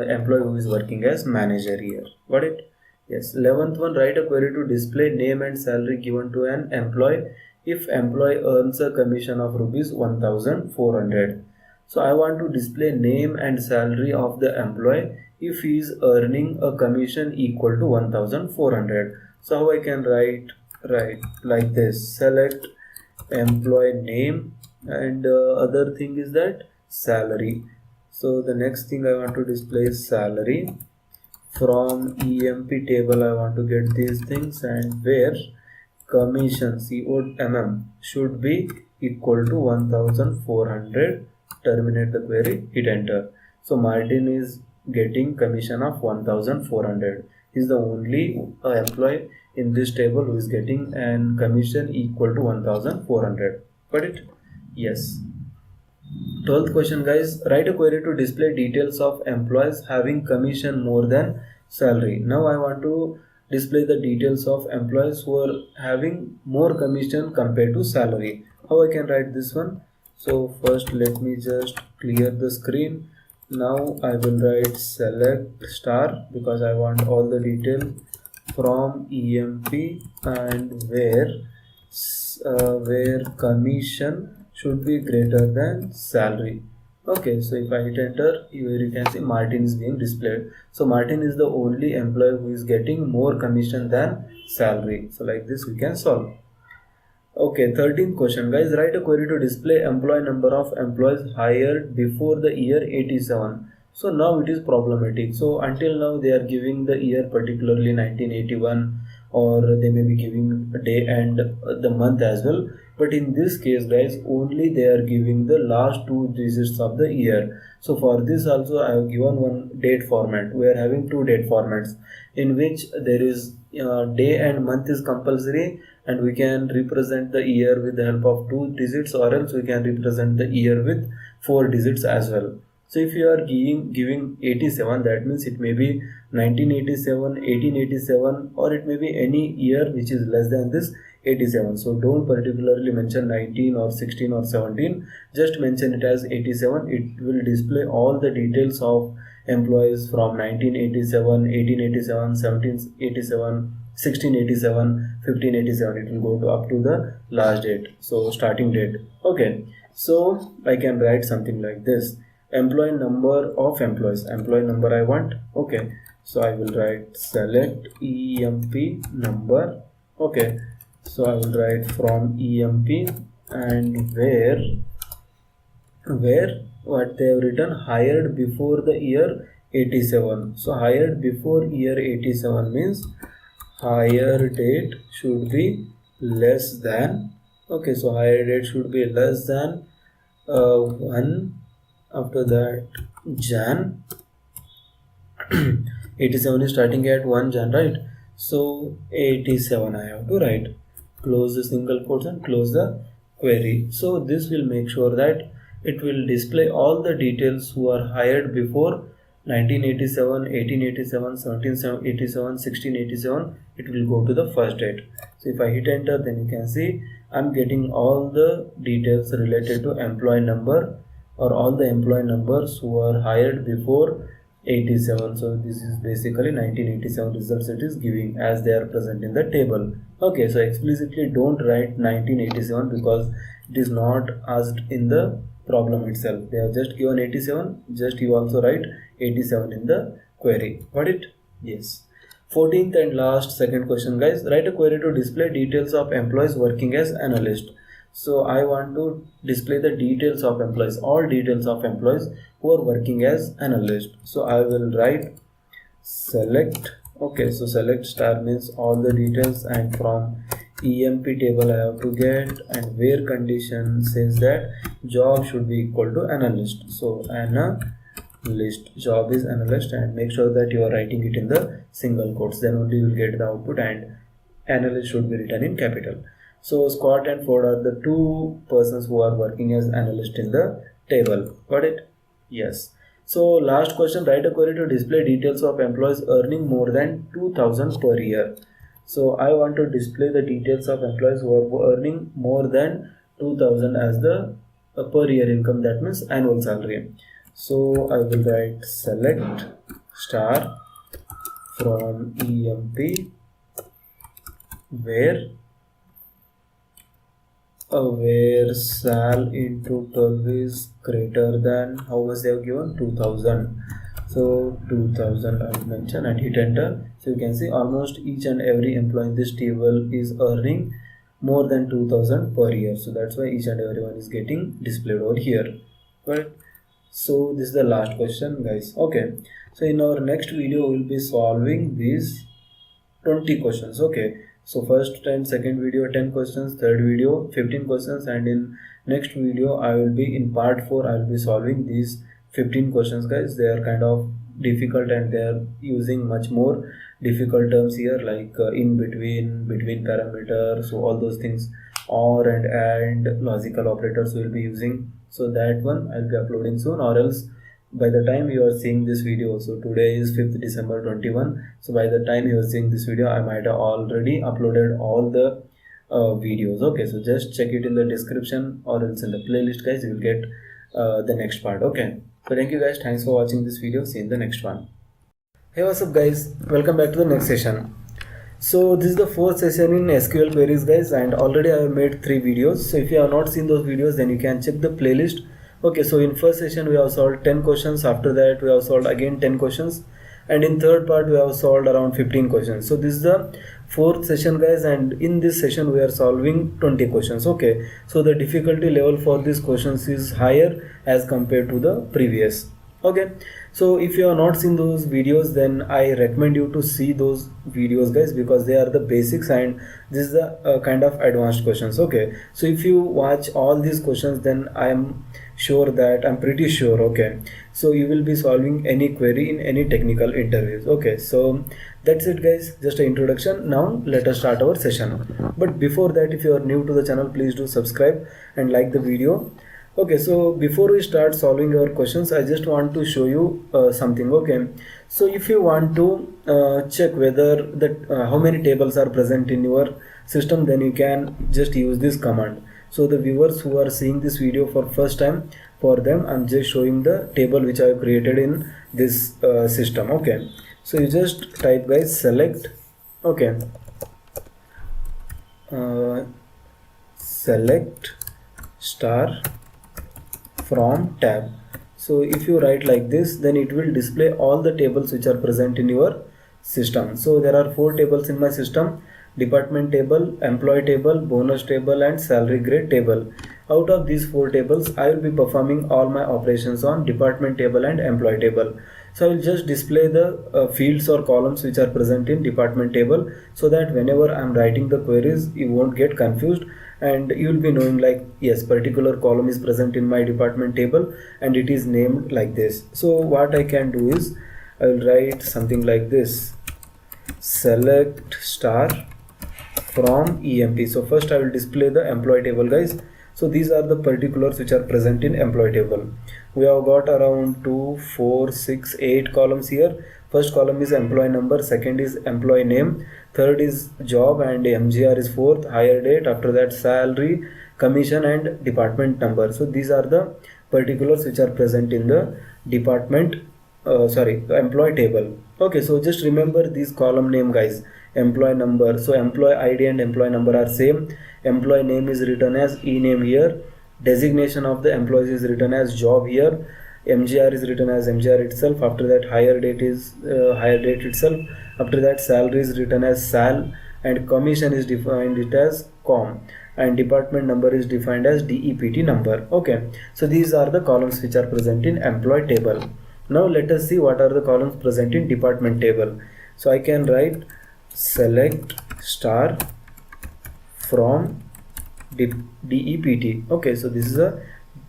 employee who is working as manager here. Got it? Yes. 11th one, write a query to display name and salary given to an employee if employee earns a commission of rupees 1400. So I want to display name and salary of the employee if he is earning a commission equal to 1400. So how I can write like this: select employee name, and other thing is that salary. So the next thing I want to display is salary. From emp table I want to get these things, and where commission COMM should be equal to 1400, terminate the query, hit enter. So Martin is getting commission of 1400. He is the only employee in this table who is getting an commission equal to 1400. Got it? Yes. 12th question, guys, write a query to display details of employees having commission more than salary. Now I want to display the details of employees who are having more commission compared to salary. How I can write this one? So first let me just clear the screen. Now I will write select star because I want all the detail from emp and where commission should be greater than salary. Okay, so if I hit enter, here you can see Martin is being displayed. So Martin is the only employee who is getting more commission than salary. So like this we can solve. Okay, 13th question, guys, write a query to display employee number of employees hired before the year 87. So now it is problematic. So until now they are giving the year particularly 1981, or they may be giving a day and the month as well. But in this case, guys, only they are giving the last two digits of the year. So for this also I have given one date format. We are having two date formats in which there is day and month is compulsory, and we can represent the year with the help of two digits, or else we can represent the year with four digits as well. So if you are giving 87, that means it may be 1987, 1887, or it may be any year which is less than this 87. So don't particularly mention 19 or 16 or 17, just mention it as 87. It will display all the details of employees from 1987, 1887, 1787, 1687, 1587. It will go to up to the last date, so starting date. Okay, so I can write something like this: employee number of employees, employee number I want. Okay, so I will write select emp number. Okay, so I will write from emp and where what they have written, hired before the year 87. So hired before year 87 means hire date should be less than, okay, so hire date should be less than 1, after that Jan 87 is starting at 1 Jan, right? So 87 I have to write. Close the single quotes and close the query. So this will make sure that it will display all the details who are hired before 1987, 1887, 1787, 1687. It will go to the first date. So if I hit enter, then you can see I'm getting all the details related to employee number, or all the employee numbers who are hired before 87. So this is basically 1987 results it is giving as they are present in the table. Okay, so explicitly don't write 1987 because it is not asked in the problem itself. They have just given 87, just you also write 87 in the query. Got it? Yes. 14th and last second question, guys, write a query to display details of employees working as analyst. So I want to display the details of employees, all details of employees who are working as analyst. So I will write select. Okay, so select star means all the details, and from emp table I have to get, and where condition says that job should be equal to analyst. So analyst. list. Job is analyst, and make sure that you are writing it in the single quotes, then only you will get the output, and analyst should be written in capital. So Scott and Ford are the two persons who are working as analyst in the table. Got it? Yes. So last question, write a query to display details of employees earning more than 2000 per year. So I want to display the details of employees who are earning more than 2000 as the per year income, that means annual salary. So I will write select star from EMP where sal into 12 is greater than, how much they have given, 2000. So 2000 I will mention and hit enter. So you can see almost each and every employee in this table is earning more than 2000 per year. So that's why each and everyone is getting displayed over here. Right? So this is the last question, guys. Okay. So in our next video we will be solving these 20 questions. Okay. So first 10, second video 10 questions, third video 15 questions, and in next video I will be in part 4. I will be solving these 15 questions, guys. They are kind of difficult and they are using much more difficult terms here, like in between, between parameters, so all those things, or and logical operators we will be using. So that one I'll be uploading soon, or else by the time you are seeing this video, so today is 5th December 21, so by the time you are seeing this video I might have already uploaded all the videos. Okay, so just check it in the description or else in the playlist, guys. You will get the next part. Okay, so thank you guys, thanks for watching this video, see you in the next one. Hey, what's up guys, welcome back to the next session. So this is the fourth session in SQL queries, guys, and already I have made 3 videos. So if you have not seen those videos, then you can check the playlist. Okay, so in first session we have solved 10 questions, after that we have solved again 10 questions, and in third part we have solved around 15 questions. So this is the fourth session, guys, and in this session we are solving 20 questions. Okay, so the difficulty level for these questions is higher as compared to the previous. Okay, so if you have not seen those videos, then I recommend you to see those videos, guys, because they are the basics and this is the kind of advanced questions. Okay, so if you watch all these questions, then I'm pretty sure, okay, so you will be solving any query in any technical interviews. Okay, so that's it, guys, just an introduction. Now let us start our session, but before that, if you are new to the channel, please do subscribe and like the video. Okay, so before we start solving our questions, I just want to show you something. Okay, so if you want to check whether that how many tables are present in your system, then you can just use this command. So the viewers who are seeing this video for first time, for them I'm just showing the table which I have created in this system. Okay, so you just type, guys, select, okay, select star from tab. So if you write like this, then it will display all the tables which are present in your system. So there are 4 tables in my system: department table, employee table, bonus table, and salary grade table. Out of these 4 tables, I will be performing all my operations on department table and employee table. So I will just display the fields or columns which are present in department table, so that whenever I am writing the queries, you won't get confused and you will be knowing, like, yes, particular column is present in my department table and it is named like this. So what I can do is I will write something like this: select star from EMP. So first I will display the employee table, guys. So these are the particulars which are present in employee table. We have got around 2, 4, 6, 8 columns here. First column is employee number, second is employee name, third is job, and MGR is fourth, hire date, after that salary, commission, and department number. So these are the particulars which are present in the employee table. Okay, so just remember this column name, guys: employee number. So employee ID and employee number are same. Employee name is written as ename here. Designation of the employees is written as job here. MGR is written as MGR itself. After that, hire date is hire date itself. After that, salary is written as sal, and commission is defined it as com, and department number is defined as DEPT number. Okay, so these are the columns which are present in employee table. Now let us see what are the columns present in department table. So I can write select star from DEPT. Okay, so this is a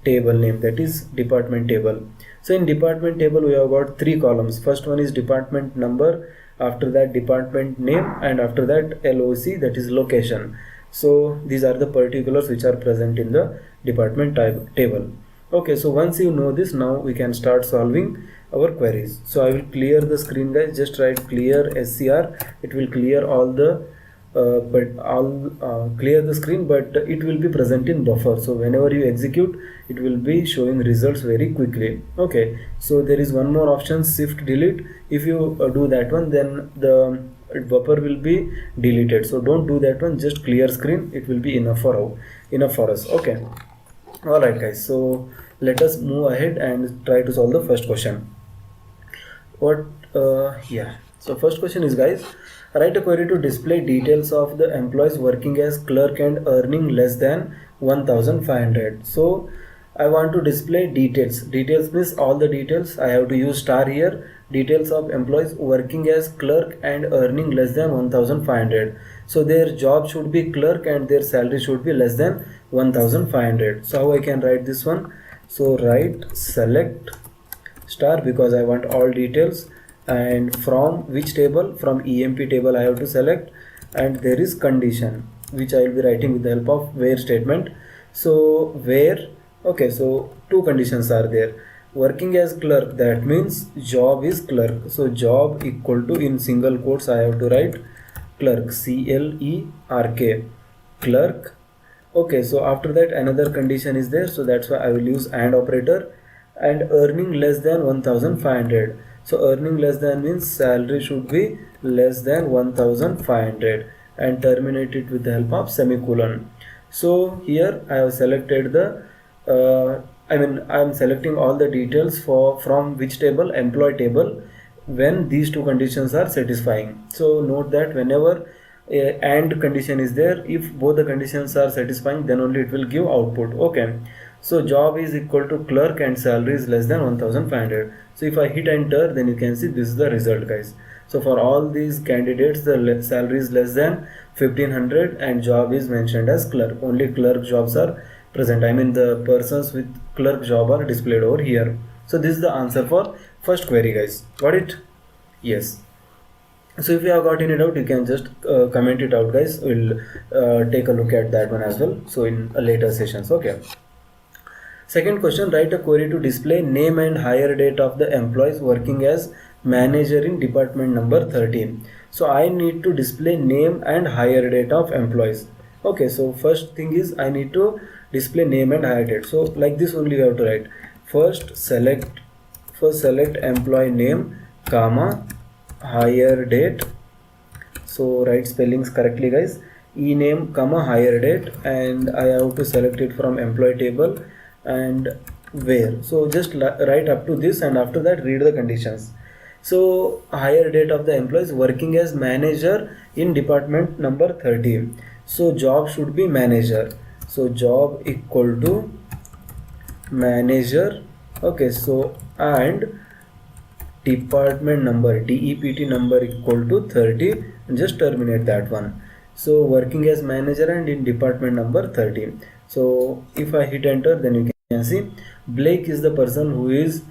table name, that is department table. So in department table we have got three columns. First one is department number, after that department name, and after that LOC, that is location. So these are the particulars which are present in the department table. Okay, so once you know this, now we can start solving our queries. So I will clear the screen, guys. Just write clear SCR. It will clear all the clear the screen, but it will be present in buffer. So whenever you execute, it will be showing results very quickly. Okay, so there is one more option, shift delete. If you do that one, then the buffer will be deleted. So don't do that one, just clear screen. It will be enough for us. Okay, all right, guys. So let us move ahead and try to solve the first question. So first question is, guys, write a query to display details of the employees working as clerk and earning less than 1500. So I want to display details. Details means all the details. I have to use star here. Details of employees working as clerk and earning less than 1500. So their job should be clerk and their salary should be less than 1500. So how I can write this one? So write select star, because I want all details, and from which table? From EMP table I have to select, and there is condition which I will be writing with the help of where statement. So where, okay, so two conditions are there. Working as clerk, that means job is clerk, so job equal to, in single quotes I have to write clerk, CLERK, clerk. Okay, so after that another condition is there, so that's why I will use AND operator, and earning less than 1500. So earning less than means salary should be less than 1500, and terminate it with the help of semicolon. So here I have selected the I am selecting all the details from which table? Employee table, when these two conditions are satisfying. So note that whenever AND condition is there, if both the conditions are satisfying, then only it will give output. Okay, so job is equal to clerk and salary is less than 1500. So if I hit enter, then you can see this is the result, guys. So for all these candidates, the salary is less than 1500 and job is mentioned as clerk. Only clerk jobs are present. I mean the persons with clerk job are displayed over here. So this is the answer for first query, guys. Got it? Yes. So if you have got any doubt, you can just comment it out, guys. We'll take a look at that one as well, so in later sessions. Okay. Second question, write a query to display name and hire date of the employees working as manager in department number 13. So I need to display name and hire date of employees. Okay, so first thing is I need to display name and hire date. So like this only you have to write. First select employee name, comma, hire date. So write spellings correctly, guys. E-name, comma, hire date, and I have to select it from employee table, and where. So just write up to this, and after that read the conditions. So hire date of the employees working as manager in department number 30. So job should be manager. So job equal to manager. Okay, so and department number, DEPT number equal to 30, and just terminate that one. So working as manager and in department number 30. So if I hit enter, then you can see Blake is the person who is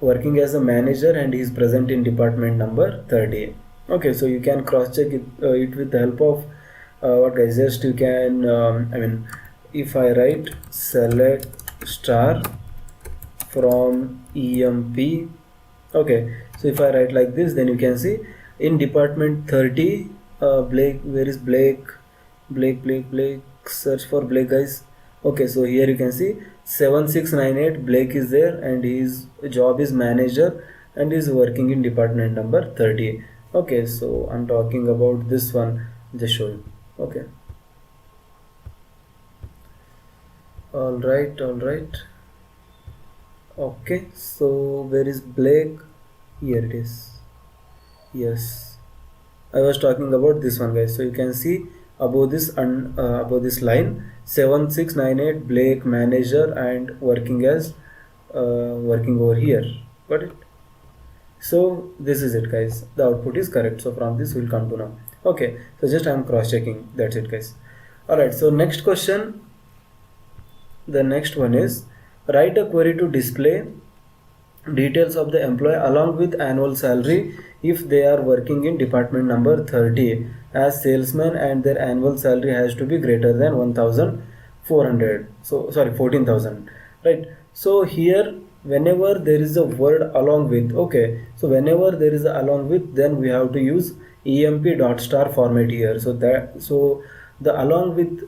working as a manager and he is present in department number 30. Okay, so you can cross check it with the help of what, guys, just you can if I write select star from EMP. Okay, so if I write like this, then you can see in department 30 Blake, where is Blake? Blake, search for Blake, guys. Okay, so here you can see 7698 Blake is there, and his job is manager and is working in department number 30. Okay, so I'm talking about this one, just show you. Okay, all right. Okay, so where is Blake? Here it is. Yes, I was talking about this one, guys. So you can see above this above this line 7698 Blake manager and working as working over here. Got it? So this is it, guys. The output is correct. So from this we'll come to know. Okay, so just I'm cross checking. That's it, guys. Alright, so next question. The next one is write a query to display details of the employee along with annual salary if they are working in department number 30 as salesman, and their annual salary has to be greater than 1400, so sorry, 14,000, right? So here whenever there is a word along with, okay, so whenever there is a along with, then we have to use emp dot star format here. So that, so the along with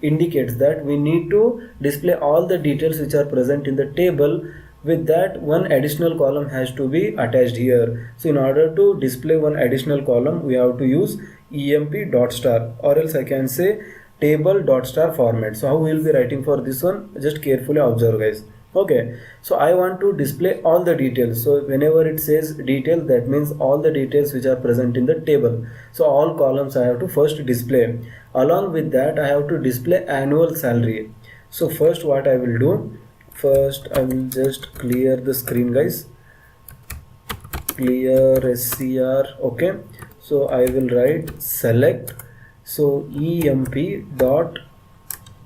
indicates that we need to display all the details which are present in the table. With that, one additional column has to be attached here. So in order to display one additional column, we have to use emp dot star, or else I can say table dot star format. So how we will be writing for this one, just carefully observe guys. Okay, so I want to display all the details. So whenever it says detail, that means all the details which are present in the table. So all columns I have to first display. Along with that, I have to display annual salary. So first what I will do, first I will just clear the screen guys, clear scr. Okay, so I will write select, so emp dot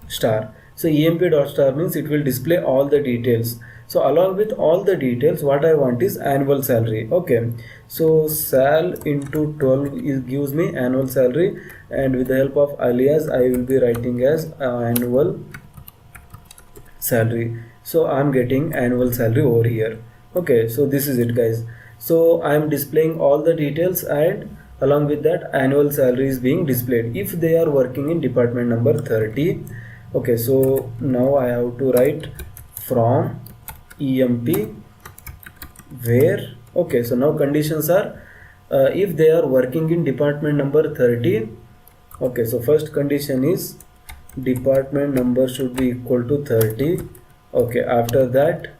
star. So emp dot star means it will display all the details. So along with all the details, what I want is annual salary. Okay, so sal into 12 gives me annual salary, and with the help of alias I will be writing as annual salary. So I'm getting annual salary over here. Okay, so this is it guys. So I'm displaying all the details, and along with that annual salary is being displayed if they are working in department number 30. Okay, so now I have to write from emp where. Okay, so now conditions are if they are working in department number 30. Okay, so first condition is department number should be equal to 30. Okay, after that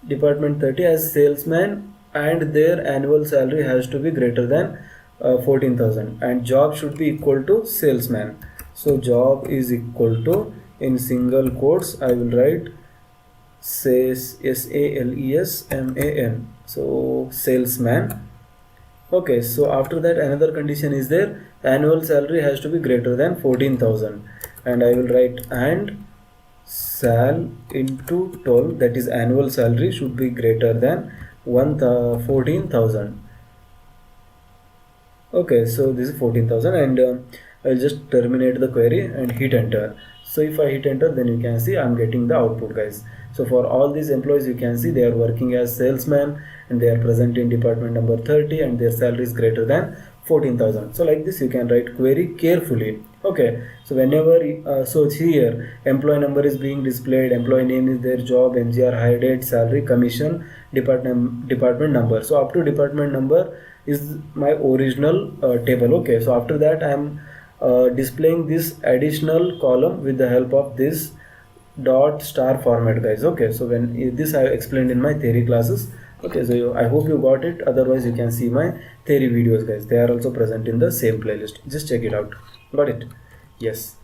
department 30 as salesman, and their annual salary has to be greater than 14,000, and job should be equal to salesman. So job is equal to, in single quotes I will write SALESMAN, so salesman. Okay, so after that another condition is there, annual salary has to be greater than 14,000, and I will write and sal into 12, that is annual salary should be greater than 14,000. Okay, so this is 14,000, and I'll just terminate the query and hit enter. So if I hit enter, then you can see I'm getting the output guys. So for all these employees, you can see they are working as salesman, and they are present in department number 30, and their salary is greater than 14,000. So like this you can write query carefully. Okay, so whenever so here employee number is being displayed, employee name is their job, mgr, hire date, salary, commission, department number. So up to department number is my original table. Okay, so after that I am displaying this additional column with the help of this dot star format guys. Okay, so when this I have explained in my theory classes. Okay, so I hope you got it. Otherwise you can see my theory videos guys, they are also present in the same playlist, just check it out. Got it? Yes.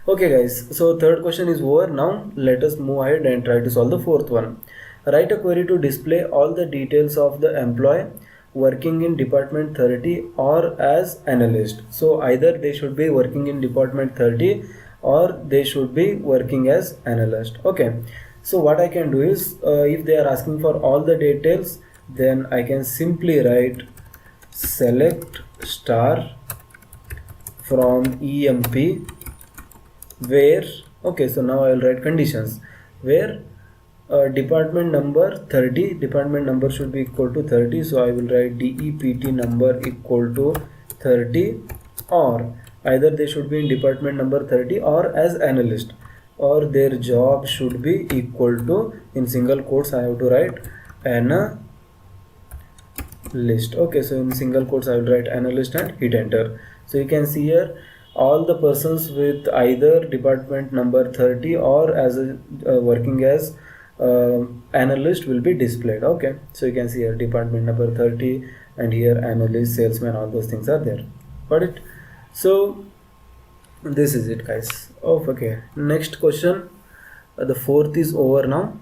Okay guys, so third question is over. Now let us move ahead and try to solve the fourth one. Write a query to display all the details of the employee working in department 30 or as analyst. So either they should be working in department 30 or they should be working as analyst. Okay, so what I can do is if they are asking for all the details, then I can simply write select star from emp where. Okay, so now I will write conditions where department number 30, department number should be equal to 30, so I will write DEPT number equal to 30, or either they should be in department number 30 or as analyst, or their job should be equal to, in single quotes I have to write analyst. Okay, so in single quotes I will write analyst and hit enter. So you can see here all the persons with either department number 30 or as a working as analyst will be displayed. Okay, so you can see here department number 30, and here analyst, salesman, all those things are there. Got it? So this is it guys. Oh, okay, next question, the fourth is over now.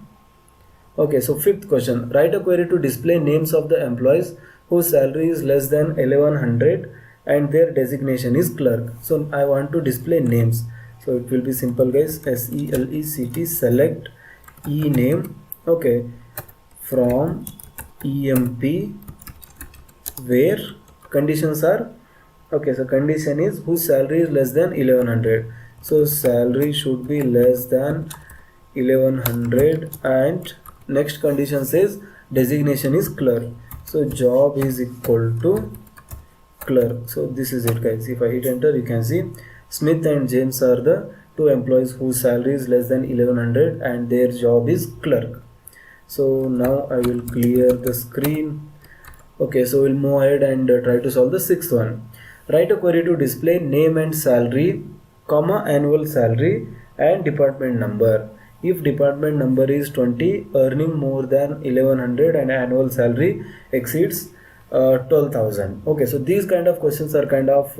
Okay, so fifth question, write a query to display names of the employees whose salary is less than 1100 and their designation is clerk. So I want to display names, so it will be simple guys, SELECT select e name. Okay, from EMP where conditions are, okay, so condition is whose salary is less than 1100. So salary should be less than 1100, and next condition says designation is clerk. So job is equal to clerk. So this is it, guys. If I hit enter, you can see Smith and James are the two employees whose salary is less than 1100 and their job is clerk. So now I will clear the screen. Okay, so we'll move ahead and try to solve the sixth one. Write a query to display name and salary, comma, annual salary and department number. If department number is 20, earning more than 1100 and annual salary exceeds 12,000. Okay, so these kind of questions are kind of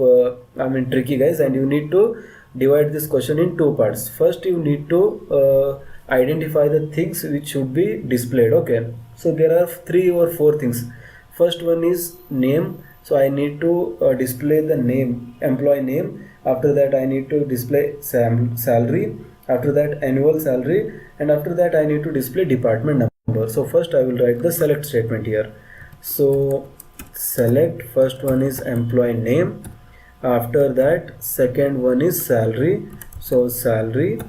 tricky, guys, and you need to divide this question in two parts. First, you need to identify the things which should be displayed. Okay, so there are 3 or 4 things. First one is name. So I need to display the name, employee name. After that I need to display salary. After that annual salary, and after that I need to display department number. So first I will write the select statement here. So select, first one is employee name. After that second one is salary. So salary.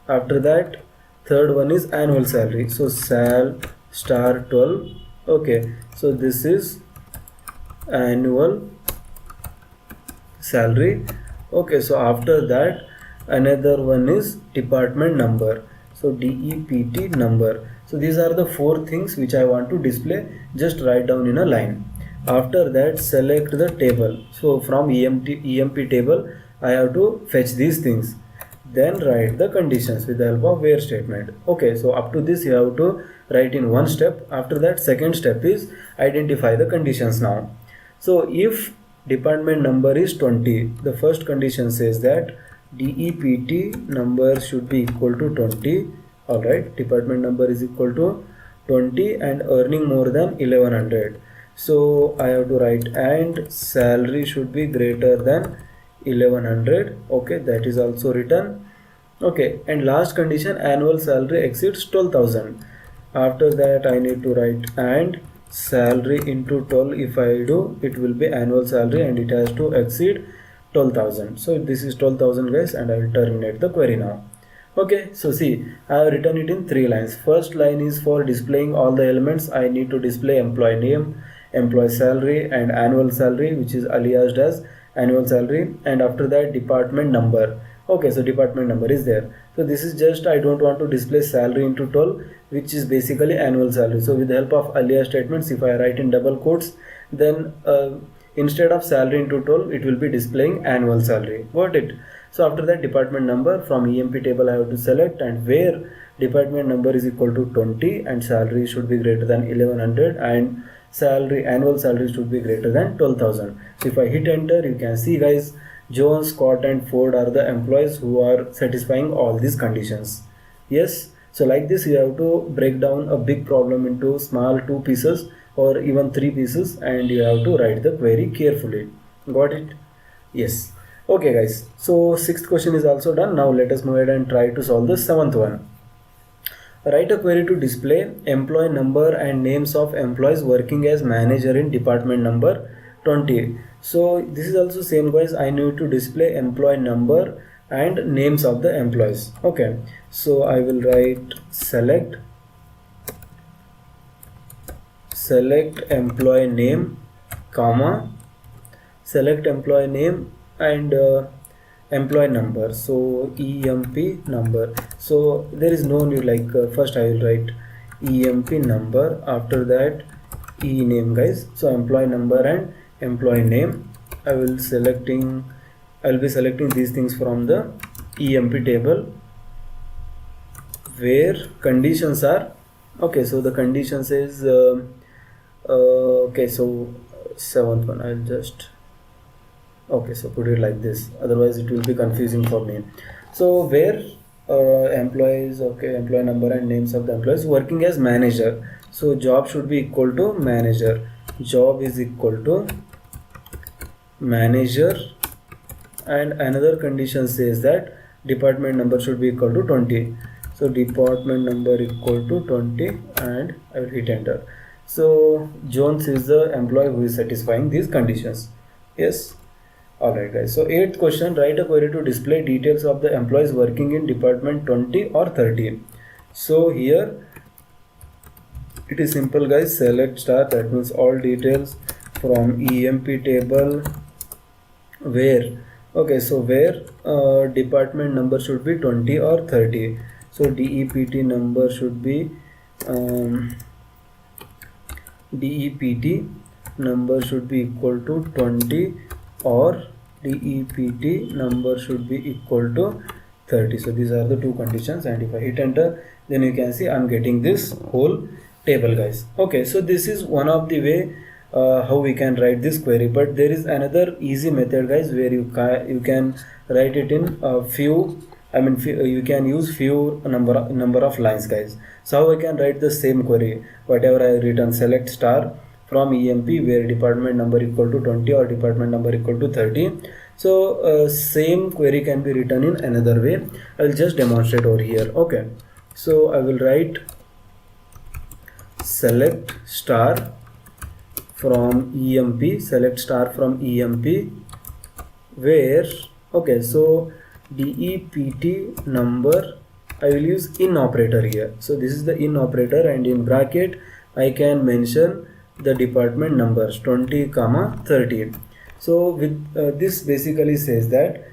After that third one is annual salary. So sal star 12. Okay, so this is annual salary. Okay, so after that another one is department number. So DEPT number. So these are the 4 things which I want to display. Just write down in a line. After that select the table. So from EMP table I have to fetch these things. Then write the conditions with the help of where statement. Okay, so up to this you have to write in one step. After that second step is identify the conditions now. So if department number is 20, the first condition says that DEPT number should be equal to 20. Alright, department number is equal to 20 and earning more than 1100. So I have to write and salary should be greater than 1100. Okay, that is also written. Okay, and last condition, annual salary exceeds 12,000. After that I need to write and salary into 12. If I do, it will be annual salary and it has to exceed 12,000. So this is 12,000, guys, and I will terminate the query now. Okay, so see, I have written it in 3 lines. First line is for displaying all the elements. I need to display employee name, employee salary and annual salary, which is aliased as annual salary, and after that department number. Okay, so department number is there. So this is just, I don't want to display salary into 12, which is basically annual salary. So with the help of alias statements, if I write in double quotes, then instead of salary into 12, it will be displaying annual salary. Got it? So after that department number, from EMP table I have to select, and where department number is equal to 20 and salary should be greater than 1100 and salary, annual salary should be greater than 12,000. So if I hit enter, you can see, guys, Jones, Scott and Ford are the employees who are satisfying all these conditions. Yes, so like this you have to break down a big problem into small 2 pieces or even 3 pieces, and you have to write the query carefully. Got it? Yes. Okay, guys, so 6th question is also done. Now let us move ahead and try to solve the 7th one. Write a query to display employee number and names of employees working as manager in department number 20. So this is also same, guys. I need to display employee number and names of the employees. Okay, so I will write select employee name, comma, select employee name and employee number. So EMP number. So there is no need, like first I will write EMP number, after that E name, guys. So employee number and employee name. I will be selecting these things from the EMP table where conditions are. Okay, so the condition says okay, so 7th one I'll just, okay, so put it like this, otherwise it will be confusing for me. So where employees, okay, employee number and names of the employees working as manager. So job should be equal to manager. Job is equal to manager, and another condition says that department number should be equal to 20. So department number equal to 20 and I will hit enter. So Jones is the employee who is satisfying these conditions. Yes. Alright guys, so 8th question, write a query to display details of the employees working in department 20 or 30. So here it is simple guys, select star, that means all details from EMP table where, okay, so where department number should be 20 or 30. So DEPT number should be DEPT number should be equal to 20 or DEPT number should be equal to 30. So these are the two conditions, and if I hit enter, then you can see I'm getting this whole table guys. Okay, so this is one of the way how we can write this query, but there is another easy method guys where you can write it in a few, you can use few number of lines guys. So how I can write the same query, whatever I written, select star from EMP where department number equal to 20 or department number equal to 30. So same query can be written in another way. I'll just demonstrate over here. Okay, so I will write select star from EMP, select star from EMP where, okay, so DEPT number, I will use in operator here. So this is the in operator, and in bracket I can mention the department numbers 20 comma 30. So with this basically says that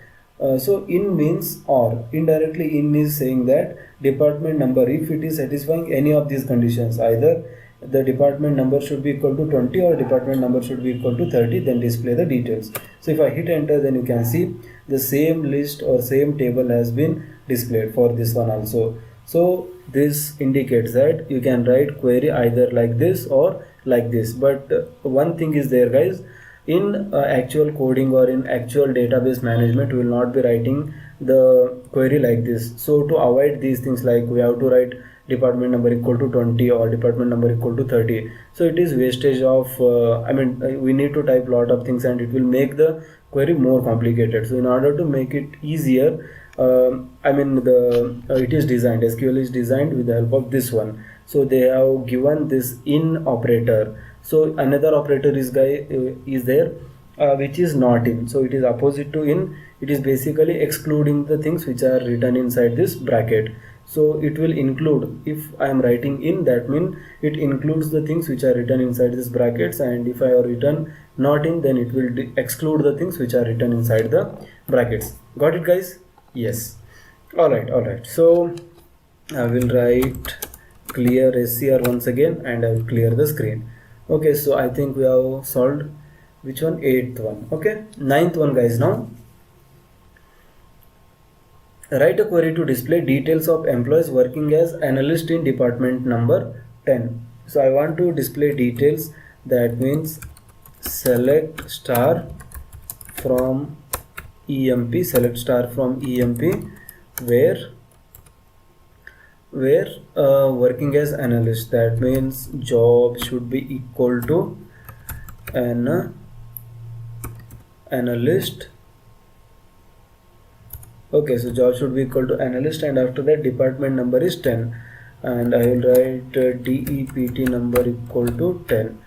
so in means or, indirectly in is saying that department number, if it is satisfying any of these conditions, either the department number should be equal to 20 or department number should be equal to 30, then display the details. So if I hit enter, then you can see the same list or same table has been displayed for this one also. So this indicates that you can write query either like this or like this, but one thing is there guys, in actual coding or in actual database management, we will not be writing the query like this. So to avoid these things, like we have to write department number equal to 20 or department number equal to 30, so it is wastage of we need to type lot of things and it will make the query more complicated. So in order to make it easier, it is designed, SQL is designed with the help of this one. So they have given this in operator. So another operator is there which is not in. So it is opposite to in. It is basically excluding the things which are written inside this bracket. So it will include, if I am writing in, that means it includes the things which are written inside this brackets, and if I have written not in, then it will exclude the things which are written inside the brackets. Got it guys? Yes. Alright. So I will write clear SCR once again and I will clear the screen. Okay, so I think we have solved which one? 8th one. Okay, 9th one guys. Now write a query to display details of employees working as analyst in department number 10. So I want to display details, that means select star from EMP, select star from EMP where working as analyst, that means job should be equal to an analyst. Okay, so job should be equal to analyst, and after that department number is 10, and I will write DEPT number equal to 10.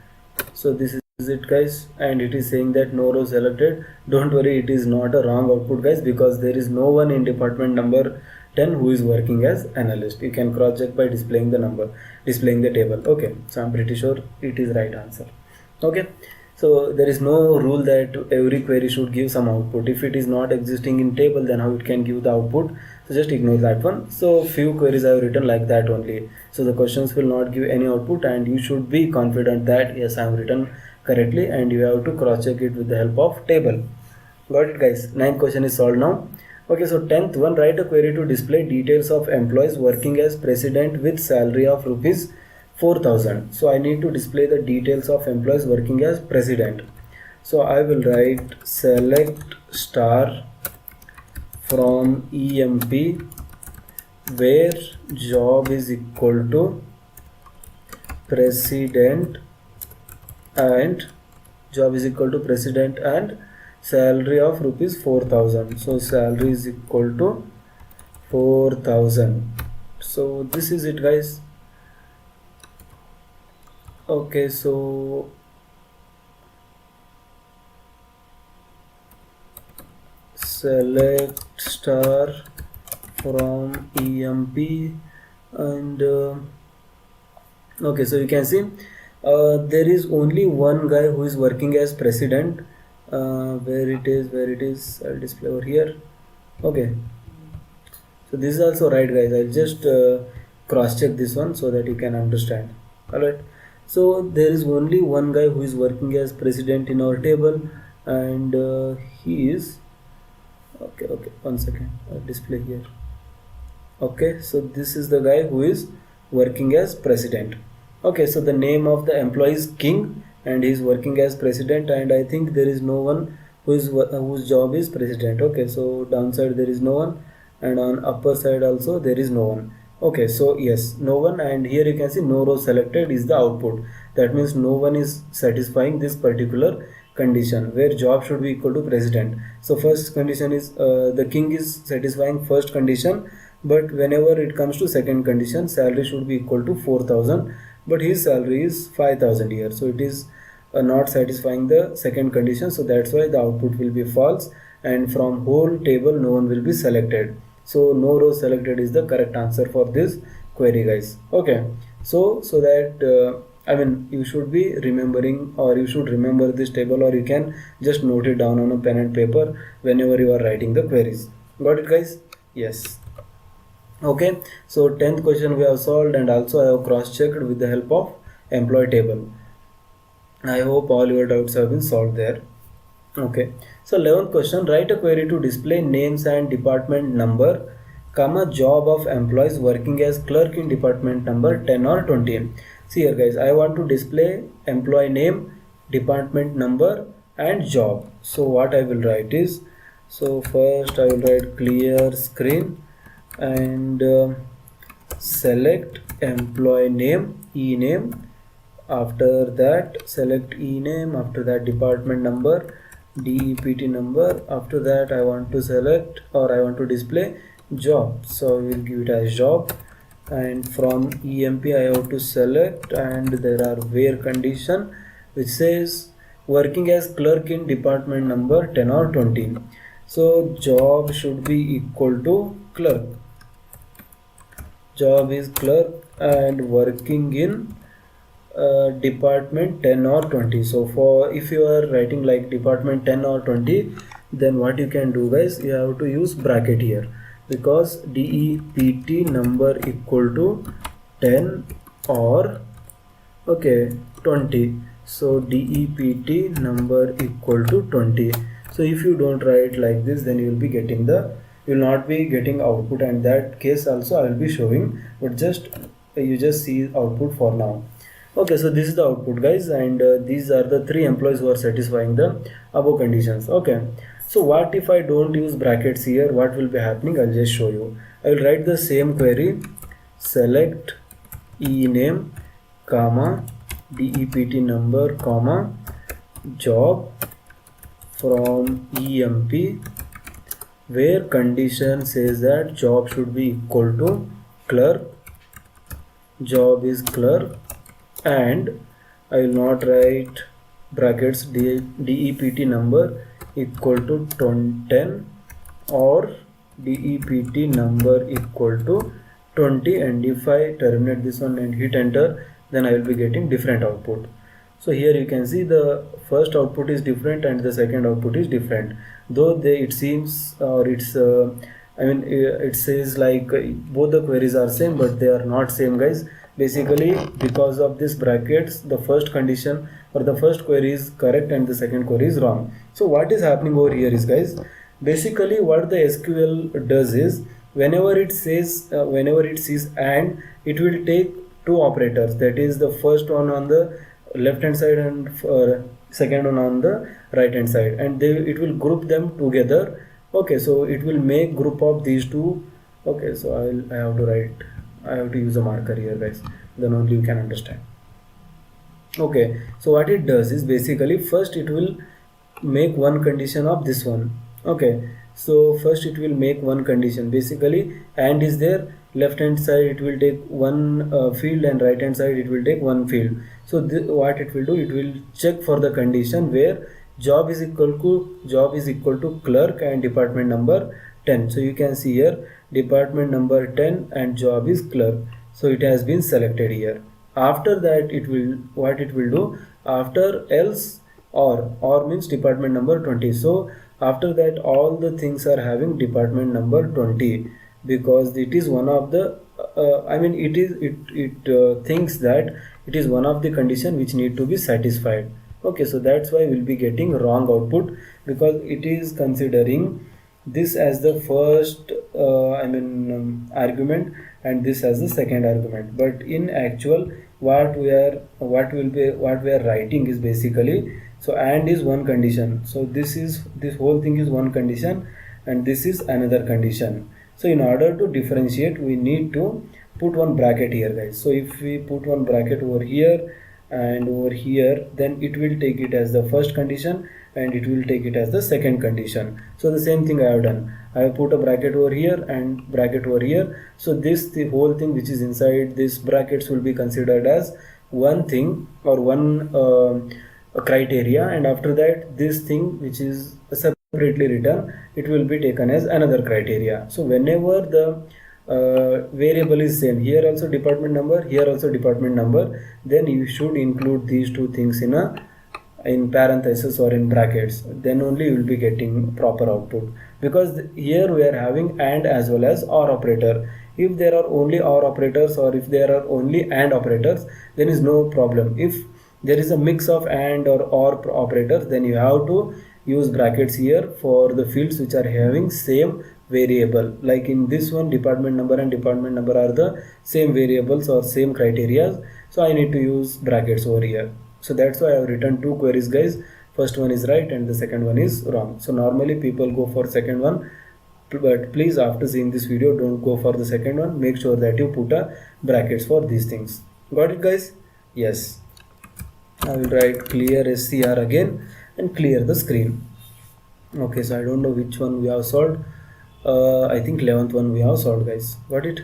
So this is it guys, and it is saying that no row selected. Don't worry, it is not a wrong output guys, because there is no one in department number 10 who is working as analyst. You can cross check by displaying the number, displaying the table. Okay, so I'm pretty sure it is right answer. Okay, so there is no rule that every query should give some output. If it is not existing in table, then how it can give the output? So just ignore that one. So few queries I have written like that only. So the questions will not give any output, and you should be confident that yes, I have written correctly, and you have to cross check it with the help of table. Got it guys? 9th question is solved now. Okay, so 10th one, write a query to display details of employees working as president with salary of rupees 4,000. So I need to display the details of employees working as president. So I will write select star from EMP where job is equal to president and salary of rupees 4,000. So salary is equal to 4,000. So this is it, guys. Okay, so select star from emp, and okay, so you can see there is only one guy who is working as president. Where it is, I'll display over here. Okay, so this is also right, guys. I'll just cross check this one so that you can understand. Alright, so there is only one guy who is working as president in our table, and he is okay. One second, I'll display here. Okay, so this is the guy who is working as president. Okay, so the name of the employee is King, and he is working as president, and I think there is no one who is whose job is president. Okay, so downside there is no one, and on upper side also there is no one. Okay, so yes, no one, and here you can see no row selected is the output. That means no one is satisfying this particular condition where job should be equal to president. So first condition is the King is satisfying first condition, but whenever it comes to second condition, salary should be equal to 4,000, but his salary is 5,000 here, so it is not satisfying the second condition, so that's why the output will be false, and from whole table no one will be selected. So no row selected is the correct answer for this query, guys. Okay, so that I mean, you should be remembering, or you should remember this table, or you can just note it down on a pen and paper whenever you are writing the queries. Got it, guys? Yes. Okay, so 10th question we have solved, and also I have cross checked with the help of employee table. I hope all your doubts have been solved there. Okay, so 11th question, write a query to display names and department number, comma, job of employees working as clerk in department number 10 or 20. See here, guys, I want to display employee name, department number and job. So what I will write is, so first I will write clear screen, and select employee name, e name, after that select e name, after that department number, DEPT number, after that I want to select, or I want to display job, so I will give it as job, and from EMP I have to select, and there are where condition which says working as clerk in department number 10 or 20. So job should be equal to clerk, job is clerk, and working in department 10 or 20. So for if you are writing like department 10 or 20, then what you can do, guys, you have to use bracket here, because DEPT number equal to 10 or 20. So DEPT number equal to 20. So if you don't write like this, then you will be getting you will not be getting output, and that case also I will be showing, but just you just see output for now. Okay, so this is the output, guys, and these are the 3 employees who are satisfying the above conditions. Okay, so what if I don't use brackets here? What will be happening? I'll just show you. I will write the same query, select e name, comma, DEPT number, comma, job from EMP, where condition says that job should be equal to clerk, job is clerk, and I will not write brackets DEPT number equal to 10 or DEPT number equal to 20, and if I terminate this one and hit enter, then I will be getting different output. So here you can see the first output is different and the second output is different, though it seems, or it's it says like both the queries are same, but they are not same, guys. Basically, because of this brackets, the first condition or the first query is correct and the second query is wrong. So what is happening over here is, guys, basically what the SQL does is, whenever it says whenever it sees and, it will take 2 operators, that is the first one on the left hand side and second one on the right hand side, and it will group them together. Okay, so it will make group of these 2. Okay, so I have to use a marker here, guys, then only you can understand. Okay, so what it does is, basically first it will make one condition of this one. Okay, So first it will make one condition. Basically and is there, left hand side it will take one field and right hand side it will take one field. So what it will do, it will check for the condition where job is equal to clerk and department number 10. So you can see here department number 10 and job is clerk. So it has been selected here. After that it will, what it will do, after else or means department number 20. So after that all the things are having department number 20 because it is one of the it thinks that it is one of the condition which need to be satisfied. Okay, so that's why we'll be getting wrong output because it is considering this as the first argument and this as the second argument. But in actual what we are writing is basically, so and is one condition, so this whole thing is one condition and this is another condition. So in order to differentiate we need to put one bracket here, guys. So if we put one bracket over here and over here, then it will take it as the first condition and it will take it as the second condition. So the same thing I have done, I have put a bracket over here and bracket over here. So the whole thing which is inside this brackets will be considered as one thing or one criteria, and after that this thing which is separately written, it will be taken as another criteria. So whenever the variable is same, here also department number, here also department number, then you should include these two things in parenthesis or in brackets, then only you will be getting proper output. Because here we are having and as well as or operator. If there are only or operators or if there are only and operators, then is no problem. If there is a mix of and or operators, then you have to use brackets here for the fields which are having same variable. Like in this one, department number and department number are the same variables or same criteria, so I need to use brackets over here. So that's why I have written two queries, guys. First one is right and the second one is wrong. So normally people go for second one, but please after seeing this video don't go for the second one. Make sure that you put a brackets for these things. Got it, guys? Yes. I will write clear SCR again and clear the screen. Okay, so I don't know which one we have solved. I think 11th one we have solved, guys. Got it?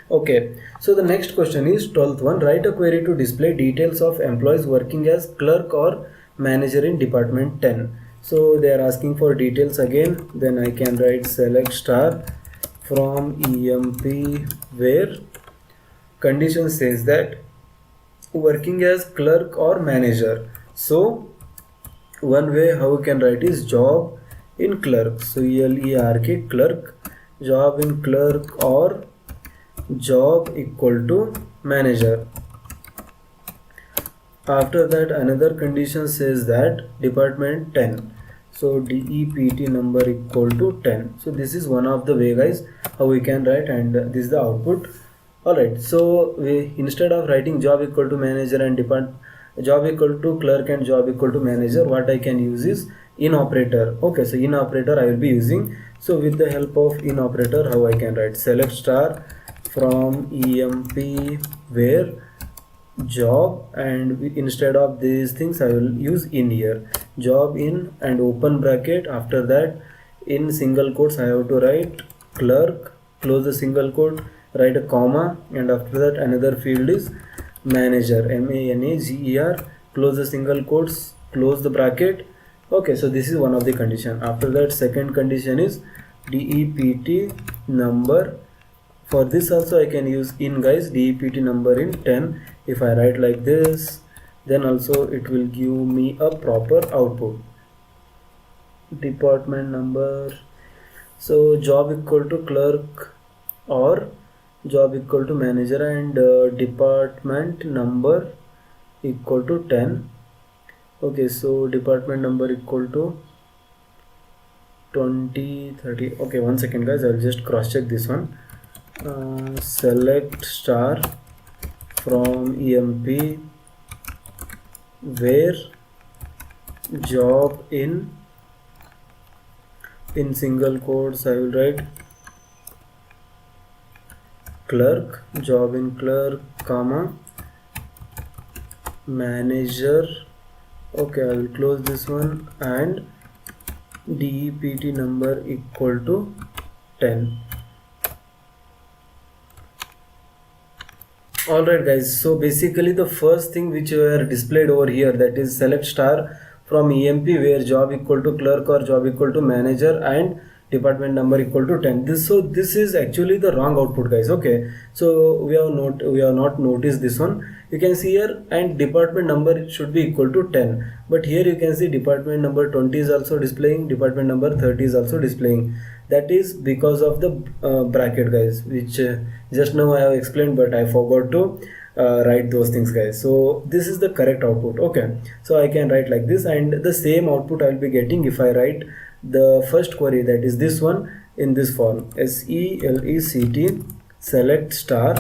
Okay, so the next question is 12th one. Write a query to display details of employees working as clerk or manager in department 10. So they are asking for details again. Then I can write select star from EMP where condition says that working as clerk or manager. So one way how we can write is job in clerk. So clerk, clerk, job in clerk or job equal to manager. After that another condition says that department 10. So DEPT number equal to 10. So this is one of the way, guys, how we can write, and this is the output. Alright, so we, instead of writing job equal to manager and job equal to clerk and job equal to manager, what I can use is in operator. Okay, so in operator I will be using. So with the help of in operator, how I can write select star from EMP where job, and instead of these things I will use in here, job in and open bracket. After that in single quotes I have to write clerk, close the single quote, write a comma, and after that another field is manager, MANAGER, close the single quotes, close the bracket. Okay, so this is one of the condition. After that second condition is DEPT number. For this also I can use in, guys, DEPT number in 10. If I write like this, then also it will give me a proper output. Department number, so job equal to clerk or job equal to manager, and department number equal to 10. Okay, so department number equal to 20, 30. Okay, one second, guys, I'll just cross check this one. Select star from EMP where job in single quotes I will write clerk, job in clerk, comma, manager. Okay, I will close this one, and DEPT number equal to 10. Alright guys, so basically the first thing which were displayed over here, that is select star from EMP where job equal to clerk or job equal to manager and department number equal to 10. This is actually the wrong output guys. Okay, so we have not noticed this one. You can see here, and department number should be equal to 10, but here you can see department number 20 is also displaying, department number 30 is also displaying. That is because of the bracket guys, which just now I have explained, but I forgot to write those things guys. So this is the correct output. Okay, so I can write like this, and the same output I will be getting if I write the first query, that is this one, in this form: SELECT select star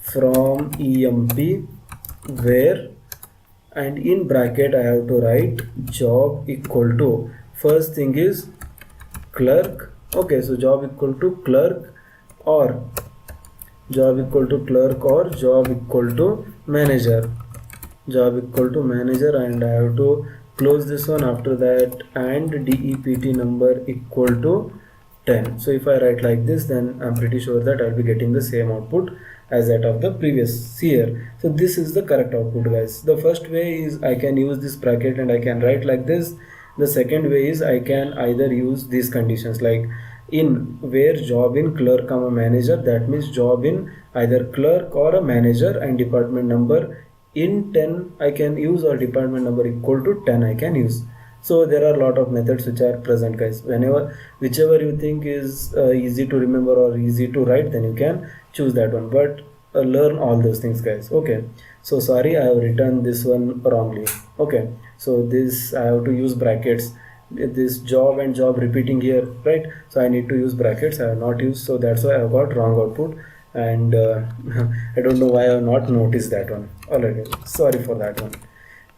from EMP where, and in bracket I have to write job equal to, first thing is clerk. Okay, so job equal to clerk or job equal to clerk or job equal to manager, job equal to manager, and I have to close this one after that, and DEPT number equal to 10. So if I write like this, then I'm pretty sure that I'll be getting the same output as that of the previous here. So this is the correct output guys. The first way is I can use this bracket and I can write like this. The second way is I can either use these conditions, like in where job in clerk comma manager, that means job in either clerk or a manager, and department number in 10 I can use, or department number equal to 10 I can use. So there are a lot of methods which are present guys. Whichever you think is easy to remember or easy to write, then you can choose that one, but learn all those things guys. Okay, so sorry, I have written this one wrongly. Okay, so this I have to use brackets, this job and job repeating here, right? So I need to use brackets, I have not used, so that's why I have got wrong output, and I don't know why I have not noticed that one. Alright, sorry for that one.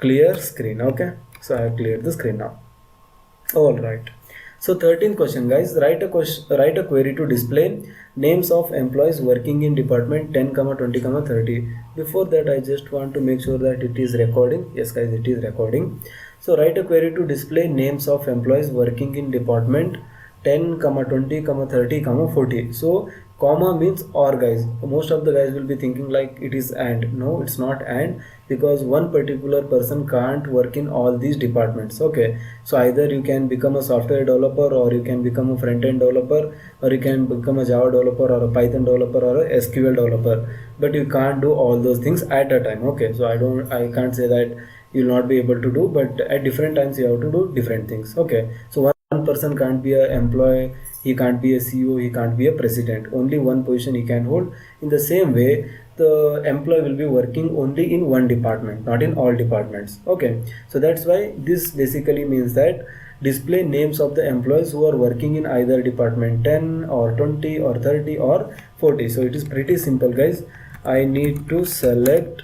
Clear screen. Okay, so I have cleared the screen now. Alright, so 13th question guys, write a query to display names of employees working in department 10, 20, 30. Before that, I just want to make sure that it is recording. Yes guys, it is recording. So write a query to display names of employees working in department 10, 20, 30, 40. So comma means or guys. Most of the guys will be thinking like it is and. No, it's not and, because one particular person can't work in all these departments. Okay, so either you can become a software developer, or you can become a front-end developer, or you can become a Java developer, or a Python developer, or a SQL developer, but you can't do all those things at a time. Okay, so I can't say that you'll not be able to do, but at different times you have to do different things. Okay, so one person can't be an employee, he can't be a CEO, he can't be a president. Only one position he can hold. In the same way, the employee will be working only in one department, not in all departments. Okay, so that's why this basically means that display names of the employees who are working in either department 10 or 20 or 30 or 40. So it is pretty simple guys. I need to select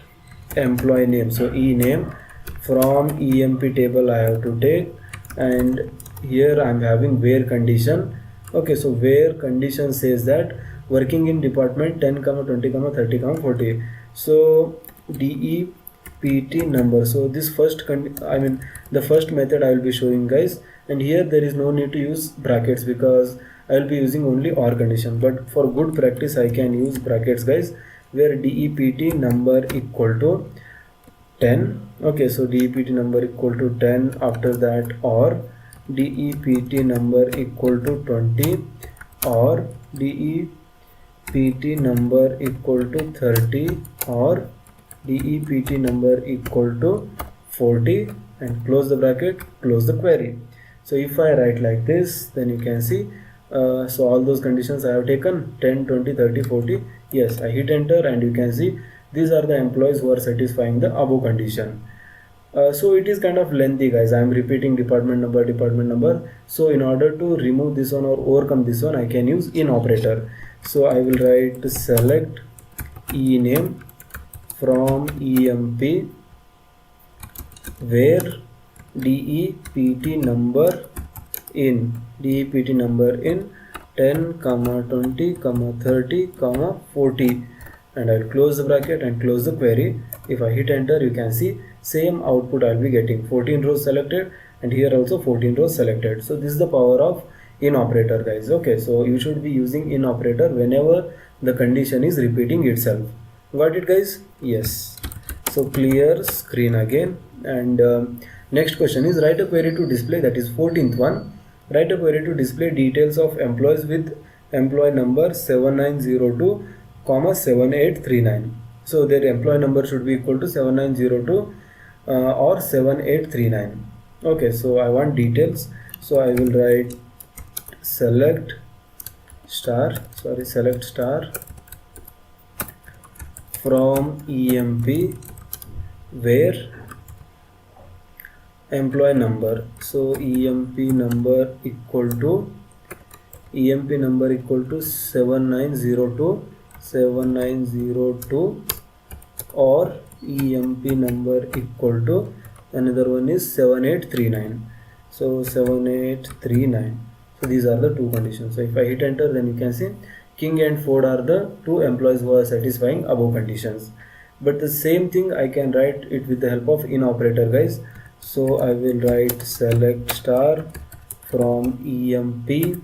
employee name, so E name from EMP table I have to take, and here I am having where condition. Okay, so where condition says that working in department 10, 20, 30, 40. So DEPT number. So this the first method I will be showing guys, and here there is no need to use brackets because I will be using only OR condition, but for good practice I can use brackets guys, where DEPT number equal to 10. Okay, so DEPT number equal to 10, after that or DEPT number equal to 20, or DEPT number equal to 30, or DEPT number equal to 40, and close the bracket, close the query. So if I write like this, then you can see so all those conditions I have taken 10, 20, 30, 40. Yes, I hit enter, and you can see these are the employees who are satisfying the above condition. So it is kind of lengthy guys. I am repeating department number. So in order to remove this one or overcome this one, I can use in operator. So I will write select E name from EMP where DEPT number in 10, 20, 30, 40, and I'll close the bracket and close the query. If I hit enter, you can see same output I'll be getting. 14 rows selected, and here also 14 rows selected. So this is the power of in operator, guys. Okay, so you should be using in operator whenever the condition is repeating itself. Got it, guys? Yes. So clear screen again, and next question is write a query to display, that is 14th one. Write a query to display details of employees with employee number 7902 comma 7839. So their employee number should be equal to 7902 or 7839. Okay, so I want details, so I will write select star from EMP where employee number, so EMP number equal to 7902 or EMP number equal to, another one is 7839. So 7839. So these are the two conditions. So if I hit enter, then you can see King and Ford are the two employees who are satisfying above conditions. But the same thing I can write it with the help of in operator, guys. So I will write select star from EMP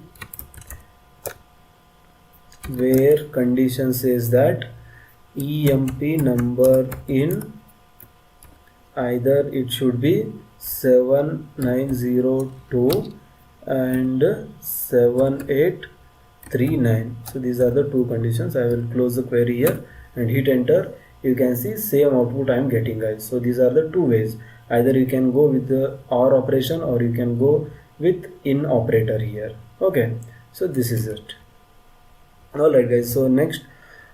where condition says that EMP number in either it should be 7902 and 7839. So these are the two conditions. I will close the query here and hit enter. You can see same output I am getting, guys. So these are the two ways. Either you can go with the OR operation or you can go with in operator here. Okay, so this is it. Alright, guys, so next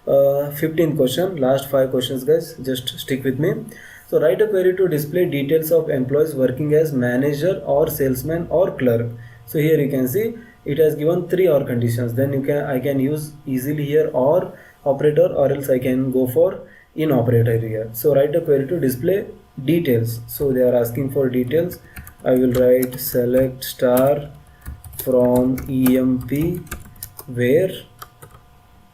15th question, last 5 questions, guys, just stick with me. So write a query to display details of employees working as manager or salesman or clerk. So here you can see it has given 3 OR conditions. Then I can use easily here OR operator, or else I can go for in operator here. So write a query to display details. So they are asking for details. I will write select star from EMP where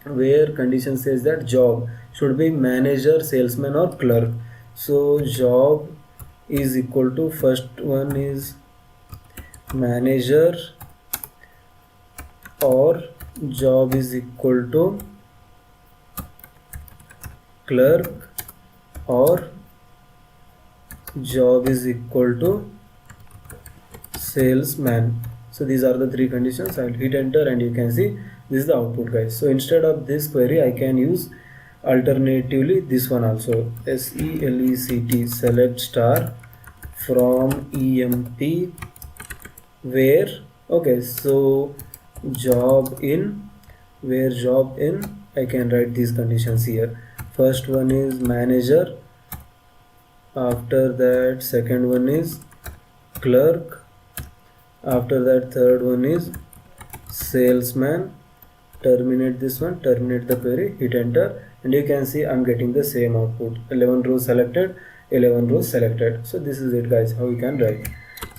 condition says that job should be manager, salesman or clerk. So job is equal to, first one is manager, or job is equal to clerk, or job is equal to salesman. So these are the 3 conditions. I will hit enter and you can see this is the output, guys. So instead of this query I can use alternatively this one also, SELECT select star from EMP where, okay, so job in, where job in, I can write these conditions here. First one is manager, after that second one is clerk, after that third one is salesman. Terminate this one, terminate the query, hit enter, and you can see I'm getting the same output. 11 rows selected, 11 rows selected. So this is it, guys, how you can write.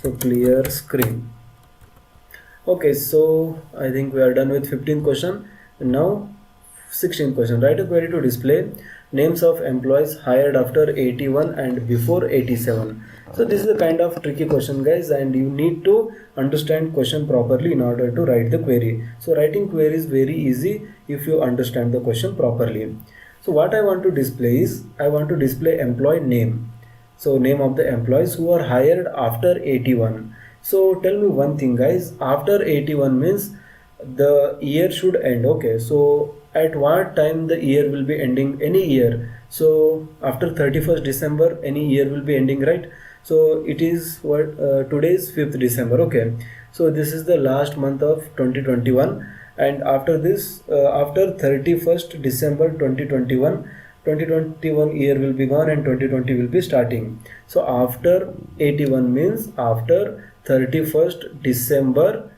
So clear screen. Okay, so I think we are done with 15th question. And now 16th question. Write a query to display names of employees hired after 81 and before 87. So this is a kind of tricky question, guys, and you need to understand question properly in order to write the query. So writing query is very easy if you understand the question properly. So what I want to display is, I want to display employee name. So name of the employees who are hired after 81. So tell me one thing, guys, after 81 means the year should end. Okay, so at what time the year will be ending? Any year. So after 31st December any year will be ending, right? So it is what today is 5th December. Okay, so this is the last month of 2021, and after this after 31st December 2021 year will be gone and 2020 will be starting. So after 81 means after 31st December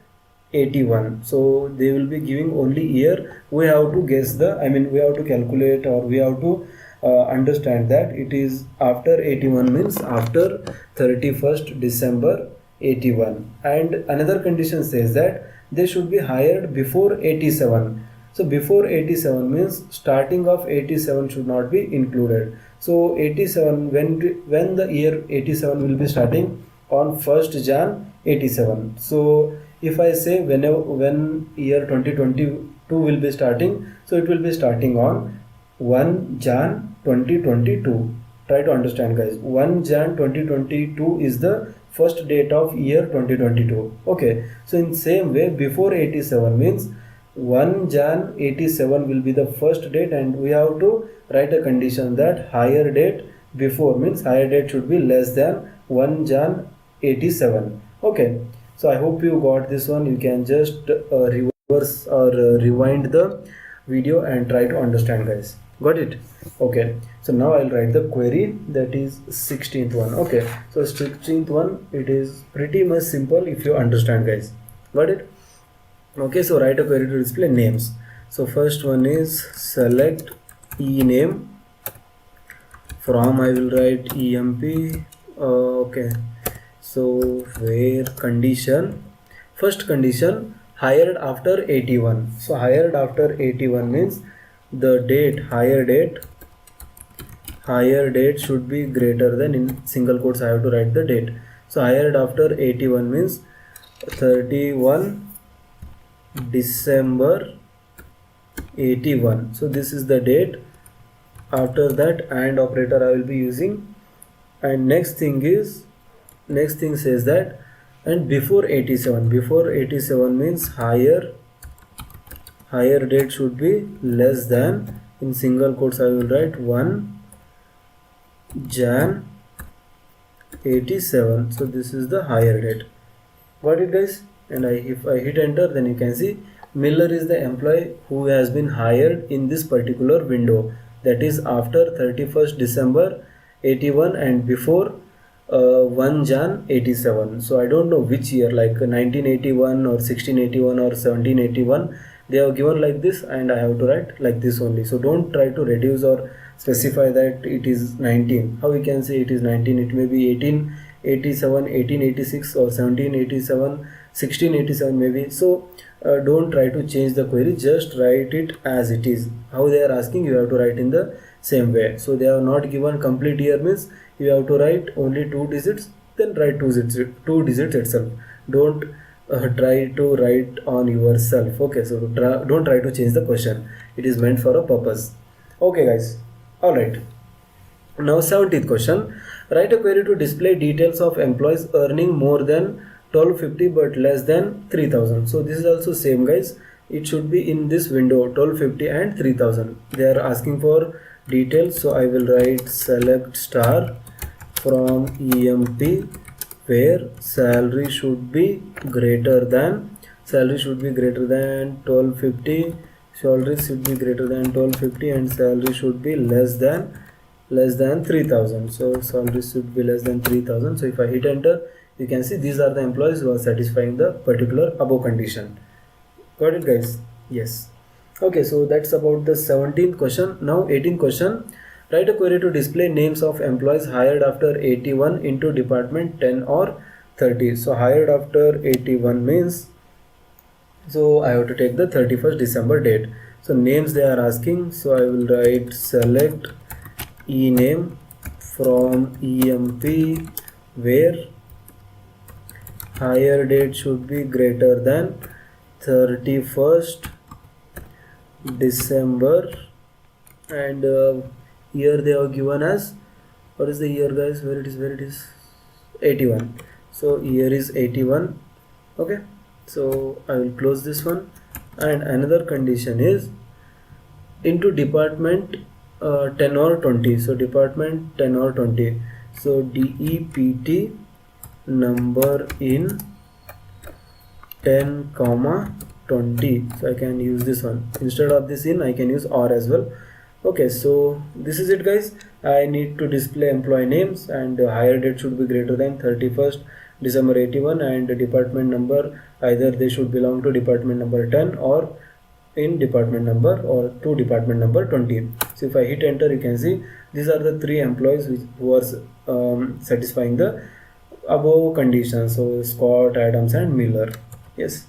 81. So they will be giving only year. We have to guess the, we have to calculate, or we have to understand that it is after 81 means after 31st December 81. And another condition says that they should be hired before 87. So before 87 means starting of 87 should not be included. So 87, when the year 87 will be starting, on 1st Jan 87. So if I say when year 2022 will be starting, so it will be starting on 1 Jan 2022. Try to understand, guys. 1 Jan 2022 is the first date of year 2022. Okay, so in same way, before 87 means 1 Jan 87 will be the first date, and we have to write a condition that higher date before means higher date should be less than 1 Jan 87. Okay, so I hope you got this one. You can just reverse or rewind the video and try to understand, guys. Got it? Okay, so now I'll write the query, that is 16th one. Okay, so 16th one, it is pretty much simple if you understand, guys. Got it? Okay, so write a query to display names. So first one is select ename. From I will write emp. Okay, so where condition, first condition, hired after 81. So hired after 81 means the date, higher date should be greater than, in single quotes I have to write the date. So hired after 81 means 31 December 81. So this is the date. After that AND operator I will be using, and next thing says that, and before 87 means higher date should be less than, in single quotes I will write 1 Jan 87. So this is the higher date. Got it, guys? And if I hit enter, then you can see Miller is the employee who has been hired in this particular window, that is after 31st December 81 and before 1 Jan 87. So I don't know which year, like 1981 or 1681 or 1781, they have given like this, and I have to write like this only. So don't try to reduce or specify that it is 19. How we can say it is 19? It may be 1887, 1886 or 1787, 1687 maybe. So don't try to change the query, just write it as it is. How they are asking, you have to write in the same way. So they have not given complete year means you have to write only 2 digits, then write 2 digits itself. Don't try to write on yourself. Okay, so don't try to change the question. It is meant for a purpose. Okay, guys. All right. Now 17th question. Write a query to display details of employees earning more than 1250 but less than 3000. So this is also same, guys. It should be in this window, 1250 and 3000. They are asking for details, so I will write select star from emp where salary should be greater than 1250, salary should be greater than 1250, and salary should be less than 3000. So salary should be less than 3000. So if I hit enter, you can see these are the employees who are satisfying the particular above condition. Got it, guys? Yes. Okay, so that's about the 17th question. Now 18th question. Write a query to display names of employees hired after 81 into department 10 or 30. So hired after 81 means, so I have to take the 31st December date. So names they are asking, so I will write select ename from emp where higher date should be greater than 31st December, and year they have given as, what is the year, guys? Where it is 81. So year is 81. Okay, so I will close this one. And another condition is into department 10 or 20. So department 10 or 20. So DEPT number in 10 comma 20. So I can use this one. Instead of this in, I can use or as well. Okay, so this is it, guys. I need to display employee names, and higher date should be greater than 31st December 81, and department number, either they should belong to department number 10 or in department number or to department number 20. So if I hit enter, you can see these are the 3 employees who are satisfying the above conditions. So Scott, Adams and Miller. Yes.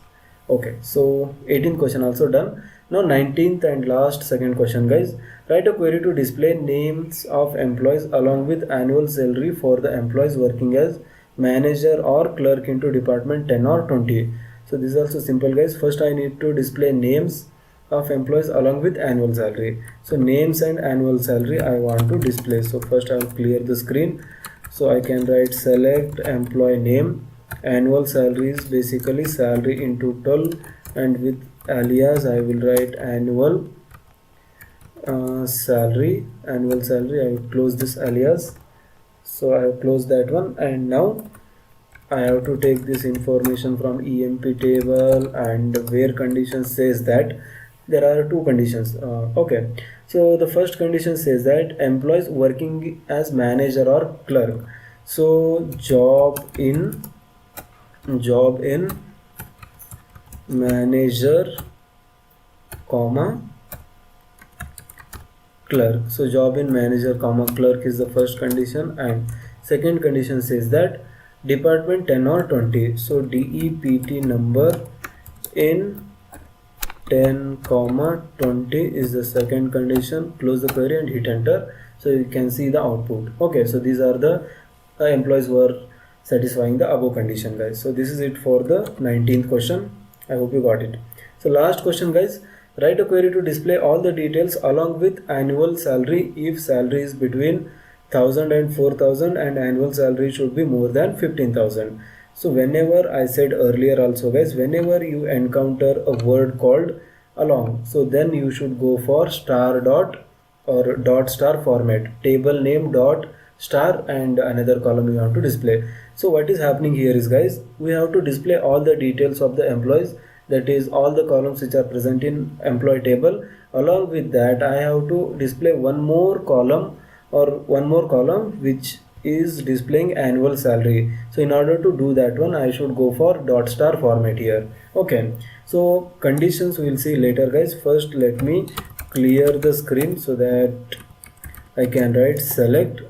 Okay, so 18th question also done. Now 19th and last second question, guys. Write a query to display names of employees along with annual salary for the employees working as manager or clerk into department 10 or 20. So this is also simple guys. First I need to display names of employees along with annual salary. So names and annual salary I want to display. So first I will clear the screen. So I can write select employee name. Annual salary is basically salary into 12, and with alias I will write annual salary. Annual salary, I will close this alias. So I have closed that one, and now I have to take this information from EMP table, and where condition says that there are two conditions. Okay, so the first condition says that employees working as manager or clerk. So job in manager comma clerk. So job in manager comma clerk is the first condition, and second condition says that department 10 or 20. So DEPT number in 10 comma 20 is the second condition. Close the query and hit enter. So you can see the output. Okay, so these are the employees who are satisfying the above condition guys. So this is it for the 19th question. I hope you got it. So last question guys. Write a query to display all the details along with annual salary if salary is between 1000 and 4000 and annual salary should be more than 15,000. So whenever I said earlier also guys, whenever you encounter a word called along, so then you should go for star dot or dot star format, table name dot star, and another column you have to display. So what is happening here is guys, we have to display all the details of the employees, that is all the columns which are present in employee table. Along with that I have to display one more column which is displaying annual salary. So in order to do that one I should go for dot star format here. Okay, so conditions we will see later guys. First let me clear the screen so that I can write select.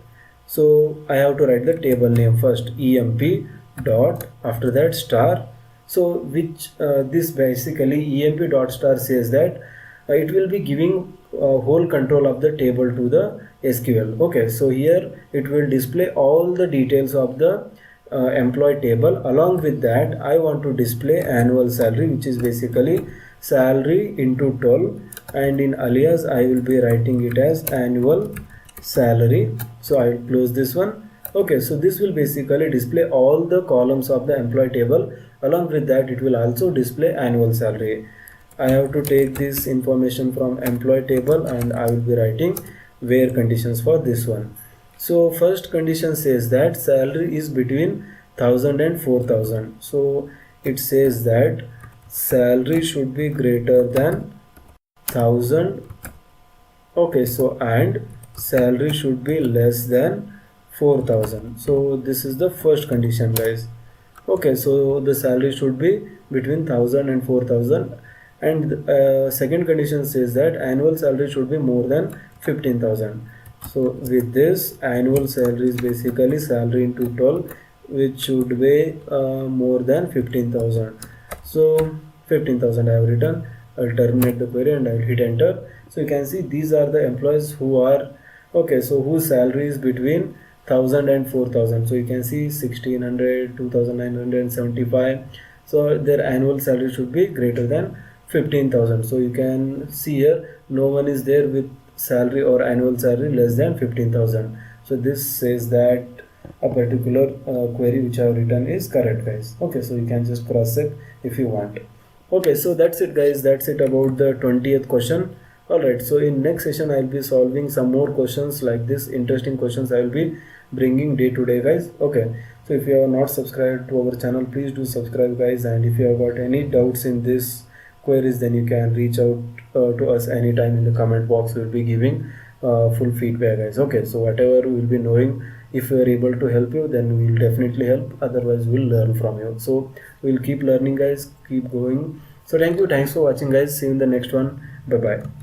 So I have to write the table name first, EMP dot, after that star. So which this basically EMP dot star says that it will be giving whole control of the table to the SQL. Okay, so here it will display all the details of the employee table. Along with that I want to display annual salary, which is basically salary into 12, and in alias I will be writing it as annual salary. So I will close this one. Okay, so this will basically display all the columns of the employee table. Along with that it will also display annual salary. I have to take this information from employee table and I will be writing where conditions for this one. So first condition says that salary is between 1000 and 4000. So it says that salary should be greater than 1000. Okay, so and salary should be less than 4000. So this is the first condition guys. Okay, so the salary should be between 1000 and 4000, and second condition says that annual salary should be more than 15,000. So with this, annual salary is basically salary into 12, which should be more than 15,000. So 15,000 I have written. I'll terminate the query and I'll hit enter. So you can see these are the employees who are okay, so whose salary is between 1000 and 4000. So you can see 1600, 2975. So their annual salary should be greater than 15,000. So you can see here no one is there with salary or annual salary less than 15,000. So this says that a particular query which I have written is correct guys. Okay, so you can just cross check if you want. Okay, so that's it guys, that's it about the 20th question. Alright, so in next session I will be solving some more questions like this, interesting questions I will be bringing day to day guys. Okay, so if you have not subscribed to our channel, please do subscribe guys, and if you have got any doubts in this queries, then you can reach out to us anytime in the comment box. We will be giving full feedback guys. Okay, so whatever we will be knowing, if we are able to help you, then we will definitely help, otherwise we will learn from you. So we will keep learning guys, keep going. So thank you, thanks for watching guys, see you in the next one. Bye bye.